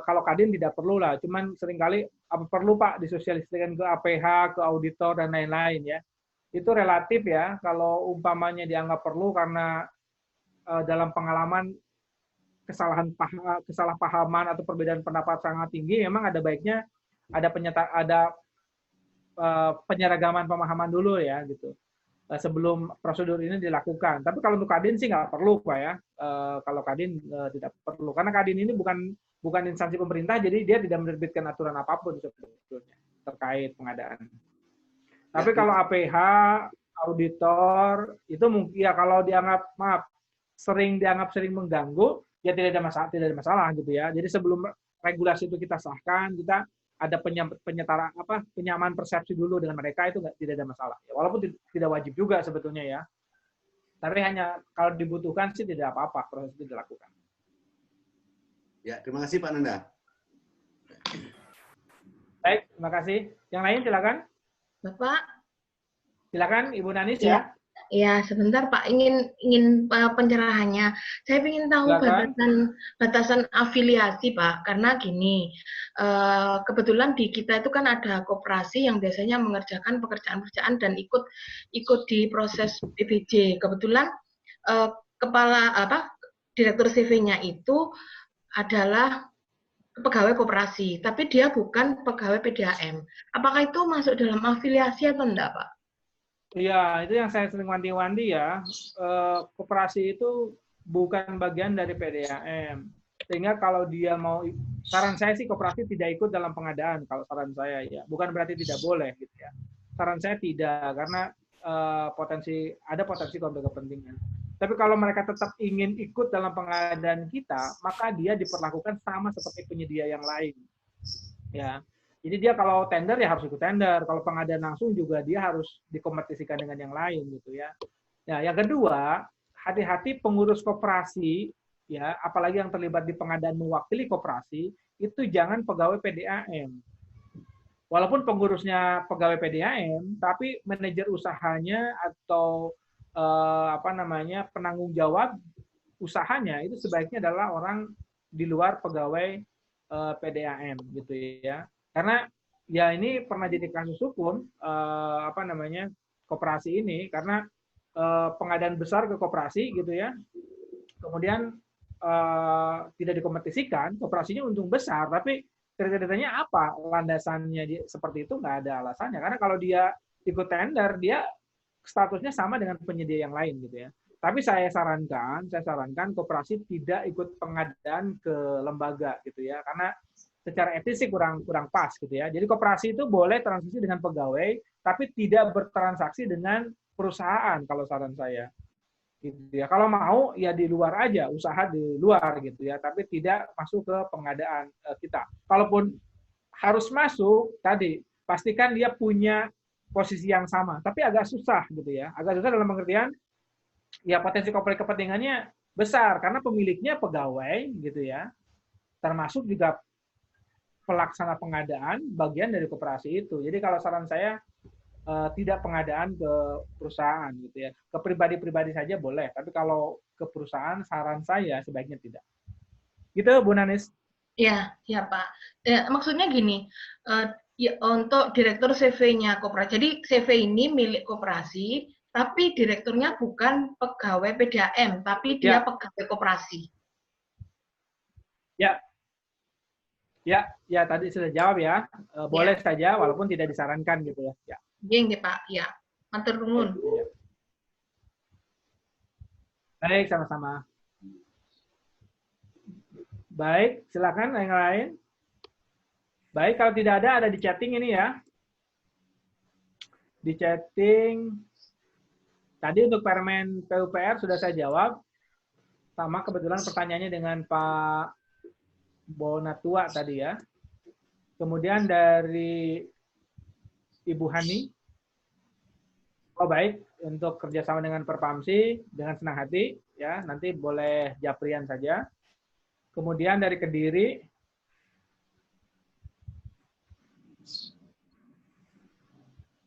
Speaker 5: kalau Kadin tidak perlu lah. Cuman seringkali apa perlu Pak disosialisasikan ke APH, ke auditor dan lain-lain ya. Itu relatif ya. Kalau umpamanya dianggap perlu karena dalam pengalaman kesalahpahaman atau perbedaan pendapat sangat tinggi, memang ada baiknya ada penyeragaman pemahaman dulu ya gitu. Sebelum prosedur ini dilakukan. Tapi kalau untuk Kadin sih nggak perlu Pak ya. Kalau Kadin tidak perlu. Karena Kadin ini bukan instansi pemerintah, jadi dia tidak menerbitkan aturan apapun sebetulnya terkait pengadaan. Tapi kalau APH, auditor, itu mungkin ya kalau dianggap sering mengganggu, ya tidak ada masalah gitu ya. Jadi sebelum regulasi itu kita sahkan, kita ada penyamaan persepsi dulu dengan mereka, itu tidak ada masalah. Ya, walaupun tidak wajib juga sebetulnya ya. Tapi hanya kalau dibutuhkan sih tidak apa-apa proses itu dilakukan.
Speaker 3: Ya, terima kasih Pak Nanda.
Speaker 5: Baik, terima kasih. Yang lain silakan.
Speaker 7: Bapak.
Speaker 5: Silakan Ibu Nanis
Speaker 7: Ya.
Speaker 5: ya.
Speaker 7: Ya, sebentar Pak, ingin pencerahannya. Saya ingin tahu batasan afiliasi Pak, karena gini, kebetulan di kita itu kan ada koperasi yang biasanya mengerjakan pekerjaan-pekerjaan dan ikut di proses PBJ. Kebetulan direktur CV-nya itu adalah pegawai koperasi, tapi dia bukan pegawai PDAM. Apakah itu masuk dalam afiliasi atau enggak Pak?
Speaker 5: Iya, itu yang saya sering wanti-wanti ya. Koperasi itu bukan bagian dari PDAM. Sehingga kalau dia mau, saran saya sih koperasi tidak ikut dalam pengadaan. Kalau saran saya ya, bukan berarti tidak boleh gitu ya. Saran saya tidak, karena ada potensi konflik kepentingan. Tapi kalau mereka tetap ingin ikut dalam pengadaan kita, maka dia diperlakukan sama seperti penyedia yang lain. Ya. Jadi dia kalau tender ya harus ikut tender, kalau pengadaan langsung juga dia harus dikompetisikan dengan yang lain gitu ya. Nah, yang kedua, hati-hati pengurus koperasi ya, apalagi yang terlibat di pengadaan mewakili koperasi, itu jangan pegawai PDAM. Walaupun pengurusnya pegawai PDAM, tapi manajer usahanya atau penanggung jawab usahanya itu sebaiknya adalah orang di luar pegawai PDAM gitu ya. Karena ya ini pernah jadi kasus hukum koperasi ini, karena pengadaan besar ke koperasi gitu ya, kemudian tidak dikompetisikan, koperasinya untung besar, tapi ceritanya apa landasannya seperti itu, nggak ada alasannya, karena kalau dia ikut tender dia statusnya sama dengan penyedia yang lain gitu ya. Tapi saya sarankan koperasi tidak ikut pengadaan ke lembaga gitu ya, karena secara etis sih kurang pas gitu ya. Jadi koperasi itu boleh transaksi dengan pegawai, tapi tidak bertransaksi dengan perusahaan kalau saran saya. Gitu ya. Kalau mau ya di luar aja, usaha di luar gitu ya, tapi tidak masuk ke pengadaan kita. Kalaupun harus masuk tadi, pastikan dia punya posisi yang sama, tapi agak susah gitu ya. Agak susah dalam pengertian ya potensi konflik kepentingannya besar karena pemiliknya pegawai gitu ya. Termasuk juga pelaksana pengadaan bagian dari koperasi itu. Jadi kalau saran saya tidak pengadaan ke perusahaan gitu ya. Ke pribadi-pribadi saja boleh, tapi kalau ke perusahaan saran saya sebaiknya tidak. Gitu Bu Nanis.
Speaker 7: Ya, ya Pak. Ya, maksudnya gini, ya, untuk direktur CV-nya koperasi. Jadi CV ini milik koperasi, tapi direkturnya bukan pegawai PDAM, tapi dia pegawai koperasi. Ya.
Speaker 5: Ya tadi sudah jawab ya. Boleh saja walaupun tidak disarankan gitu ya. Ya.
Speaker 7: Iya, Pak. Ya. Matur nuwun.
Speaker 5: Ya. Baik, sama-sama. Baik, silakan yang lain. Baik, kalau tidak ada di chatting ini ya. Di chatting tadi untuk permen PUPR sudah saya jawab. Sama kebetulan pertanyaannya dengan Pak Bonatua tadi ya. Kemudian dari Ibu Hani. Oh baik, untuk kerjasama dengan Perpamsi dengan senang hati ya. Nanti boleh japrian saja. Kemudian dari Kediri.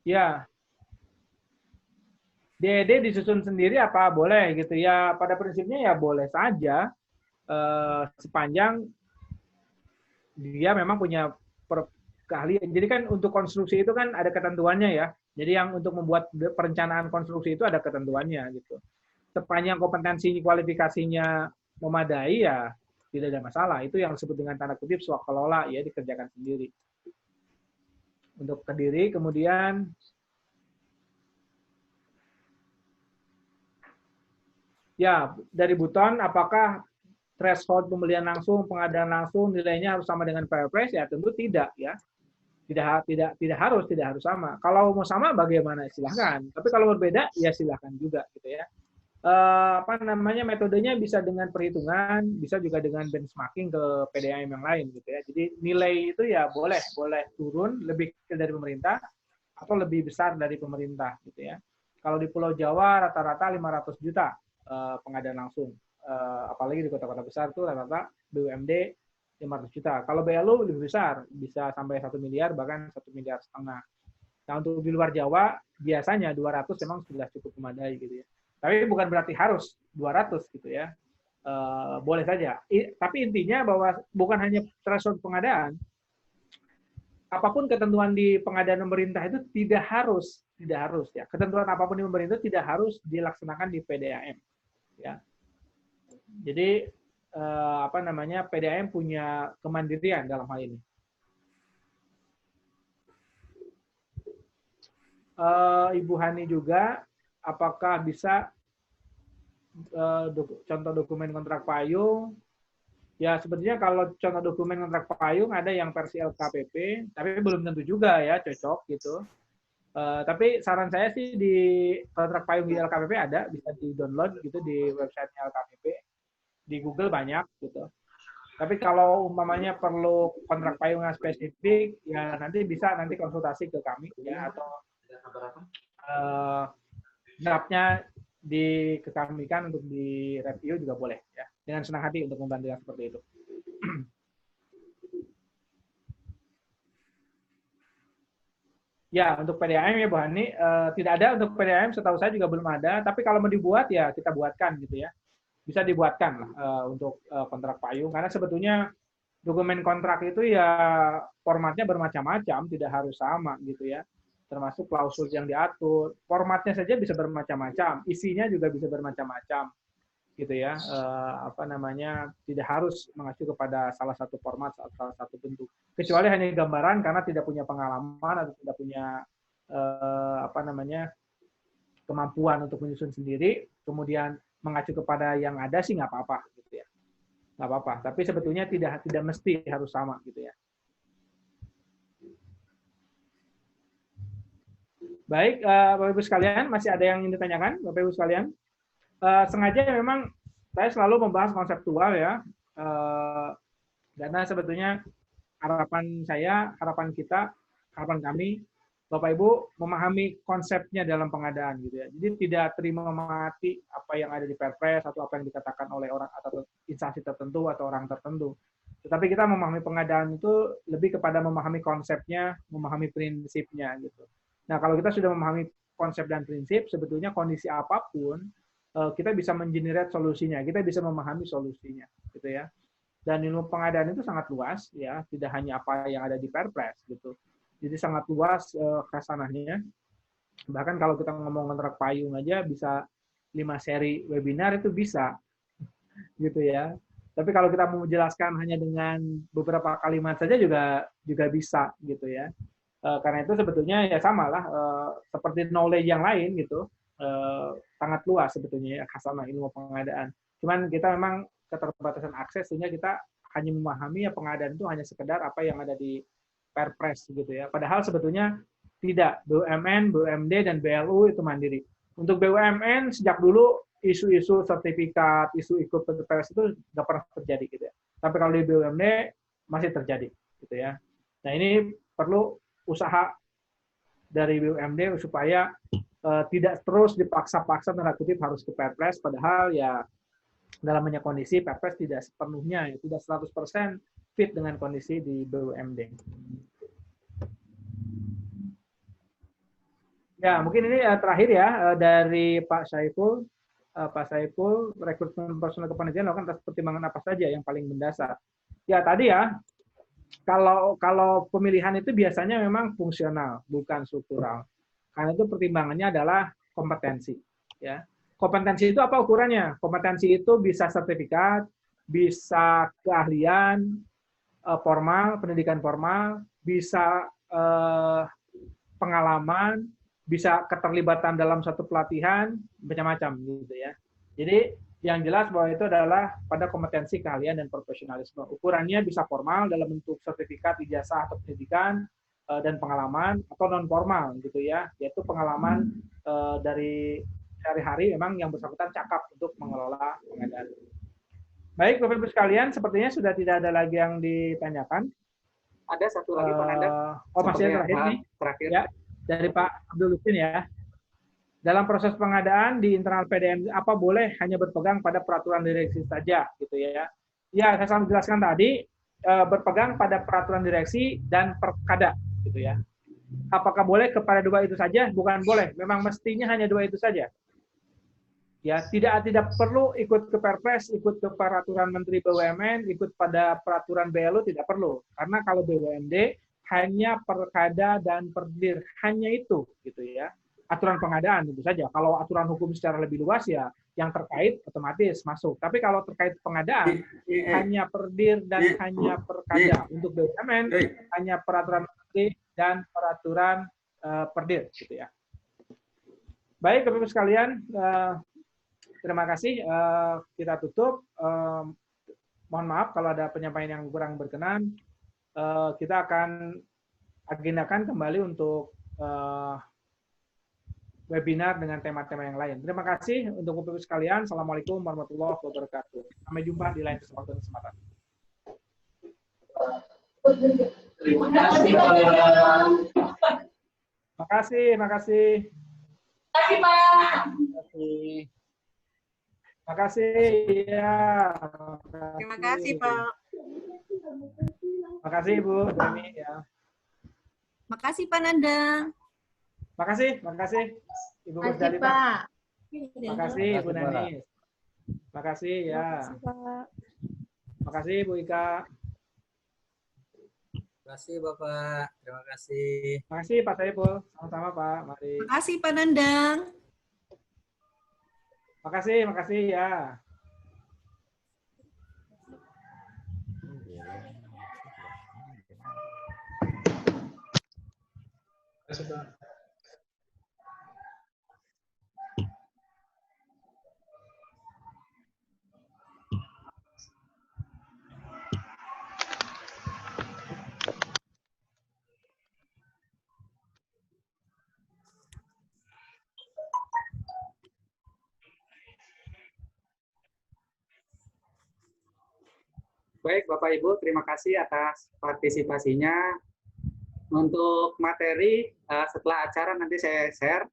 Speaker 5: Ya. DED disusun sendiri apa boleh gitu ya. Pada prinsipnya ya boleh saja. Sepanjang dia memang punya keahlian. Jadi kan untuk konstruksi itu kan ada ketentuannya ya. Jadi yang untuk membuat perencanaan konstruksi itu ada ketentuannya gitu. Sepanjang kompetensi kualifikasinya memadai ya tidak ada masalah. Itu yang disebut dengan tanda kutip swakelola ya, dikerjakan sendiri. Untuk Kediri kemudian ya dari Buton, apakah threshold pembelian langsung, pengadaan langsung nilainya harus sama dengan Perpres? Ya tentu tidak ya. Tidak harus sama. Kalau mau sama bagaimana? Silahkan. Tapi kalau berbeda ya silahkan juga gitu ya. apa namanya, metodenya bisa dengan perhitungan, bisa juga dengan benchmarking ke PDAM yang lain gitu ya. Jadi nilai itu ya boleh turun lebih kecil dari pemerintah atau lebih besar dari pemerintah gitu ya. Kalau di Pulau Jawa rata-rata 500 juta pengadaan langsung. Apalagi di kota-kota besar tuh rata-rata BUMD 500 juta. Kalau BLU lebih besar, bisa sampai 1 miliar bahkan 1,5 miliar. Nah, untuk di luar Jawa biasanya 200 memang sudah cukup memadai gitu ya. Tapi bukan berarti harus 200 gitu ya. Boleh saja. Tapi intinya bahwa bukan hanya threshold pengadaan, apapun ketentuan di pengadaan pemerintah itu tidak harus ya. Ketentuan apapun di pemerintah itu tidak harus dilaksanakan di PDAM ya. Jadi apa namanya, PDAM punya kemandirian dalam hal ini. Ibu Hani juga, apakah bisa contoh dokumen kontrak payung? Ya sebenarnya kalau contoh dokumen kontrak payung ada yang versi LKPP, tapi belum tentu juga ya cocok gitu. Tapi saran saya sih di kontrak payung di LKPP ada, bisa di-download gitu di websitenya LKPP, di Google banyak gitu. Tapi kalau umpamanya perlu kontrak payung yang spesifik, ya nanti konsultasi ke kami ya, atau draftnya dikekamikan untuk di-review juga boleh ya. Dengan senang hati untuk membantu yang seperti itu. Ya, untuk PDAM ya Bu Hani, tidak ada untuk PDAM, setahu saya juga belum ada, tapi kalau mau dibuat ya kita buatkan gitu ya. Bisa dibuatkan lah untuk kontrak payung, karena sebetulnya dokumen kontrak itu ya formatnya bermacam-macam, tidak harus sama gitu ya. Termasuk klausul yang diatur, formatnya saja bisa bermacam-macam, isinya juga bisa bermacam-macam gitu ya. Apa namanya, tidak harus mengacu kepada salah satu format, salah satu bentuk, kecuali hanya gambaran karena tidak punya pengalaman atau tidak punya apa namanya, kemampuan untuk menyusun sendiri, kemudian mengacu kepada yang ada sih nggak apa-apa gitu ya, nggak apa-apa. Tapi sebetulnya tidak mesti harus sama gitu ya. Baik, Bapak Ibu sekalian, masih ada yang ingin ditanyakan, Bapak Ibu sekalian? Sengaja memang saya selalu membahas konseptual ya, karena sebetulnya harapan saya, harapan kita, harapan kami, Bapak Ibu memahami konsepnya dalam pengadaan gitu ya. Jadi tidak terima mati apa yang ada di Perpres atau apa yang dikatakan oleh orang atau instansi tertentu atau orang tertentu. Tetapi kita memahami pengadaan itu lebih kepada memahami konsepnya, memahami prinsipnya gitu. Nah, kalau kita sudah memahami konsep dan prinsip, sebetulnya kondisi apapun kita bisa mengenerate solusinya, kita bisa memahami solusinya gitu ya. Dan ilmu pengadaan itu sangat luas ya, tidak hanya apa yang ada di Perpres gitu. Jadi sangat luas khasanahnya. Bahkan kalau kita ngomong kontrak payung aja bisa 5 seri webinar itu bisa gitu ya. Tapi kalau kita mau menjelaskan hanya dengan beberapa kalimat saja juga bisa gitu ya. Karena itu sebetulnya ya samalah seperti knowledge yang lain gitu. Sangat luas sebetulnya ya khasanah ilmu pengadaan. Cuman kita memang keterbatasan akses sehingga kita hanya memahami ya pengadaan itu hanya sekedar apa yang ada di Perpres gitu ya. Padahal sebetulnya tidak. BUMN, BUMD, dan BLU itu mandiri. Untuk BUMN sejak dulu isu-isu sertifikat, isu ikut Perpres itu nggak pernah terjadi gitu ya. Tapi kalau di BUMD masih terjadi gitu ya. Nah ini perlu usaha dari BUMD supaya tidak terus dipaksa-paksa tanda kutip harus ke Perpres, padahal ya dalam banyak kondisi Perpres tidak sepenuhnya, ya, tidak 100% fit dengan kondisi di BUMD. Ya, mungkin ini terakhir ya dari Pak Saiful. Pak Saiful, rekrutmen personel kepanitiaan lakukan atas pertimbangan apa saja yang paling mendasar? Ya tadi ya, kalau pemilihan itu biasanya memang fungsional, bukan struktural. Karena itu pertimbangannya adalah kompetensi. Ya, kompetensi itu apa ukurannya? Kompetensi itu bisa sertifikat, bisa keahlian formal, pendidikan formal, bisa pengalaman, bisa keterlibatan dalam satu pelatihan, macam-macam gitu ya. Jadi yang jelas bahwa itu adalah pada kompetensi, keahlian, dan profesionalisme. Ukurannya bisa formal dalam bentuk sertifikat, ijazah, atau pendidikan, dan pengalaman, atau non formal gitu ya, yaitu pengalaman dari sehari-hari memang yang bersangkutan cakap untuk mengelola pengadaan. Baik, Bapak Ibu sekalian, sepertinya sudah tidak ada lagi yang ditanyakan.
Speaker 2: Ada satu lagi Pak Nanda.
Speaker 5: Masih terakhir nih.
Speaker 2: Terakhir.
Speaker 5: Ya, dari Pak Abdul Husin ya. Dalam proses pengadaan di internal PDM apa boleh hanya berpegang pada peraturan direksi saja gitu ya. Ya, saya selalu jelaskan tadi berpegang pada peraturan direksi dan perkada gitu ya. Apakah boleh kepada dua itu saja? Bukan boleh. Memang mestinya hanya dua itu saja. Ya, tidak perlu ikut ke Perpres, ikut ke peraturan Menteri BUMN, ikut pada peraturan BLU, tidak perlu. Karena kalau BUMD hanya perkada dan perdir, hanya itu gitu ya. Aturan pengadaan tentu saja. Kalau aturan hukum secara lebih luas ya yang terkait otomatis masuk. Tapi kalau terkait pengadaan hanya perdir dan hanya perkada. Untuk BUMN hanya peraturan Menteri dan peraturan perdir gitu ya. Baik, Bapak Ibu sekalian, terima kasih. Kita tutup. Mohon maaf kalau ada penyampaian yang kurang berkenan. Kita akan agendakan kembali untuk webinar dengan tema-tema yang lain. Terima kasih untuk Bapak Ibu sekalian. Assalamualaikum warahmatullahi wabarakatuh. Sampai jumpa di lain kesempatan.
Speaker 7: Terima kasih, Pak.
Speaker 5: Makasih, makasih.
Speaker 7: Makasih, Pak.
Speaker 5: Makasih, ya.
Speaker 8: Terima kasih, Pak.
Speaker 5: Makasih, Bu Dani, ya.
Speaker 8: Makasih, Pak Nandang.
Speaker 5: Makasih Ibu
Speaker 7: Makasih,
Speaker 5: Musdalifah.
Speaker 7: Pak.
Speaker 5: Makasih Ibu Nani. Makasih ya.
Speaker 8: Makasih, Pak.
Speaker 5: Makasih Bu Ika.
Speaker 9: Terima kasih Bapak. Terima kasih.
Speaker 5: Makasih Pak Saiful. Sama-sama Pak. Mari.
Speaker 8: Makasih, Pak Nandang.
Speaker 5: Makasih ya.
Speaker 2: Baik, Bapak Ibu, terima kasih atas partisipasinya. Untuk materi setelah acara nanti saya share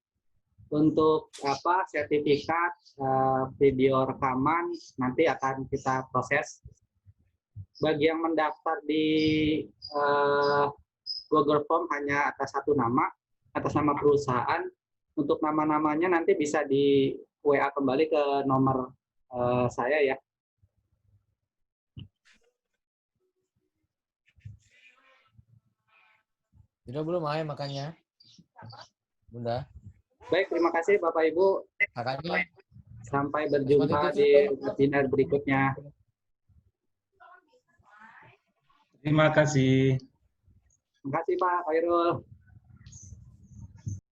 Speaker 2: untuk sertifikat video rekaman nanti akan kita proses. Bagi yang mendaftar di Google Form hanya atas satu nama, atas nama perusahaan. Untuk nama-namanya nanti bisa di WA kembali ke nomor saya ya.
Speaker 9: Sudah belum makannya? Bunda?
Speaker 2: Baik, terima kasih Bapak Ibu.
Speaker 9: Makannya?
Speaker 2: Sampai berjumpa di webinar berikutnya.
Speaker 1: Terima kasih.
Speaker 2: Terima kasih Pak Khairul.